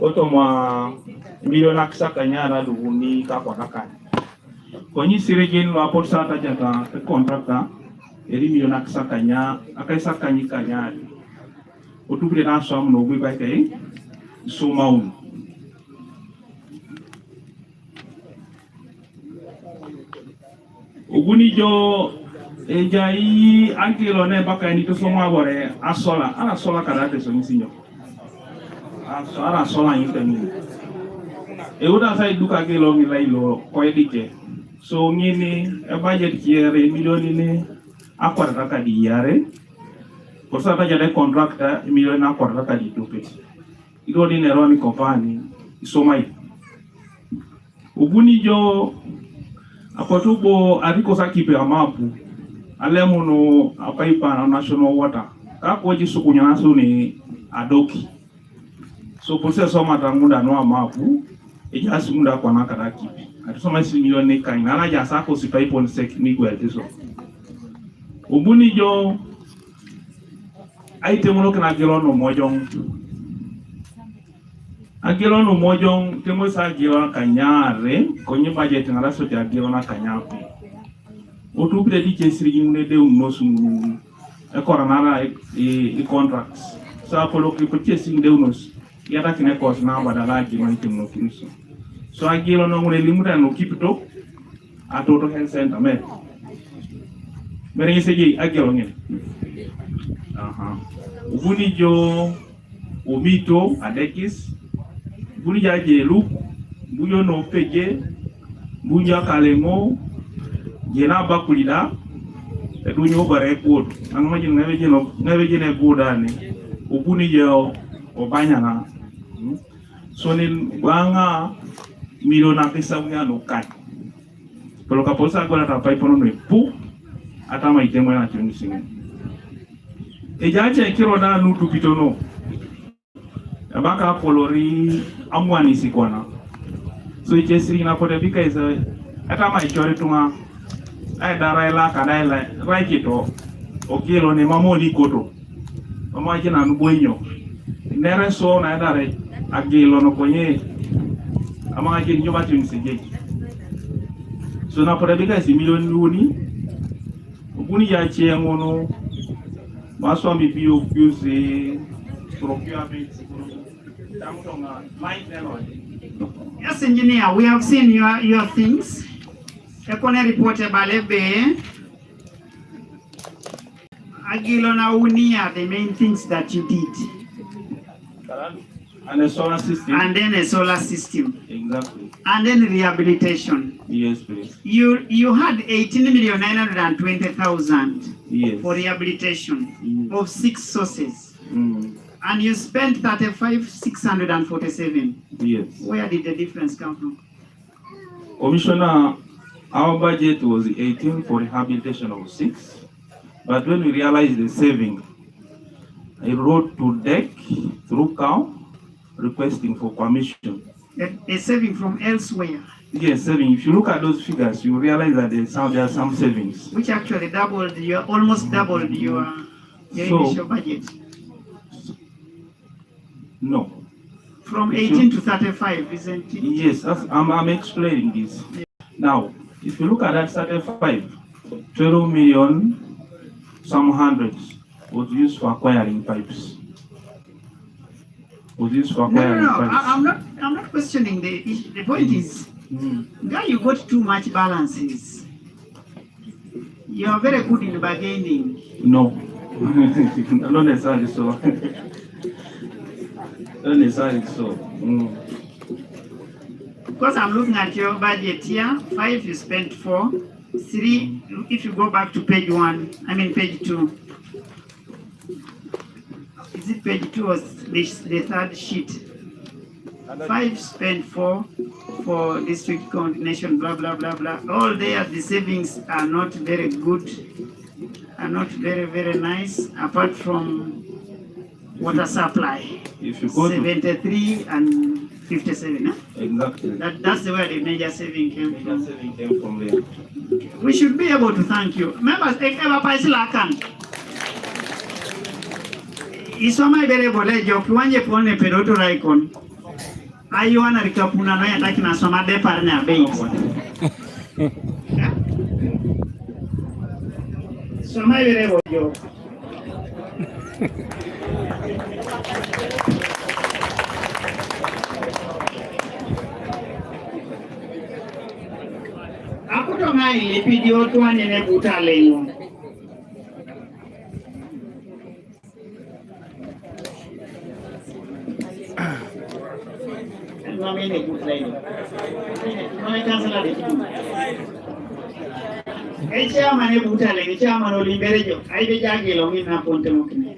otoma milioni akisaka nyara luguni kakwa kakani konyi sirigin lo apote sata jata kontrakta eri milioni akisaka nya akaisaka nyika nyari otubile na so amno gbe baike so maun oguni jo ejai ankilo ne baka ni to so ma bore asola ana sola kada te so nsinyo ara sola yin temi e uda sai duka kilo mi lailo ko edike so ngini e budget kiere milioni ne akwarta ka di yare ko sa ta jade contractor milioni na akwarta ka di dope ido ni nero ni company isomai oguni jo apotubo ariko sakipe amapu alemuno apaipa na national water kako jisukunya naso ni adoki so pose soma tangunda no amapu ejasi munda kwa nakada kipi atusoma isi milioni kaina na jasa ko si paipo on sek ni gweltiso ubuni jo aite muno kana gelono mojong agelono mojong temo sa gelona kanyare konyi budget ngara so ja gelona kanyapi otu bide di kesiri ne de umno sumu e koranara e contracts sa polo ki purchasing de unos yata kine kos na badala gelona timno kinso so agelono ngure limuda no kipito atoto health center me mere seji agelongen ubuni jo omito adekis buni jaje lu buyo no peje buya kalemo jena bakulida edunyo bare kod angma jin nabe jene godane ubuni jo obanya na sonil banga milona pesa ngano kai polo kaposa ko na tapai pono no pu atama itemo na tunisinya ejache kiro na nutu pitono abaka polori amwani sikwana so ichesiri na pote bika isa atama ichori tuma ai daraila kadaila raikito okilo ne mamoni koto mama jina nuboinyo nere so na dare agilo no konye ama ajin nyoba tunisije so na pote bika isi milioni luni ubuni ya chengono maswa mi bio piuse procurement Yes, engineer, we have seen your things. Ekone report balebe agilo na unia the main things that you did. And a solar system. And then a solar system. Exactly. And then rehabilitation. Yes, please. You had 18,920,000 yes. for rehabilitation of 6 sources. Mm. And you spent 35,647. Yes. Where did the difference come from? Commissioner, our budget was 18 for rehabilitation of 6, but when we realized the saving, I wrote to DEC through COW requesting for permission. A saving from elsewhere, Yes, saving. If you look at those figures, you realize that there are some savings. which actually almost doubled your initial budget. No. From 18 to 35, isn't it? Yes, I'm explaining this. Now, if you look at that 35, 12 million, some hundreds was used for acquiring pipes. Was used for acquiring pipes. I'm not questioning the issue. The point is, guy, you got too much balances. You are very good in bargaining. No, not necessarily so. Not necessarily so. Because I'm looking at your budget here, 5 you spent 4, 3, if you go back to page 1, page 2. Is it page 2 or the third sheet? 5 spent 4 for district coordination, blah, blah, blah, blah. All there, the savings are not very good, are not very, very nice, apart from water supply. If you go 73 and 57, huh? Exactly. That's the way the major saving came from. Major saving came from there. We should be able to thank you. Members, Isoma ibere jo kiwanje pone pedoto raikon. Ayo wana rikapuna no yataki na soma de parnya base. Soma ibere jo. Aku to ngai video to ane ne buta lengo. Chairman e buta lengo, chairman olimbere jo. Ai be jagi lo mina ponte mokne.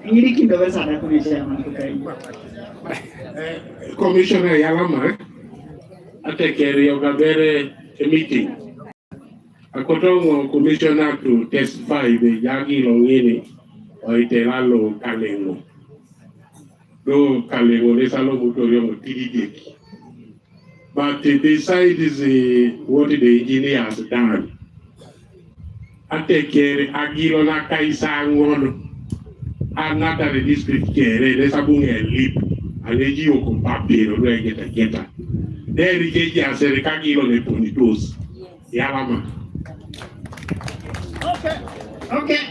Ingiri kindo versa da kune chairman ko kai. Commissioner Yalama, ate keri ogabere a meeting. Akotongo commissioner to testify the Yagi Longini or Itelalo Kalengo. Do Kalengo Nesalo Mutorium Tidiki. But the side is what the engineer has done. Ate keri Agilo Nakaisangon, another district kere, Nesabung Lip. Aleji okumpapiro lwe geta. Deri keji aserikali ilo ne ponitos. Yalama. Okay.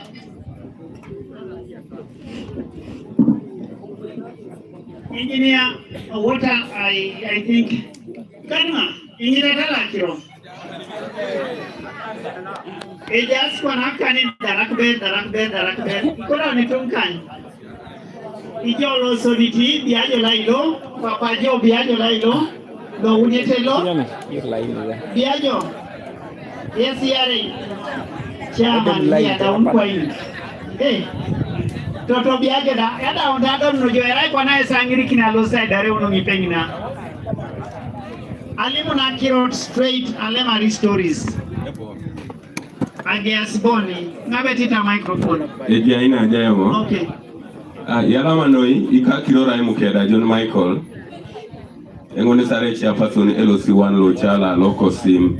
Engineer, what I think, Kanma, engineer Talakiro. Ejas Kwanakani, Darakbe, Kora Nitunkan. Ijolo soliti biajo lailo, papajo biajo lailo, do unyetelo. Biajo. Yes, yare. Chairman ya da unkwai. Toto biajo da, yada ondado nojo erai kwa nae sangiri kina losa dare unongi pengina. Alimu na kirot straight alemari stories. Agias boni, ngabetita microphone. Edia ina ajayo. Okay. Yalama noi ika kirora mukeda John Michael engone sare chairperson LOC1 Lochala local sim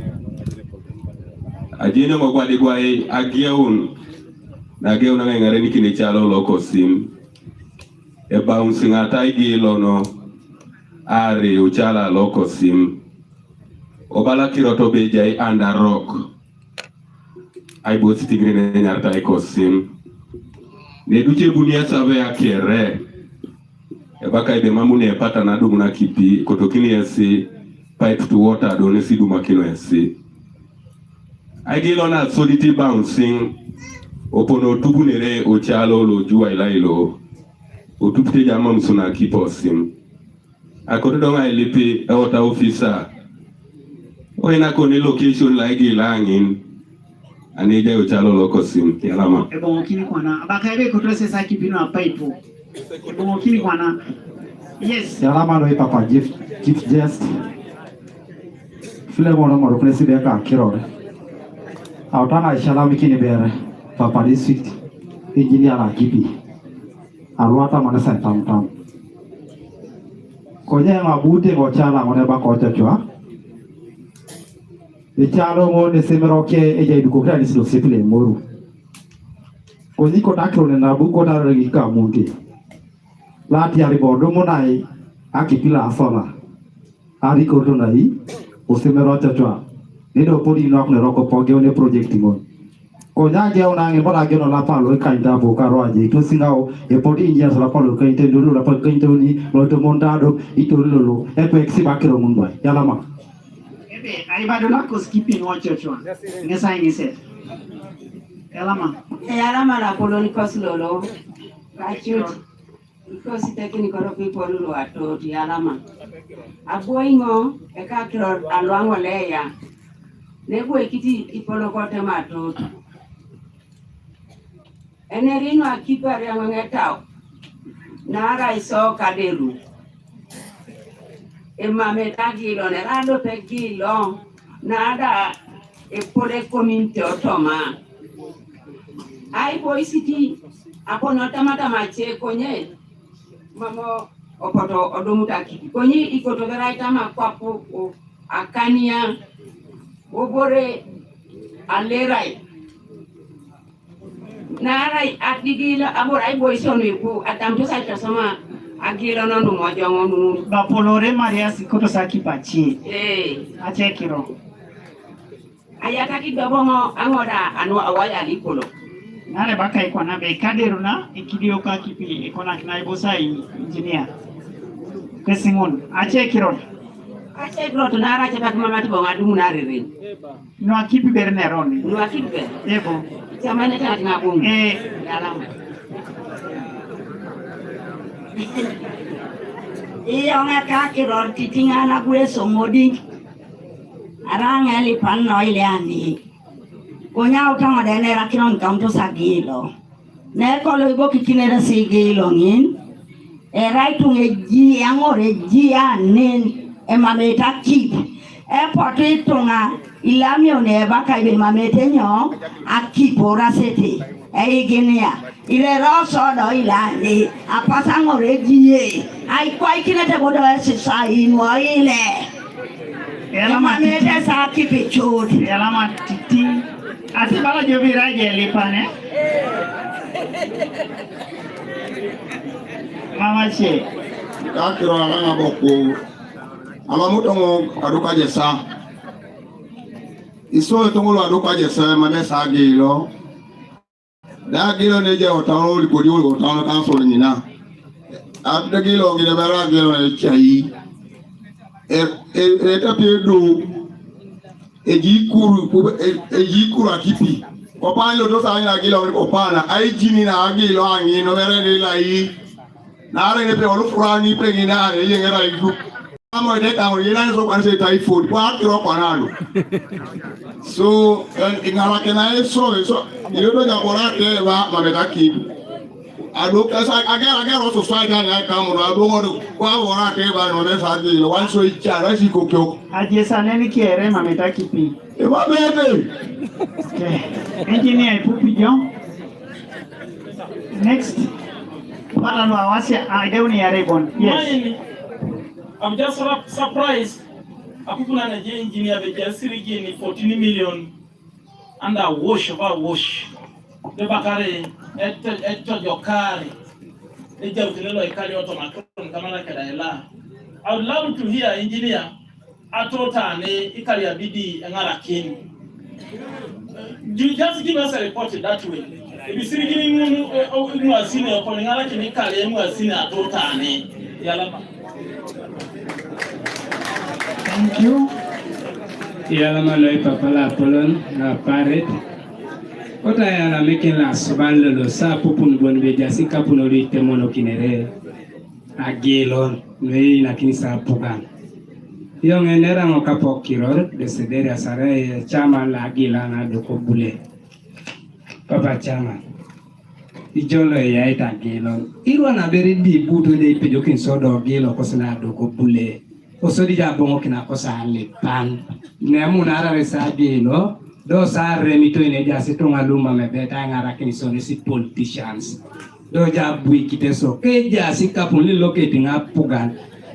ajine ngwadi gwae ageun na geun nga ngare nikini chalo local sim e bouncing ataigi lono are uchala local sim obala kiroto bejai under rock ai bo sitigre nyarta eco sim ne duche bunia save ya kere baka ibe mamune pata na dumu na kipi kotokini yasi pipe to water done si duma kino yasi agilo na solidity bouncing opono tubu nere ochalo lo jua ilailo otupite jama msuna kipo sim akoto donga ilipi water officer oina kone location la igilangin aneja uchalo loko sim Yalama Ebo mokini kwana abakaibe kutose saki pino apaipo. Ebo mokini kwana Yes. Yalama no papa chief guest. File mono moro president ka kirore. Autana ishala mikini bere papa district engineer na kipi. Aruata manasa tam. Konya ngabute ngochala ngone ba kocha chwa. Ichalo ngone semeroke eja idukokra nisilo sepile moru. Kozi ko takro ne nabu ko na regi ka munti. Lati ari bodo monai akipila asola. Ari ko to nai osemerocha chwa. Nido podi nok ne roko poge one project mo. Konya ge ona nge bora ge no la palo ka inda bo ka roaje to singao e podi india sala palo ka inte lulu la palo ka inte ni loto montado ito lulu e ko exi bakiro munwa yalama. Ai bado lako skipping wacho chwa. Ngesa ingise. Yalama. Yalama la koloni koslolo. Atoot. Because technical people lo Atoot yalama. Aboingo e ka kiro alwango leya. Nego ekiti ipolo kote ma Atoot. Enerino akipa ya ngetao. Nara iso kadelu. Emame tagilo ne rado pegilo. Nada epole community otoma. Ai poisiti apo notamata mache konye. Mamo opoto odomuta kipi. Konye ikoto veraita makwapo akania. Obore alerai. Narai atigila aborai boison wiku atamtosa chasoma agila nono moja ngonu bapolore maria sikoto saki pachi achekiro ayata kidobomo angoda anu awaya likolo nare baka iko na be kaderuna ikidio ka kipi ikona kinai bosai engineer kesingon achekiro to nara chata mama to ngadu munare rin no akipi berneroni no akipi ber ebo chamane tana ngabung yalama iyo ngaka kiror titingana gue somodi aranga li panno ile ani konya utama dene rakiron kaunto sagilo ne kolo ibo kikinera sigilo ngin e raitu ngeji angore ji anen e mameta kip e potitunga ilamio ne baka ibe mamete nyo akipora sete e igenia ile roso do ilani apasango regie ai kwai kinete bodo sisa inwa ile elama mamete sa kipichut elama titi ati bala jobi raje lipane mama che kakiro alanga boko ama mutongo aduka jesa iso tongolo aduka jesa mame sagilo dagilo neje otano lipodi otano kansolo nyina abdagilo gile bara gilo ne chai eta pedo ejikuru akipi kopano to sa ina gilo kopana ai jini na agilo angi no mere de lai na re ne pe olu furani pe gina re yengera idu amo de ka o yina so kan se typhoid kwa kiro kwanalo so ingara kena so ile do jabora ke ba mameta ki ado kasa aga so sai ga na ka mo ado ngo kwa wora ke ba no le sa ji wan so icha ra si kokyo aje saneni kiere mameta kipi e ba bebe engineer pupi jon next para no awase aidewni yare bon yes I'm just surprised. Akukuna na je engineer be just rigini 14 million and a wash over wash. The bakare et jokari. The jautilelo ekali automaton kamana kadaela. I would love to hear engineer atota ne ikali abidi ngara kin. You just give us a report that way. If you see rigini mu asini okole ngara kin ikali mu asini atota ne yalama. Thank you. Yalama loy papa la polon na paret. Kota yala making la subalo lo sa pupun bon be jasi kapuno ri temono kinere. Agilon noi na kinisa pugan. Yo ngenera ngo kapo kiror de sedere asare chama la agila na doko bule. Papa chama. ijolo ya ita gilo irwa na beri di buto de pejo kin sodo gilo ko sina do ko bule o sodi ja bongo kina ko sa le pan ne mu na ra sa gilo do sa remito ine ja se to ngaluma me beta ngara kin so ne si politicians do ja bui kite so ke ja si kapun li loketi nga pugan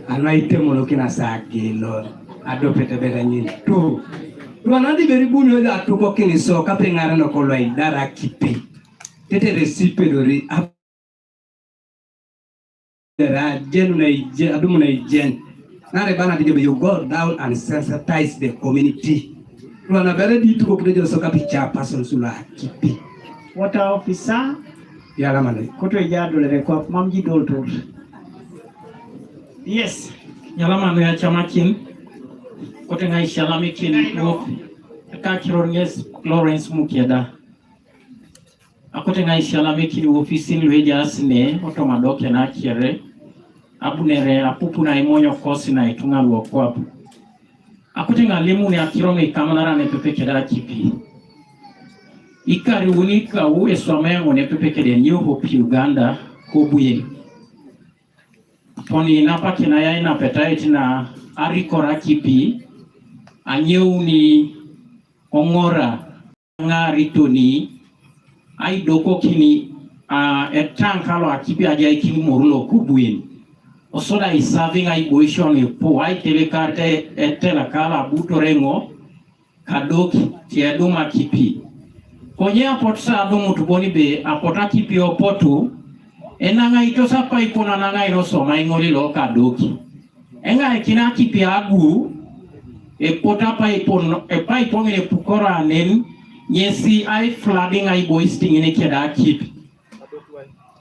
ana itemo lo kina sa gilo ado pete bere nyin to Rwana di beri bunyo da to ko kini so ka pe ngara no ko lo idara kipe tete recipe dori era genu na ije adumu na ijen na re bana dige you go down and sensitize the community Rwana bere di to ko kide so ka picha person sula kipe water officer ya la mane koto ijado le ko mamji doltor yes Yala manu ya chamakin kote ngai shalami kin wo ka kironges Lawrence Mukieda akote ngai shalami kin ofisi lweja asne oto madoke na kire abunere apupu na imonyo kosi na itunga luo kwapu akote ngalimu ni akironge ikamanara ne pepeke da kipi ikari unika uwe swamengo ne pepeke de New Hope Uganda kobuye poni napa kina ya ina petaiti na arikora kipi anyeu ni Ngora ngari toni ai doko kini etankalo akipi aja ikini morulo kubuin osoda is serving ai boishon po ai telekarte etela kala butorengo kadoki tiaduma kipi konye apotsa adomu tuboni be apota kipi opotu enanga ito sapa ipona nanga ino soma ingoli lo kadoki enga ekina kipi agu pota pa ipon pa ipongene pukora nen nyesi ai flooding ai boisting ine keda kipi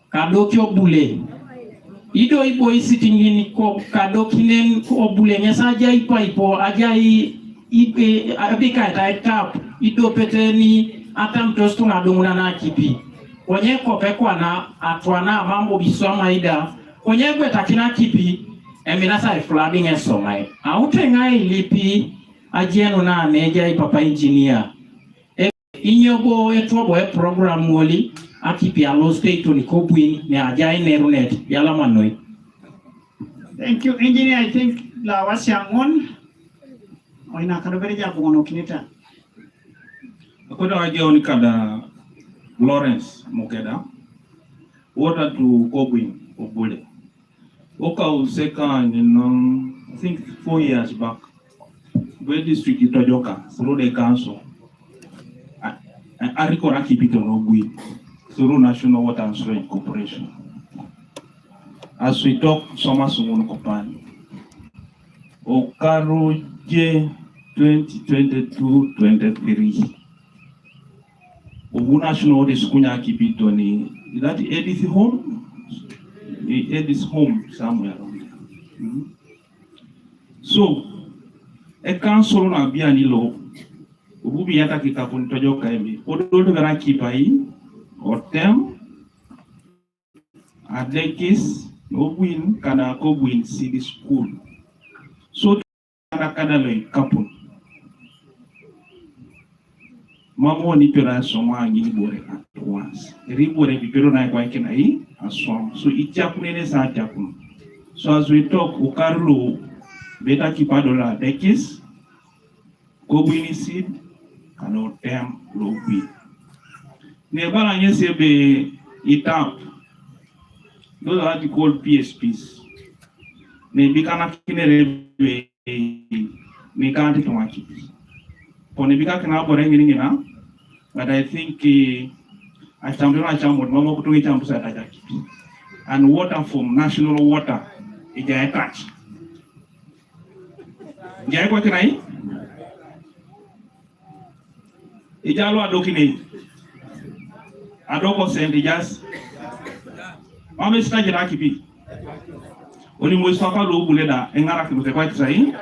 kadoki obule ido ibo isiting ini ko kadoki nen obule nyesa aja ipa ipo aja ipe abika ta tap ido peteni atam tostu ngadunguna na kipi kwenye kopekwa na atwana mambo bisoma ida kwenye kwe takina kipi eminasa flooding esomai autengai lipi ajeno na neja ipapa engineer inyobo etobo program woli akipi alo state ni kobuin ne ajai nerunet yala manoi. Thank you engineer. I think la wasiangon oina kadobere ja bongo kinita akoda waje onikada Lawrence Mukieda water to Kobuin Obule. Oka useka in I think 4 years back. Where district Itojoka through the council. Arikora Kipito Nogui through National Water and Sewage Corporation. As we talk, Soma Sumun Kopani. Okaru J 2022-23. Obu National de Skunya Kipito ni is that Edith home? Edith's home somewhere around there. So a council na biani lo obu biata kikapun tojoka emi odo gara kipai hotel adekis obuin kana ko buin city school so kada lo kapun mamo ni pera soma ngini bore at once ribore bipero na kwa kina yi aswam so ichapune sa chapun so as we talk ukarlo beta kipadola dekis go wini seed kano tem lobi ne bala nyese be itap those are the called PSPs ne bikana kinere be ne kanti to makipi pone bika kana bore ngini na but I think I champion chambo mama kutungi chambo sa tajakipi and water from national water ija attach jai kwa kinai ijalo adokine adoko sendi jas mame stage na kipi oni mo sapa lo buleda engara kibuke kwa tsai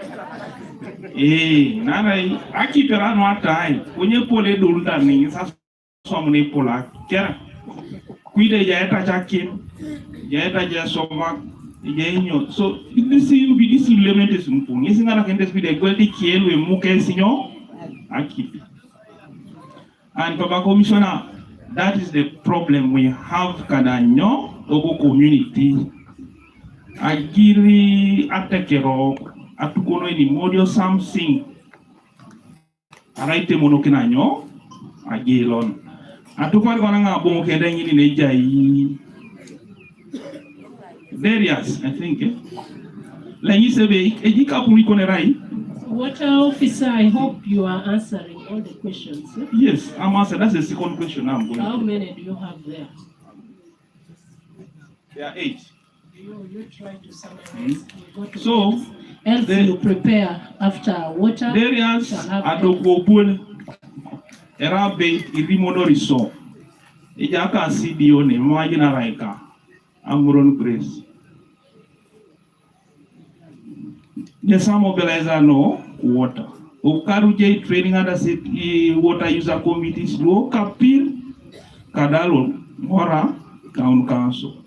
nana akipera no atai onye pole dolda ni sa somne pola kera kuide ja eta chakim ja eta ja soma yenyo so this you be this element is mpung isinga na kende speed egweldi kielu muke sinyo akipi and baba commissioner That is the problem we have kadanyo ogo community. Agiri atekero atukono ini modio something. Araite monokinanyo agilon. Atupar kona nga bomo kenda ngini neja yi. Darius, I think. Lengi sebe ejika pumi kone rai. Water officer, I hope you are answering all the questions. Yes, I'm answering. That's the second question I'm going How to. many do you have there? There are 8. You try to summarize. So, else you prepare after water. Darius adokobul erabe irimono riso. Ejaka CDO ne mwajina raika. Amuron Grace. Yes, some mobilizer no water. Ukaruje training under city water user committees do kapil kadalon Ngora town council.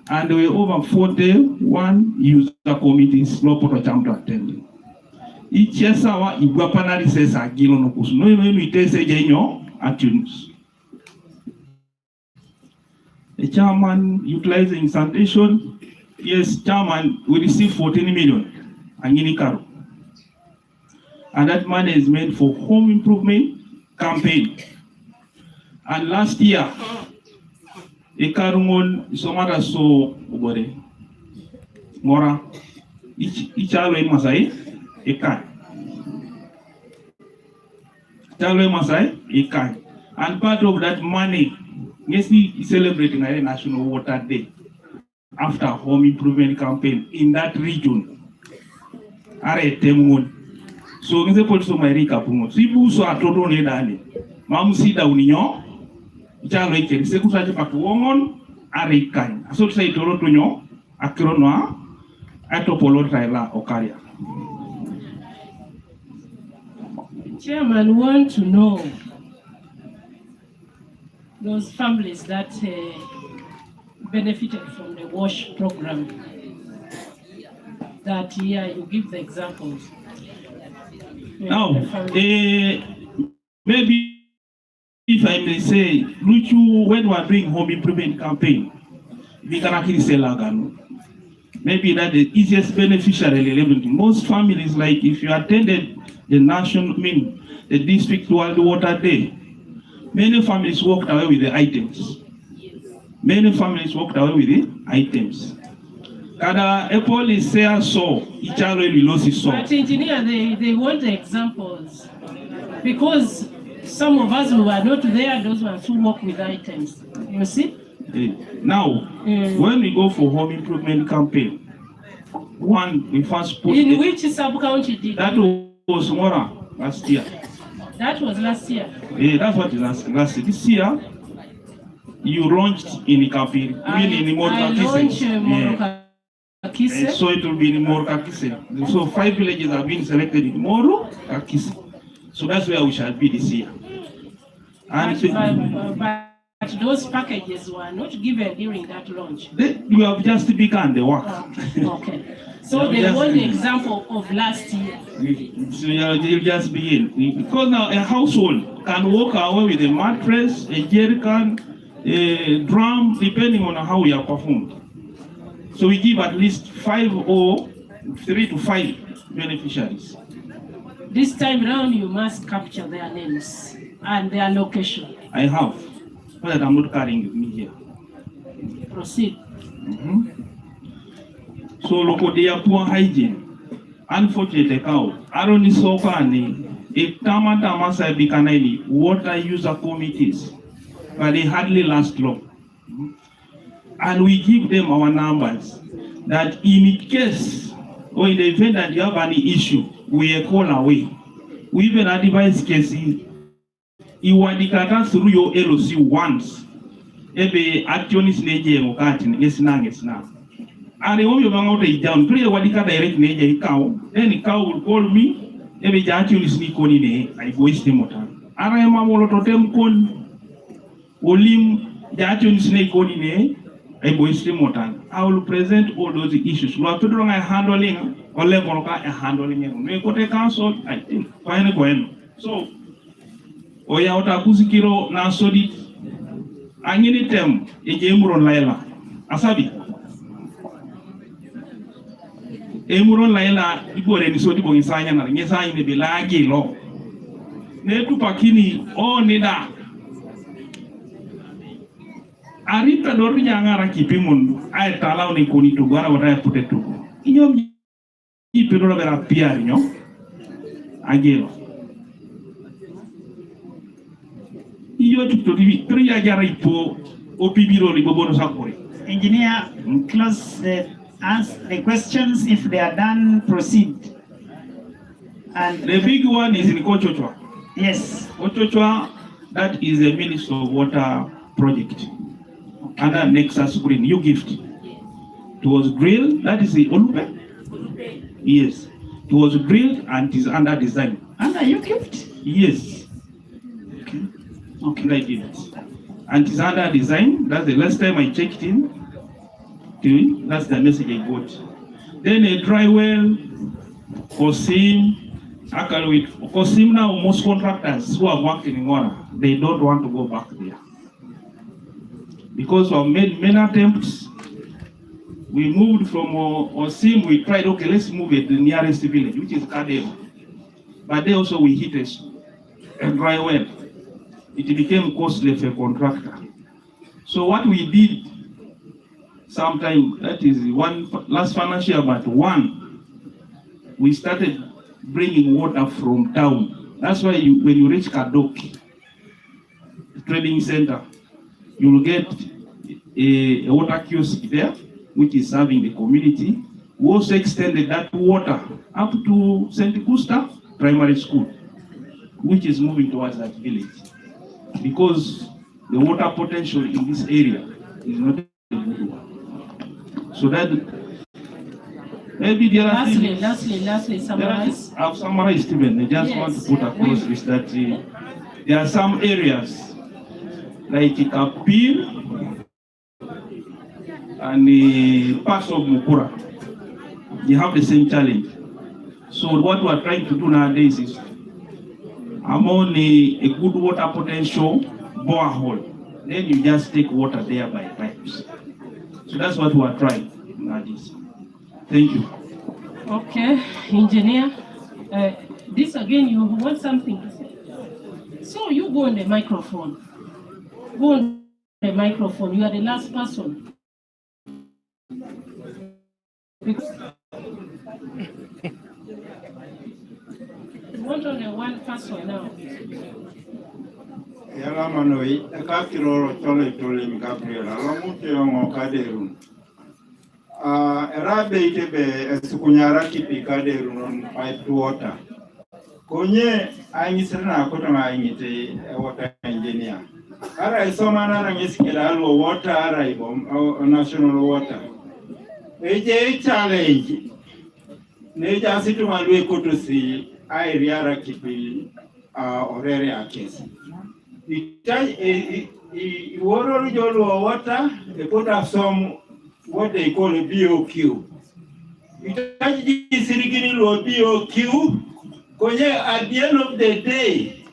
And there were over 41 user committees lopoto chamto attending. Each year sawa igwapanari says agilo no kusu. No itese genyo atunes. The chairman utilizing sanitation. Yes, chairman, we received 14 million. Angini. And that money is meant for home improvement campaign. And last year, a karungon somada so ubore. Ngora, each alwe masai, a kai. Chalwe masai, a kai. And part of that money, yes, he is celebrating a National Water Day after home improvement campaign in that region. Are temun. So nze poliso mairika pungo. Sibu so atodo ne dani. Mamusida uninyo. Chalo ike se kusaje pakuongon are kan. Aso sai toro tunyo akronoa atopolo traila okaria. Chairman, want to know those families that benefited from the WASH program. That here you give the examples. Now, maybe if I may say, Luchu, when we are doing home improvement campaign, we can actually say Lagano. Maybe that the easiest beneficiary level. Most families, like if you attended the the district World Water Day, many families walked away with the items. Many families walked away with the items. Kada Apple is there, so each other loses so. But engineer, they want the examples because some of us who were not there, those ones who work with items. You see? Now, when we go for home improvement campaign, one we first put. In which sub-county did that was Ngora last year. That was last year. Yeah, that's what is last year. This year, you launched in Ikapiri. I launched Moroka. So it will be in Moro Kakise. So 5 villages have been selected in Moro Kakise. So that's where we shall be this year. And but those packages were not given during that launch. You have just begun the work. Okay. So they want the example of last year. So you just begin. Because now a household can walk away with a mattress, a jerrycan, a drum, depending on how we are performed. So we give at least 5 or 3 to 5 beneficiaries. This time round, you must capture their names and their location. I have, but I'm not carrying with me here. Proceed. So local they are poor hygiene. Unfortunately, Aroni Sokani, a Tamata Masai Bikanani, water user committees, but they hardly last long. And we give them our numbers that in case or in the event that you have any issue, we call away. We even advise cases. You want to through your LOC once. Ebe actionist neje mokati esna. And the woman out a down, play what direct neje cow. Then the cow will call me. Ebe actionist nikoni I waste them motor. Ara mamolo totem kon olim the actionist nikoni I will present all those issues. We are doing a handling or level a handling. We go to council, I think. So, we are out of Kuzikiro now solid Angini tem emuron laila asabi emuron laila ibore ni sodi bongi sanya na ngesa ni bilagi lo ne tu pakini o nida arita dor nyangara kipimun ay talaw ni koni to gara wata putetu inyom ipiro la bera piar nyo agelo iyo to divi triya jara ipo o pibiro li bobono sakore. Engineer, close the questions. If they are done, proceed. And the big one is in Kochochwa. Yes. Kochochwa, that is a Ministry of Water project. Okay. Under Nexus Green, you gift. It was drilled, that is the Olupe? Yes. It was drilled and it is under design. Under you gift? Yes. Okay. Okay, I did it. And it's under design. That's the last time I checked in. That's the message I got. Then a dry well, Kosim, Akalwit. Kosim now, most contractors who have worked in Ngora, they don't want to go back there. Because we have made many attempts. We moved from Osim, we tried, okay, let's move it to the nearest village, which is Kadeo. But there also we hit a dry well. It became costly for a contractor. So what we did sometime, that is last financial year, but we started bringing water from town. That's why when you reach Kadok Trading Center, you will get a water kiosk there, which is serving the community. We also extended that water up to St. Gustav Primary School, which is moving towards that village. Because the water potential in this area is not a good one. So that maybe there are lastly, summarize. I've summarized, Stephen. I just want to put across this that there are some areas like Kapil and parts of Mukura. You have the same challenge. So what we are trying to do nowadays is I'm only a good water potential borehole. Then you just take water there by pipes. So that's what we are trying nowadays. Thank you. Okay, engineer. This again, you want something to say? So you go on the microphone. Go on the microphone. You are the last person. Want only one person now. Yala manoi, kakiro chole tole Gabriel. Alamuti yongo kaderun. Erabe itebe sukunyara kipi kaderun on pipe water. Konye aingisirna kutama aingite water engineer. Ara isoma na ngisikela alwo water ara ibom national water. Eje challenge. Neja situ malwe kutusi. I riara kipi orere akesi. Woro jolo water, they put up some what they call a BOQ. Itaji sirigini lo BOQ. Konye at the end of the day,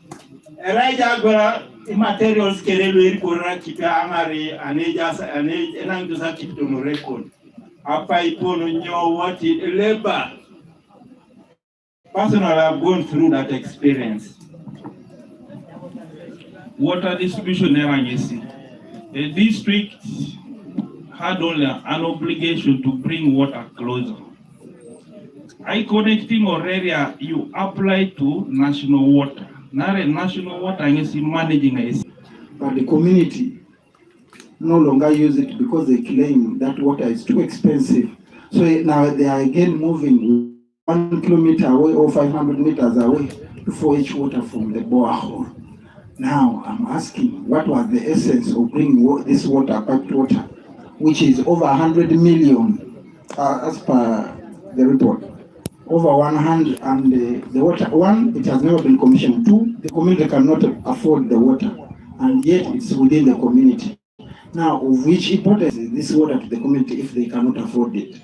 raja gora materials kerelo irikora kipi angari aneja enangusa kipi tono record. Apa ipono nyo what labor. Personally, I've gone through that experience. Water distribution erangesi. The district had only an obligation to bring water closer. I connecting or area you apply to national water. Not a national water is managing it. But the community no longer use it because they claim that water is too expensive. So now they are again moving 1 kilometer away or 500 meters away to fetch water from the borehole. Now I'm asking, what was the essence of bringing this water, piped water, which is over 100 million as per the report? Over 100, and the water, one, it has never been commissioned. Two, the community cannot afford the water, and yet it's within the community. Now, of which importance is this water to the community if they cannot afford it?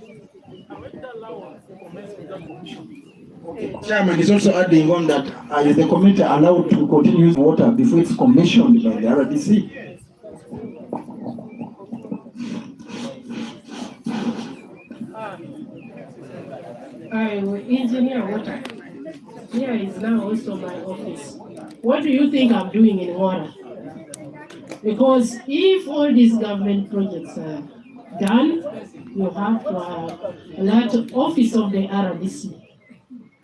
Chairman is also adding on that is the community allowed to continue using water before it's commissioned by the RDC? Engineer Water. Here is now also my office. What do you think I'm doing in Ngora? Because if all these government projects are done, you have to have that office of the RDC,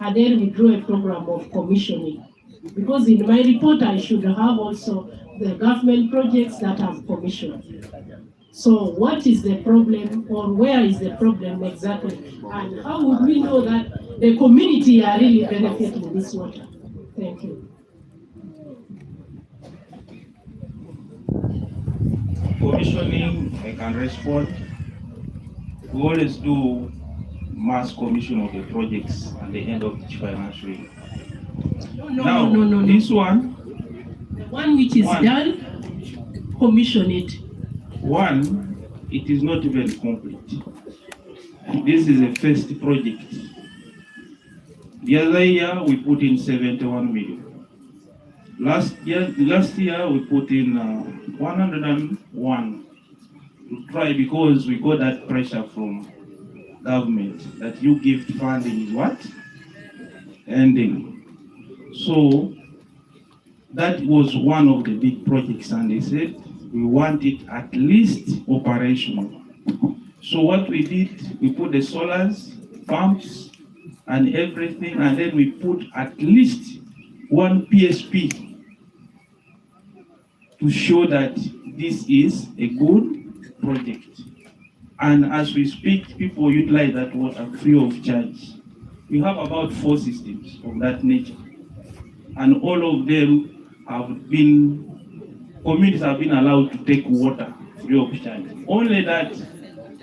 and then we draw a program of commissioning. Because in my report, I should have also the government projects that I've commissioned. So what is the problem, or where is the problem exactly? And how would we know that the community are really benefiting this water? Thank you. Commissioning, I can respond. We always do mass commission of the projects at the end of each financial year. No. This one, the one which is done, commission it. One, it is not even complete. This is a first project. The other year we put in 71 million. Last year we put in 101 to try, because we got that pressure from government that you gift funding is what? Ending. So that was one of the big projects, and they said we want it at least operational. So what we did, we put the solars, pumps, and everything, and then we put at least one PSP to show that this is a good project. And as we speak, people utilize that water free of charge. We have about 4 systems of that nature, and all of them have been, communities have been allowed to take water free of charge. Only that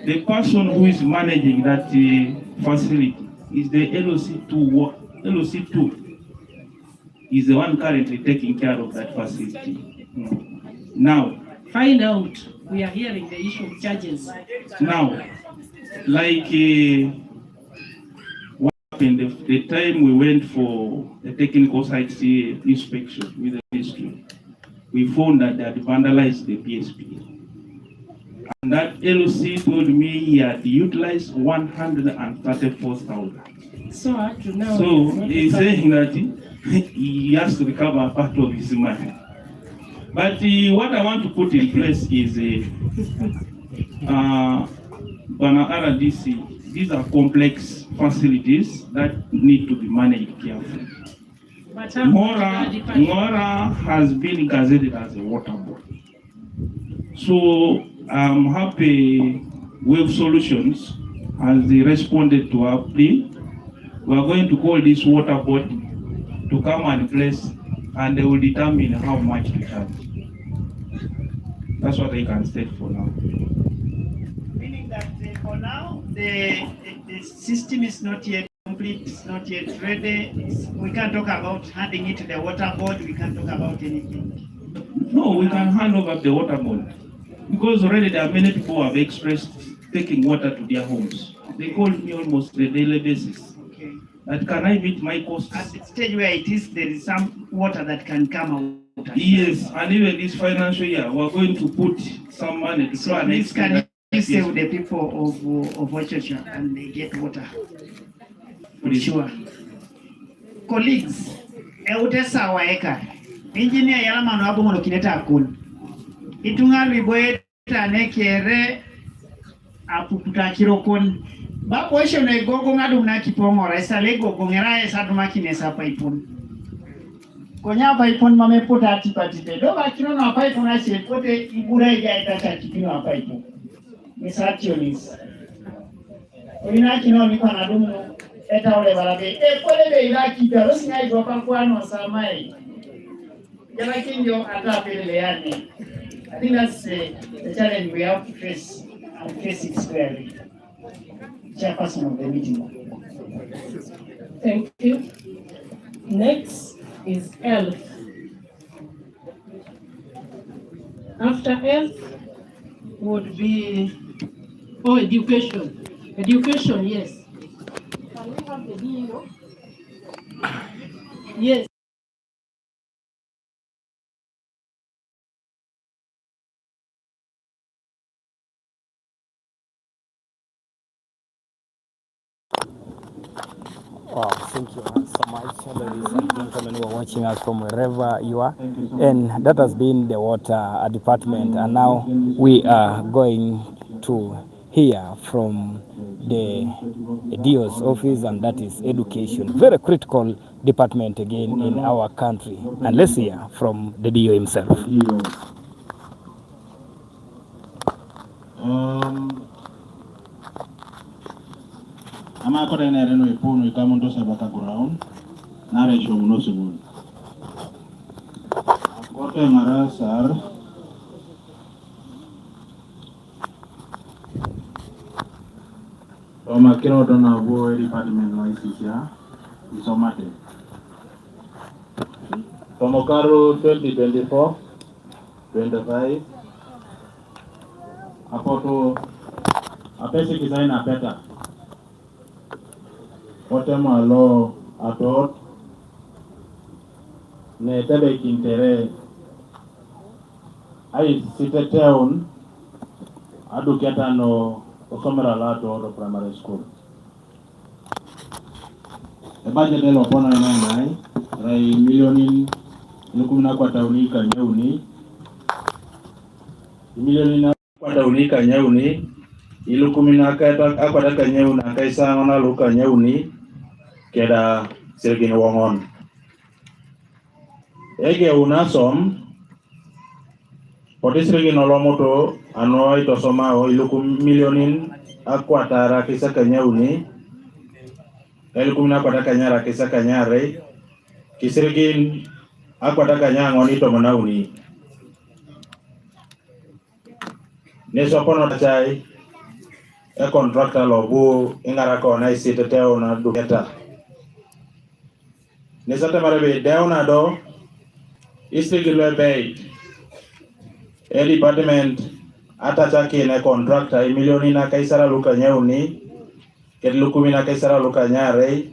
the person who is managing that facility is the LOC2. LOC2 is the one currently taking care of that facility. Now, find out. We are hearing the issue of charges. Now, like what happened the time we went for the technical site inspection with the ministry, we found that they had vandalized the PSP. And that LOC told me he had utilized 134,000. So up to now. So he's saying that he has to recover part of his money. But what I want to put in place is RDC. These are complex facilities that need to be managed carefully. Ngora has been gazetted as a water board. So I'm happy Wave Solutions has responded to our plea. We are going to call this water board to come and place, and they will determine how much to charge. That's what I can state for now. Meaning that for now, the system is not yet complete, it's not yet ready. We can't talk about handing it to the water board, we can't talk about anything. No, we can hand over the water board, because already there are many people who have expressed taking water to their homes. They call me almost on a daily basis. Okay. That can I meet my costs? At the stage where it is, there is some water that can come out. Yes, and even this financial year, we're going to put some money to try and this can you save the people of Wachacha and they get water. For sure. Colleagues, eutesa waeka. Engineer yalamano hapo ngono kineta akuni. Itungali boeta nekere apuputakiro kon. Bapo esho ne gogo ngadu na kipongora esale gogo ngera esatu makine sapa ipun. Konya paipon mame pota atipatite. Doba kino na paipon ashe pote ibura ija itacha kipino na paipon. Misactionis. Oyina kino ni kwa nadumu eta ole barabe. Pole be ilaki pero singa ijo kwa no samai. Jana kinyo ata pele yani. I think that's the challenge we have to face and face it squarely. Chairperson of the meeting. Thank you. Next is health. After health would be education. Education, yes. Can we have the DO? Yes. Wow, thank you so much, ladies and gentlemen who are watching us from wherever you are. And that has been the water department. And now we are going to hear from the DO's office, and that is education. Very critical department again in our country. And let's hear from the DO himself. Ama ko dene reno ipono ikamundo sabaka ground nare shomuno sumun akote mara sar o makiro dona bo department no isisia isomate tomokaro 2024 25 apoto apesi kisaina peta Otema lo Atoot ne tebe kintere ai site town adu ketano osomera la Atoot primary school e budget lo pona nai rai milioni nukumna kwa tauni kanyeuni milioni na kwa tauni kanyeuni ilukumina kata akwata kanyeuna kaisa ngona luka nyeuni keda sirgin wongon ege unasom poti sirgin olomoto ano ito soma o ilukum milionin akwata kisa kanyeuni ilukumina akwata kanyara kisa kanyare kisirgin akwata kanyangon ito manauni nesopono tachai e contractor lobu ingara ko na isite teo na duketa ne sate marebe deona do istigilwe bay e department atacha kine contractor milioni na kaisara luka nyeuni ket lukumi na kaisara luka nyare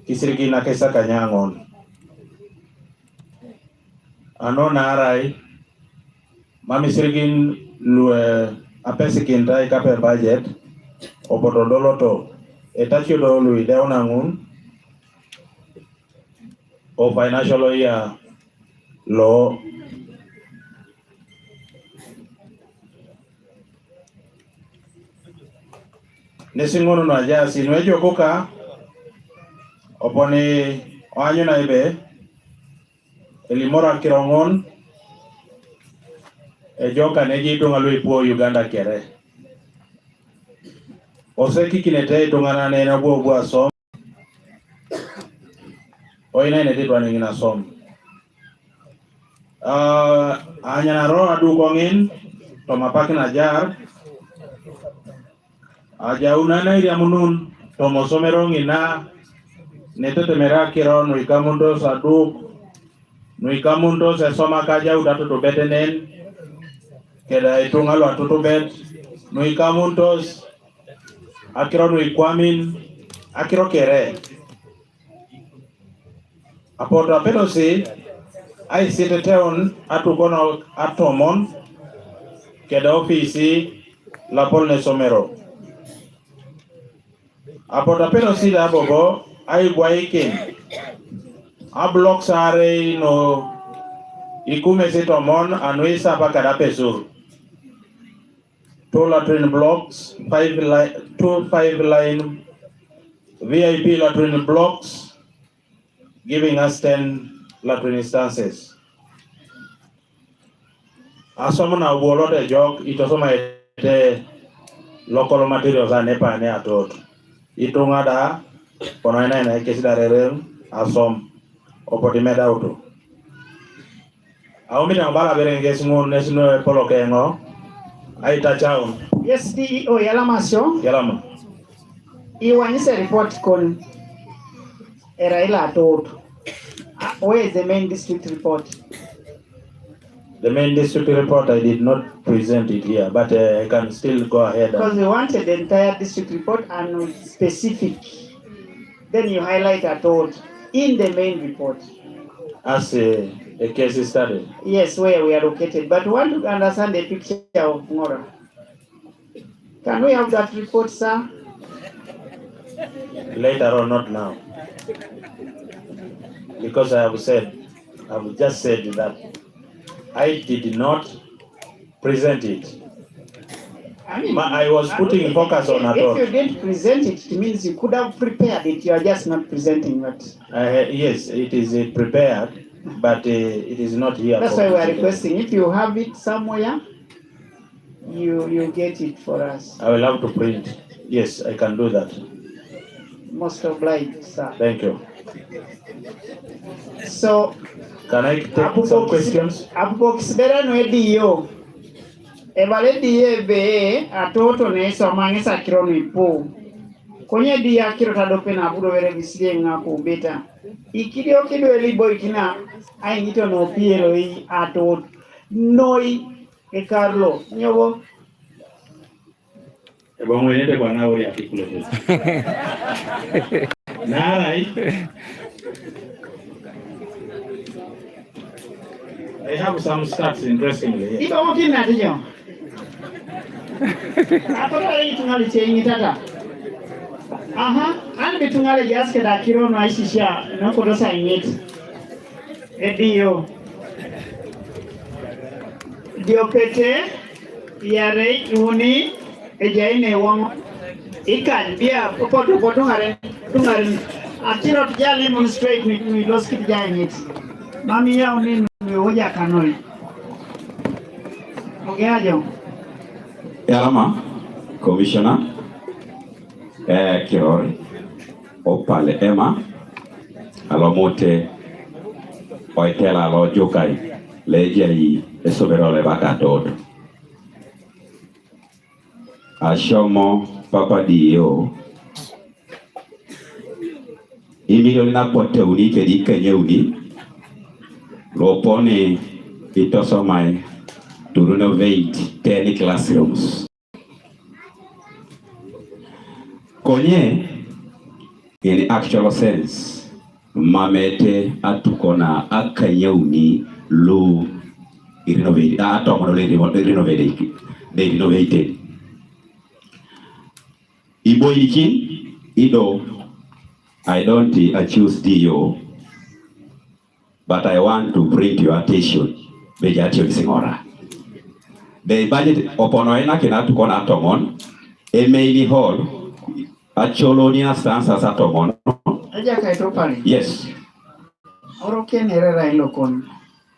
kisirigi na kaisa kanyangon ano na arai mami sirigin lue apesikin tai kape budget opoto doloto etacho do lui deona ngun o financial year lo nesingono na jasi nwejo koka oponi wanyo na ibe elimora kirongon joka neji tunga lui po Uganda kere oseki kinete tungana nena buo som oina ine titwa ningina som anyana ro adu kongin to mapaki na jar aja unana iri amunun to mosomero ngina netete merakiro no ikamundo saduk no ikamundo se soma kaja udatu to betenen keda itungalo atutu bet no ikamundos akiro no ikwamin akiro kere apoto apeto si ai site teon atukono atomon keda ofisi la polne somero apoto apeto si da bobo ai guaikin a block sare no ikume sitomon anuisa pa kada pesur 2 latrine blocks 5 line VIP latrine blocks giving us 10 latrine instances asomona wolo de jog itosoma ete local materials anepa ne Atoot itunga da kono ina kesida rerem asom opotimeda auto aumita ngabala berenge singo nesino polokengo aita chao Yes, DEO Yalamasyo. Yalama. Iwanyise report kon Eraila Atoot. Where is the main district report? The main district report, I did not present it here, but I can still go ahead. Because we wanted the entire district report and specific. Then you highlight Atoot in the main report. As a case study. Yes, where we are located. But we want to understand the picture of Ngora. Can we have that report, sir? Later on, not now. Because I have just said that I did not present it. I was putting focus on Atoot. If you didn't present it, it means you could have prepared it. You are just not presenting it. Yes, it is prepared, but it is not here. That's why we are requesting. If you have it somewhere, you get it for us. I will have to print. Yes, I can do that. Most obliged, sir. Thank you. So, can I take some questions? Evaledi be atoto ne so mangisa kironi po. Konye di akiro tadope na budo were vislie ngako beta. Ikidio kido elibo ikina ai ngito no piero I atot noi e Carlo nyobo. Ebo mwenete kwa nao ya kikulo. Narai. I have some stats interestingly. Iba mungkin nanti jo. Apa kali tungali chengi tata? Aha, ane tungali jas ke dakiro no aishisha no kodo sa ingit. Edio. Dio pete yare uni ejaine wong ikan dia potong ngaren akiro tujali mun straight ni los kit jaingit. Mami ya uni hoja kanoi. Okay ajo. Yalama, Commissioner, Kirori, Opale Emma, Alomote, Oitela Lo Jokai, Legei, Esoberole Bacatod. Ashomo Papa Dio, Emilio Pote Unique di Kenyuni, Lopone, Itosomai, to renovate 10 classrooms. Konye, in actual sense, mamete atukona akayeuni lu renovated, they renovated. Iboikin, Ido, I don't accuse Dio, but I want to bring to your attention, Bejatio Ngora. The budget upon Oena Kina to Kona Tomon, a main hall, a Cholonia stands as a Tomon. Yes. Oroken erera ilokon.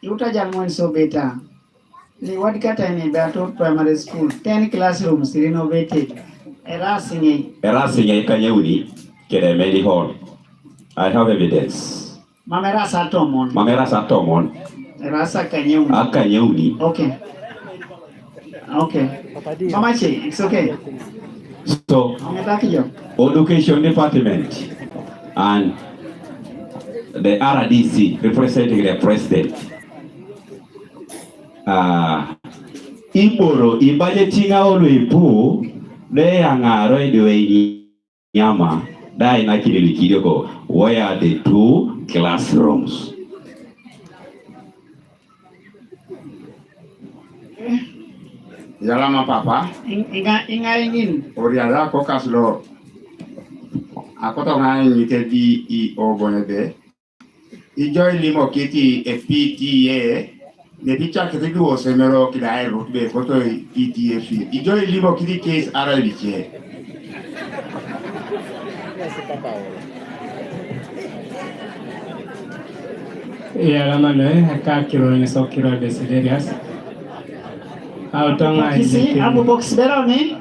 Yuta jamon so beta. The what kata ni Atoot Primary School, 10 classrooms renovated. Erasinge Kanyeuni, Kere main hall. I have evidence. Mamera Satomon. Erasa Kanyeuni. Okay. Okay. Mamachi, it's okay. So, Education Department and the RDC representing the president. Iboro, Ibajetinga Oluipu, they are already Yama, Dina Kidiko, where are the 2 classrooms? Yalama papa. Inga ingin. Oriala kokas lo. Akoto ngani di I obonebe. Ijo limo kiti PTA. Ne picha kiti duo semero kida ero be koto PTA. Ijo limo kiti case arabiche. Yalama no kakiro ni sokiro desiderias. Kisi abu box bero ni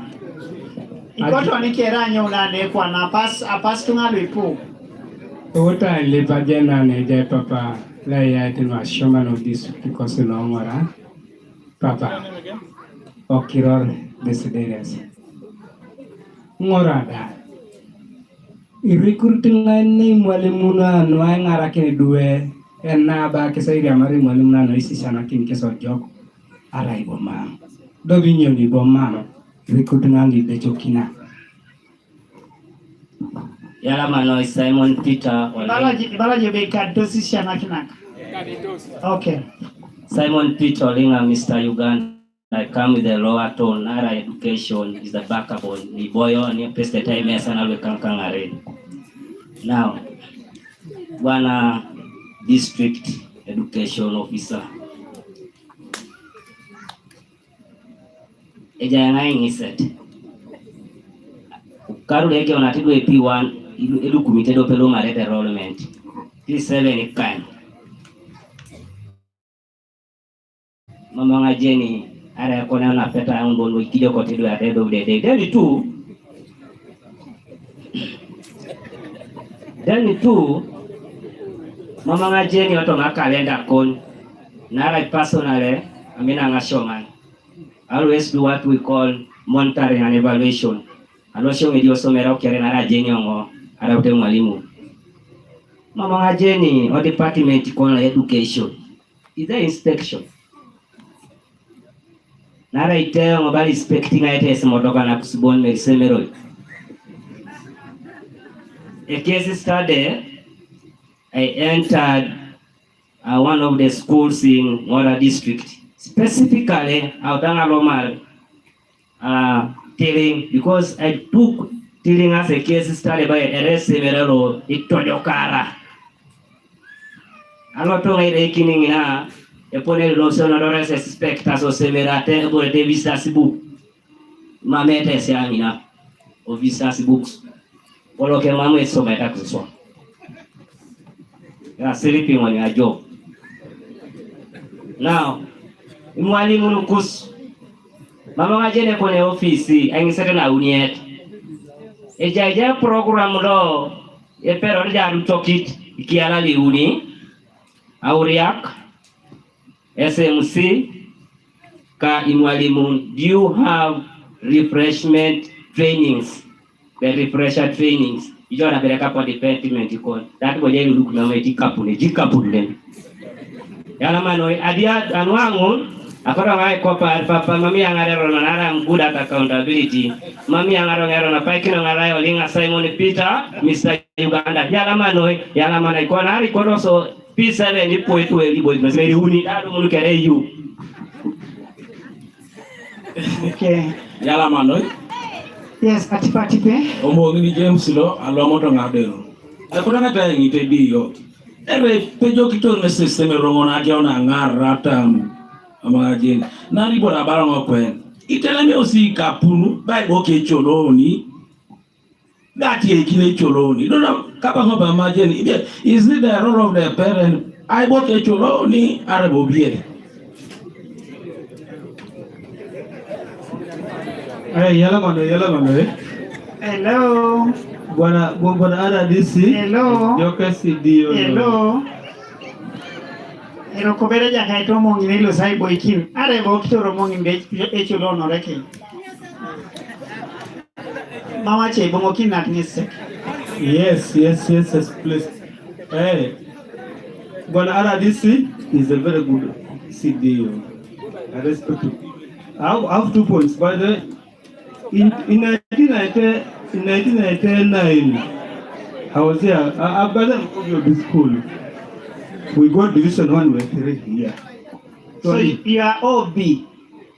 ikoto ni keranyo unade kwa na pas tungalu ipu Ota liba jena ne jai papa la ya tino Chairman of this because no Ngora papa okiror desiderias Ngora da recruiting ni mwalimu na ngara kini duwe ena ba kesairi amari mwalimu na no isi sana kini keso jogo ala ibo mama dobi nyoni bo mama rikutunangi bechokina Yala mano Simon Peter balaji be kadosi shana kinaka. Okay. Simon Peter Linga Mr. Uganda. I come with the lower tone. Nara education is the backbone. Ni boyo ni peste time sana we kankangare. Now Ngora District Education Officer. Eja ingiset. Karu leke onatidu P1 ilu kumitedo pelo marete enrollment. P7 ikan. Mama ngajeni ara kona na peta unbono ikijo kotido at end of the day. Then two, mama ngajeni wato kalenda kon. Nara personally, ngashoman. I always do what we call monitoring and evaluation. Alosho ngedio somera okere nara jeni ongo ara ute mwalimu. Mama ngajeni o department kon education. Is there inspection? Nara ite ngobali inspecting ite semotoka na kusibon merisemero. A case study, I entered one of the schools in Ngora District. Specifically, Autanga Lomal Tilling, because I took Tilling as a case study by RS Semerero, Itodokara. Alotonga irekining na, epone loso na dores expectas o semerate, epone de vistas book. Mamete se angina, o vistas books. Polo ke mamu eso meta kuswa. Ya sleeping on your job. Now, mwalimu nukus. Mama ngajene kone ofisi, aingisete na uniet. Ejaja program lo, epero ja rutokit, ikiala li uni, auriak, SMC, ka imwalimu, do you have refreshment trainings? The refresher trainings. Ijo na bereka kwa department ikon. That boje ilu kuna meti jikapune. Yala manoi adia anwangun akora ngai kopa papa mami angare na nara good at accountability. Mami angaro na paikino ngarai olinga Simon Peter Mr. Uganda. Yala manoi kwa nari kono so P7 ni poetu elibo meri uni dadu munu kere you. Okay. Yala manoi. Yes, patipe. Ngini James lo alomoto ngadelo. Akona kata ngite dio. Ere pejo kito ne system rongona akiona ngara tam amagajeni. Nari bora barango kwen. Iteleme osi kapunu bai boke choloni. That ye kile choloni. No kapa ngoba amagajeni. Is it the role of the parent? I boke choloni arabo biere. Hey, yala mano. Hello. Bwana RDC. Hello. Joka CDO. Hello. Ero kobere ja kaito mongi nilo sai boikin. Are bo kitoro mongi be echulo no reke. Mama che bongo kinat nise. Yes, please. Hey. Bwana RDC is a very good CDO. I respect it. I have 2 points. By the in 1999, I was here. I've got the school. We got division 1 with 3 here. So you are OB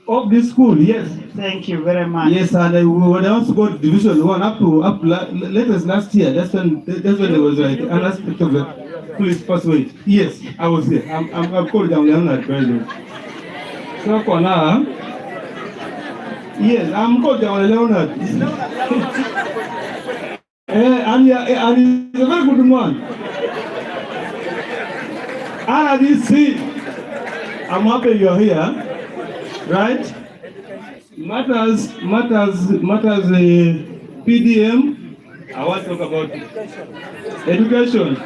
of this school, yes. Thank you very much. Yes, and when I also got division 1 up latest last year. That's when there was like an aspect of the police passed away. Yes, I was here. I'm called down Leonard President. So for now. Yes, I'm called down Leonard. And he's a very good man. RDC, I'm happy you're here, right? Matters PDM, I want to talk about education.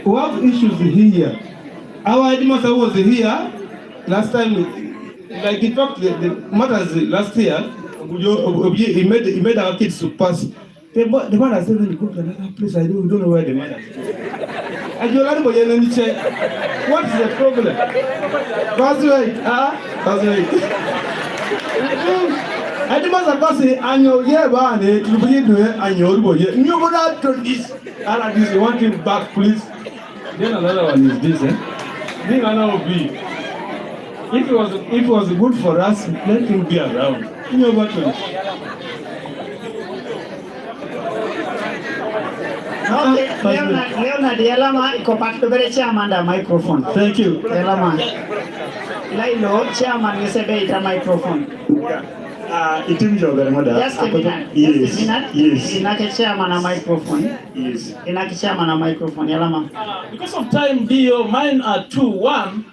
We have issues here. Our headmaster was here last time. Like he talked the matters last year, he made our kids to pass. The mother said, when you go to another place, we don't know where the mother is. And you're not going to check. What is the problem? That's right. And the mother goes, and you're here, to begin to and you're going to do this. And this, you want him back, please. Then another one is this, Being an OB. If it was good for us, let him be around. You know what? Okay, Leonard Yalama, Kopakto chairman the microphone. Thank you. Yalama. Lailo, chairman, you say better microphone. It is your grandmother. Just a minute. Yes. Yes. Inake chairman a microphone. Yes. Inake chairman a microphone. Yalama. Because of time, Dio, mine are 2. 1.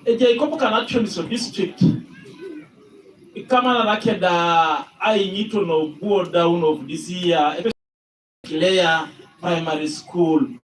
Ikopo can actually so district. Kama na lake da ai nyito no buo down of this year. Kilea primary school.